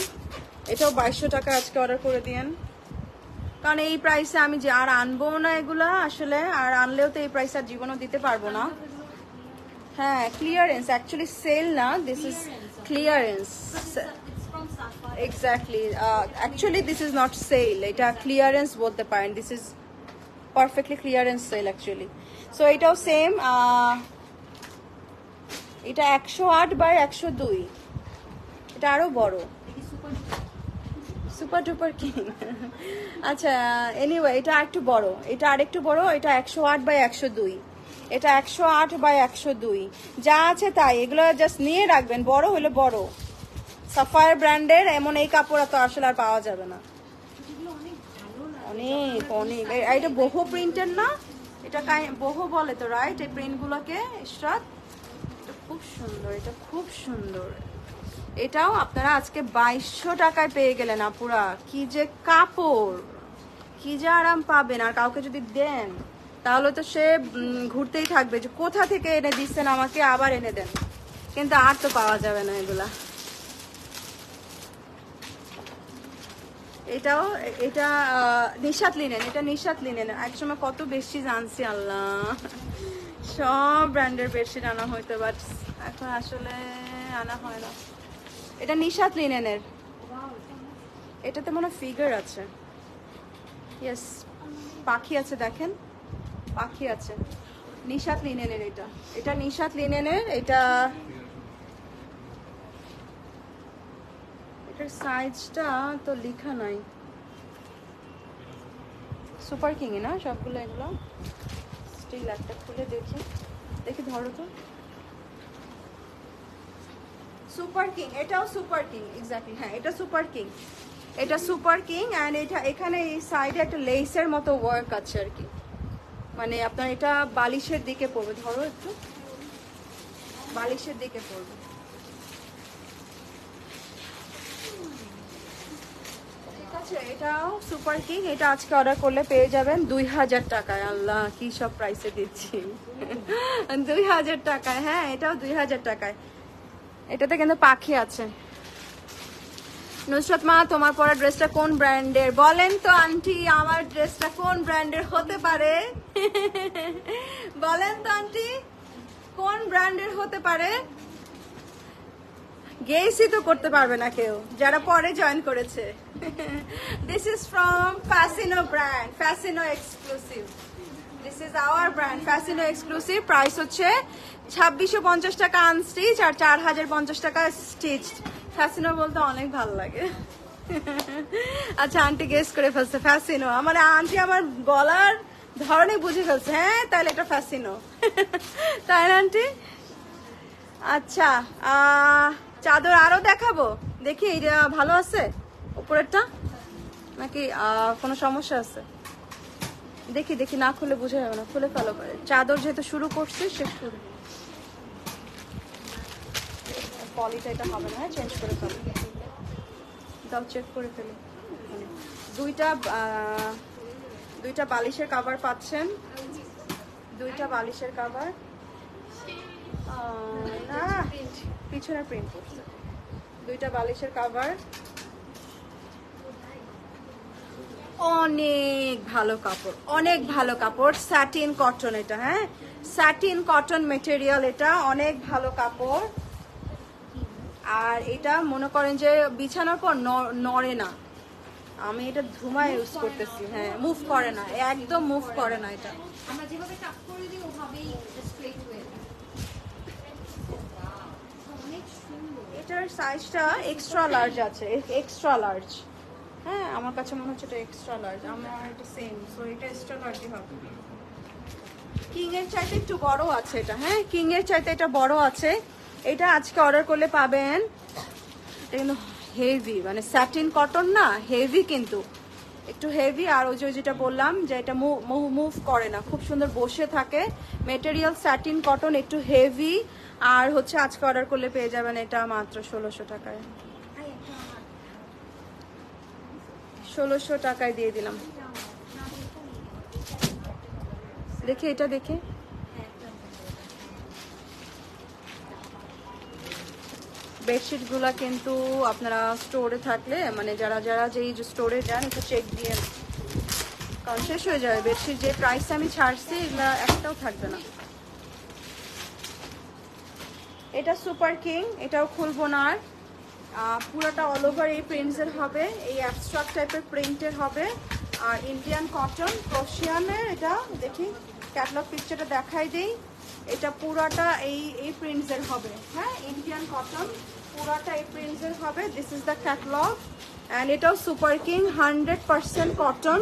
এটাও 2200 টাকা আজকে অর্ডার করে দিয়েন, কারণ এই প্রাইসে আমি যে আর আনবো না এগুলা আসলে, আর আনলেও তো এই প্রাইসে আর জীবনও দিতে পারবো না। হ্যাঁ, ক্লিয়ারেন্স, অ্যাকচুয়ালি সেল না, this is clearance. Exactly, actually this is not sale, এটা ক্লিয়ারেন্স বলতে পারেন। This is perfectly clearance sale actually. So এটাও সেম, এটা 108/102, এটা আরো বড়, সুপার ডুপার কিং। আচ্ছা, এনিওয়ে এটা আরেকটু বড়, এটা আরেকটু বড়, এটা 108/102, এটা 108/102। যা আছে তাই, এগুলো জাস্ট নিয়ে রাখবেন, বড় হলে বড়। সাফায়ার ব্র্যান্ডের এমন এই কাপড় তো আসলে আর পাওয়া যাবে না, অনেক অনেক। এটা বহু প্রিন্টের না, এটা বহু বলে তো, রাইট? এই প্রিন্টগুলোকে ইশরাত, এটা খুব সুন্দর, এটা খুব সুন্দর। এটাও আপনারা আজকে 2200 টাকায় পেয়ে গেলেন আপুরা। কি যে কাপড়, কি যে আরাম পাবেন। আর কাউকে যদি দেন তাহলে তো সে ঘুরতেই থাকবে যে কোথা থেকে এনে দিচ্ছেন আমাকে, আবার এনে দেন, কিন্তু আর তো পাওয়া যাবে না এগুলা। এটাও, এটা নিশাত লিনেন, এটা নিশাত লিনেন। একসময় কত বেশি জানছি আল্লাহ, সব ব্র্যান্ডের বেডশিট আনা হইতো, বাট এখন আসলে আনা হয় না। এটা নিশাত লিনেনের, এটাতে মনে হয় ফিগার আছে, ইয়েস, পাখি আছে, দেখেন পাখি আছে। নিশাত লিনেনের এটা, এটা নিশাত লিনেনের। এটার সাইজটা তো লেখা নাই। সুপার কিং না সবগুলো, এগুলো স্টিল। একটা খুলে দেখি, দেখি ধরো তো। সুপার কিং, এটাও সুপার কিং, এক্স্যাক্টলি। হ্যাঁ, এটা সুপার কিং, এটা সুপার কিং। অ্যান্ড এটা এখানে এই সাইডে একটা লেসের মতো ওয়ার্ক আছে আর কি, মানে আপনার এটা বালিশের দিকে পড়বে, ধরো একটু, বালিশের দিকে পড়বে। ঠিক আছে, এটাও সুপার কিং। এটা আজকে অর্ডার করলে পেয়ে যাবেন 2000 টাকায়। আল্লাহ, কি সব প্রাইসে দিচ্ছি, 2000 টাকায়। হ্যাঁ, এটাও 2000 টাকায়। এটাতে কিন্তু পাখি আছে। নুসরাত মা, তোমার পরা ড্রেসটা কোন ব্র্যান্ডের বলেন তো আন্টি? আমার ড্রেসটা কোন ব্র্যান্ডের হতে পারে? বলেন তো আন্টি, কোন ব্র্যান্ডের হতে পারে? গেসই তো করতে পারবে না কেউ যারা পরে জয়েন করেছে। This is from Fascino brand, Fascino exclusive. This is our brand, Fascino exclusive. Price হচ্ছে 2650 টাকা আনস্টিচ আর 4050 টাকা স্টিচ। ফ্যাসিনো বলতে অনেক ভালো লাগে। আচ্ছা, আন্টি গেস করে ফেলছে ফ্যাসিনো, মানে আন্টি আমার গলার ধরনে বুঝে ফেলছে। হ্যাঁ, তাহলে এটা ফ্যাসিনো, তাই না আন্টি? আচ্ছা, চাদর আরো দেখাবো, দেখি এটা ভালো আছে উপরেরটা নাকি কোনো সমস্যা আছে, দেখি দেখি। না খুলে বুঝে যাবে না, খুলে ফেলো করে। চাদর যেহেতু শুরু করছে, শেষ করবে। পলিটা এটা হবে না, চেঞ্জ করে ফেলো, দাও চেক করে ফেলো। দুইটা বালিশের কভার পাচ্ছেন, দুইটা বালিশের কভার। না, পিছনে প্রিন্ট করছে। দুইটা বালিশের কভার, অনেক ভালো কাপড়, অনেক ভালো কাপড়, স্যাটিন কটন এটা, হ্যাঁ স্যাটিন কটন মেটেরিয়াল, এটা অনেক ভালো কাপড়। আর এটা মনে করেন যে বিছানোর পর নড়ে না, আমি এটা ধুমা ইউজ করতেছি, হ্যাঁ মুভ করে না, একদম মুভ করে না এটা। আমরা যেভাবে টাপ করে দিই ওভাবেই স্ট্রেট হয়ে যায়। অনেক সুন্দর। এটার সাইজটা এক্সট্রা লার্জ আছে, এক্সট্রা লার্জ, হ্যাঁ আমার কাছে মনে হচ্ছে এটা এক্সট্রা লার্জ, আমার এটা সেম, সো এটা এক্সট্রা লার্জই হবে। কিং এর চাইতে একটু বড় আছে এটা, হ্যাঁ কিং এর চাইতে এটা বড় আছে। এটা আজকে অর্ডার করলে পাবেন, এটা কিন্তু হেভি, মানে স্যাটিন কটন না, হেভি কিন্তু একটু হেভি। আর ওই যে যেটা বললাম যে এটা মুভ করে না, খুব সুন্দর বসে থাকে, মেটেরিয়াল স্যাটিন কটন, একটু হেভি। আর হচ্ছে আজকে অর্ডার করলে পেয়ে যাবেন এটা মাত্র 1600 টাকায়, 1600 টাকায় দিয়ে দিলাম। দেখে এটা দেখে, বেডশিটগুলা কিন্তু আপনারা স্টোরে থাকলে, মানে যারা যারা যেই স্টোরে যান একটু চেক দিয়ে, কারণ শেষ হয়ে যাবে বেডশিট, যে প্রাইস আমি ছাড়ছি এগুলা একটাও থাকবে না। এটা সুপার কিং, এটাও খুলবো না আর, পুরোটা অল ওভার এই প্রিন্টসের হবে, এই অ্যাবস্ট্রাক্ট টাইপের প্রিন্টের হবে। আর ইন্ডিয়ান কটন ক্রোশিয়ানের, এটা দেখি ক্যাটালগ পিকচারটা দেখাই দিই, এটা পুরাটা এই প্রিন্টসের হবে, হ্যাঁ ইন্ডিয়ান কটন পুরাটা এই প্রিন্টসের হবে। This is the catalogue. And এটাও super king 100% cotton.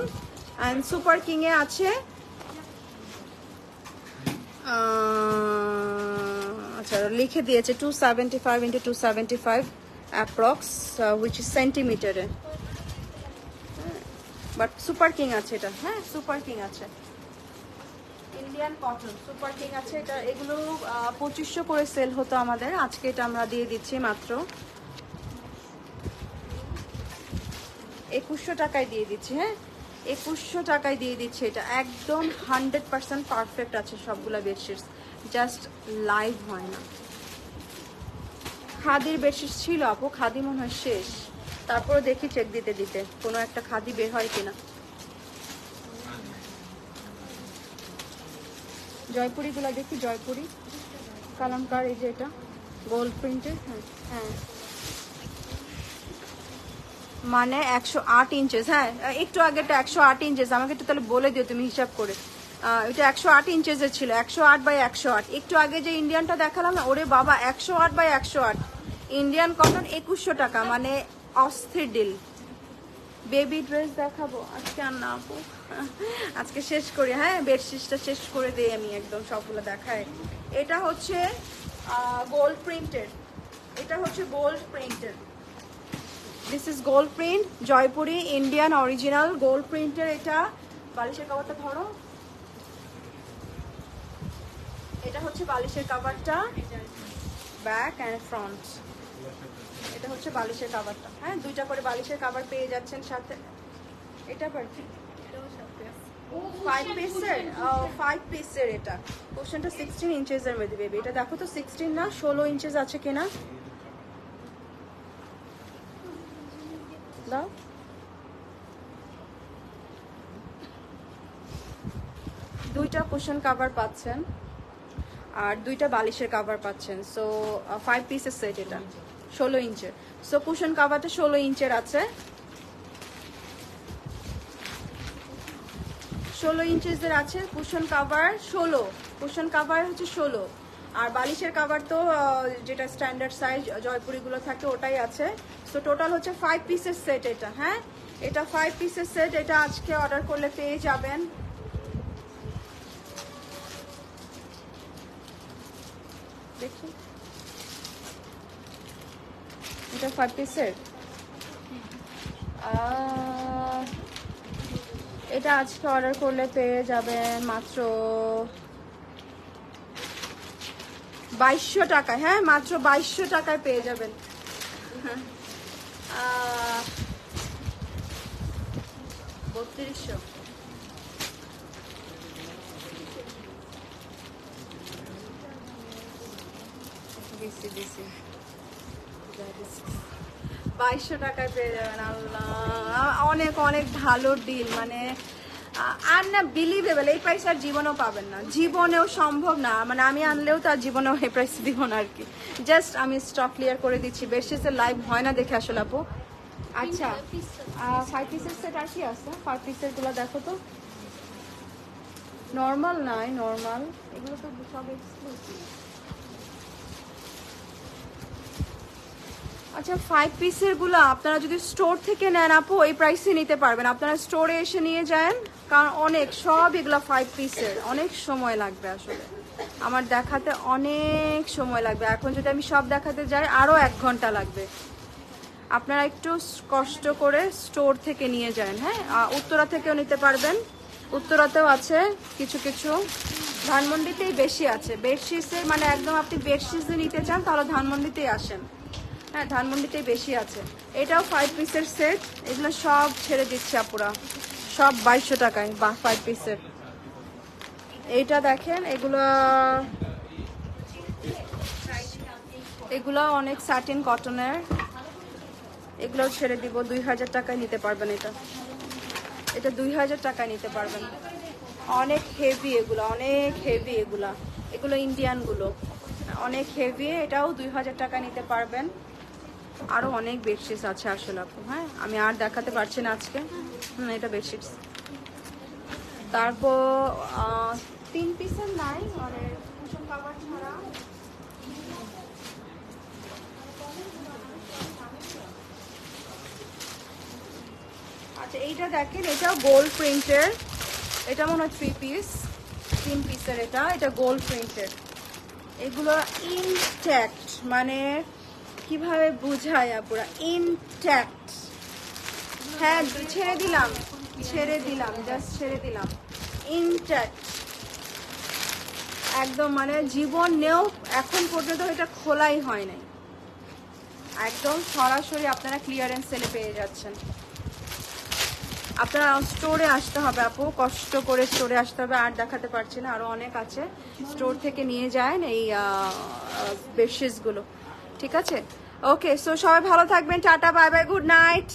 And super কিংয়ে আছে আচ্ছা লিখে দিয়েছে 275 × 275 অ্যাপ্রক্স, উইচ ইজ সেন্টিমিটারে, বাট সুপার কিং আছে এটা, হ্যাঁ সুপার কিং আছে, ইন্ডিয়ান কটন সুপার কিং আছে এটা। এগুলো 2500 করে সেল হতো আমাদের, আজকে এটা আমরা দিয়ে দিচ্ছি মাত্র 2100 টাকায় দিয়ে দিচ্ছি, হ্যাঁ 2100 টাকায় দিয়ে দিচ্ছি এটা। একদম 100% পারফেক্ট আছে সবগুলা বেডশিটস, জাস্ট লাইভ হয় না। খাদির বেডশিট ছিল আপু, খাদি মনে হয় শেষ, তারপরে দেখি চেক দিতে দিতে কোনো একটা খাদি বের হয় কিনা। জয়পুরিগুলো দেখি, জয়পুরি কালামকার, এই যে এটা গোল্ড প্রিন্টের, হ্যাঁ হ্যাঁ মানে 108 ইঞ্চেস, হ্যাঁ একটু আগেটা 108 ইঞ্চেস, আমাকে একটু তাহলে বলে দিও তুমি হিসাব করে। এটা 108 ইঞ্চেসের ছিল, 108/108। একটু আগে যে ইন্ডিয়ানটা দেখালাম না, ওরে বাবা 108/108 ইন্ডিয়ান কটন 2100 টাকা, মানে অস্থির ডিল। বেবি ড্রেস দেখাবো আজকে আর না আপু, আজকে শেষ করি, হ্যাঁ বেডশিটটা শেষ করে দিই আমি একদম, সবগুলো দেখায়। এটা হচ্ছে গোল্ড প্রিন্টের, এটা হচ্ছে গোল্ড প্রিন্টের, this is gold print, Jaipuri Indian original gold প্রিন্টের। এটা বালিশের কভারটা ধরো, এটা হচ্ছে বালিশের কভারটা, ব্যাক অ্যান্ড ফ্রন্ট, এটা হচ্ছে বালিশের কভারটা, হ্যাঁ দুইটা করে বালিশের কভার পেয়ে যাচ্ছেন সাথে। এটা পারফেক্ট 5 পিসের, 5 পিসের এটা। কোশ্চেনটা 16 ইঞ্চেসের মধ্যে বেবি, এটা দেখো তো 16 না 16 ইঞ্চেস আছে কিনা দাও। দুইটা কুশন কভার পাচ্ছেন আর দুইটা বালিশের কভার পাচ্ছেন, সো 5 পিসের সেট, এটা 16 ইঞ্চের। সো কুশন কভারটা 16 ইঞ্চের আছে, 16 ইঞ্চেসের আছে কুশন কভার, 16 কুশন কভার হচ্ছে 16। আর বালিশের কভার তো যেটা স্ট্যান্ডার্ড সাইজ জয়পুরিগুলো থাকে ওটাই আছে। সো টোটাল হচ্ছে 5 পিসের সেট এটা, হ্যাঁ এটা 5 পিসের সেট। এটা আজকে অর্ডার করলে পেয়ে যাবেন দেখি, এটা 5 পিসের, এটা আজকে অর্ডার করলে পেয়ে যাবেন মাত্র 2200 টাকায়, হ্যাঁ মাত্র 2200 টাকায় পেয়ে যাবেন। 3200, দিছি 2200 টাকায় পেয়ে যাবেন। আল্লাহ, অনেক অনেক ভালো ডিল, মানে আর না বিলিভেবল। এই প্রাইস আর জীবনেও পাবেন না, জীবনেও সম্ভব না, মানে আমি আনলেও তার জীবনেও এই প্রাইস দিব না আর কি। জাস্ট আমি স্টক ক্লিয়ার করে দিচ্ছি, বেশিসের লাইভ হয় না দেখে আসলে আপু। আচ্ছা 5 পিসের সেট আর কি আছে? 5 পিসের গুলো দেখো তো, নর্মাল নাই, নর্মাল এগুলো তো সব এক্সক্লুসিভ। আচ্ছা 5 পিসের গুলো আপনারা যদি স্টোর থেকে নেন আপু এই প্রাইসে নিতে পারবেন, আপনারা স্টোরে এসে নিয়ে যান, কারণ অনেক সব এগুলো 5 পিসের, অনেক সময় লাগবে আসলে আমার দেখাতে, অনেক সময় লাগবে। এখন যদি আমি সব দেখাতে যাই আরও 1 ঘন্টা লাগবে। আপনারা একটু কষ্ট করে স্টোর থেকে নিয়ে যান। হ্যাঁ, উত্তরা থেকেও নিতে পারবেন, উত্তরাতেও আছে কিছু কিছু, ধানমন্ডিতেই বেশি আছে। বেডশিটসের মানে একদম আপনি বেডশিটস নিতে চান তাহলে ধানমন্ডিতেই আসেন। হ্যাঁ, ধানমন্ডিতেই বেশি আছে। এটাও 5 পিসের সেট, এগুলো সব ছেড়ে দিচ্ছি আপুরা, সব 2200 টাকায় বা 5 পিসের। এইটা দেখেন, এগুলো অনেক সাটিন কটনের, এগুলো ছেড়ে দিব 2000 টাকায় নিতে পারবেন। এটা 2000 টাকায় নিতে পারবেন। অনেক হেভি এগুলো, অনেক হেভি এগুলো ইন্ডিয়ানগুলো অনেক হেভি, এটাও 2000 টাকায় নিতে পারবেন। আরও অনেক বেডশিটস আছে আসলে আপু। হ্যাঁ, আমি আর দেখাতে পারছি না আজকে। এটা বেডশিটস। তারপর 3 পিসের নাই, মানে কুশন কাভার ছাড়া। আচ্ছা এইটা দেখেন, এটাও গোল্ড প্রিন্টের, এটা মনে হয় 3 পিসের। এটা গোল্ড প্রিন্টের। এগুলো ইনট্যাক্ট, মানে কিভাবে বুঝায় আপুরা, ইনট্যাক্ট। হ্যাঁ ছেড়ে দিলাম জাস্ট ছেড়ে দিলাম, ইনট্যাক্ট একদম, মানে জীবনেও এখন পর্যন্ত এটা খোলাই হয় নাই, একদম সরাসরি আপনারা ক্লিয়ারেন্স সেলে পেয়ে যাচ্ছেন। আপনারা স্টোরে আসতে হবে আপু, কষ্ট করে স্টোরে আসতে হবে, আর দেখাতে পারছি না, আরো অনেক আছে। স্টোর থেকে নিয়ে যান এই বেডশিটস গুলো, ঠিক আছে? ওকে, সো সবাই ভালো থাকবেন, tata, bye bye, good night.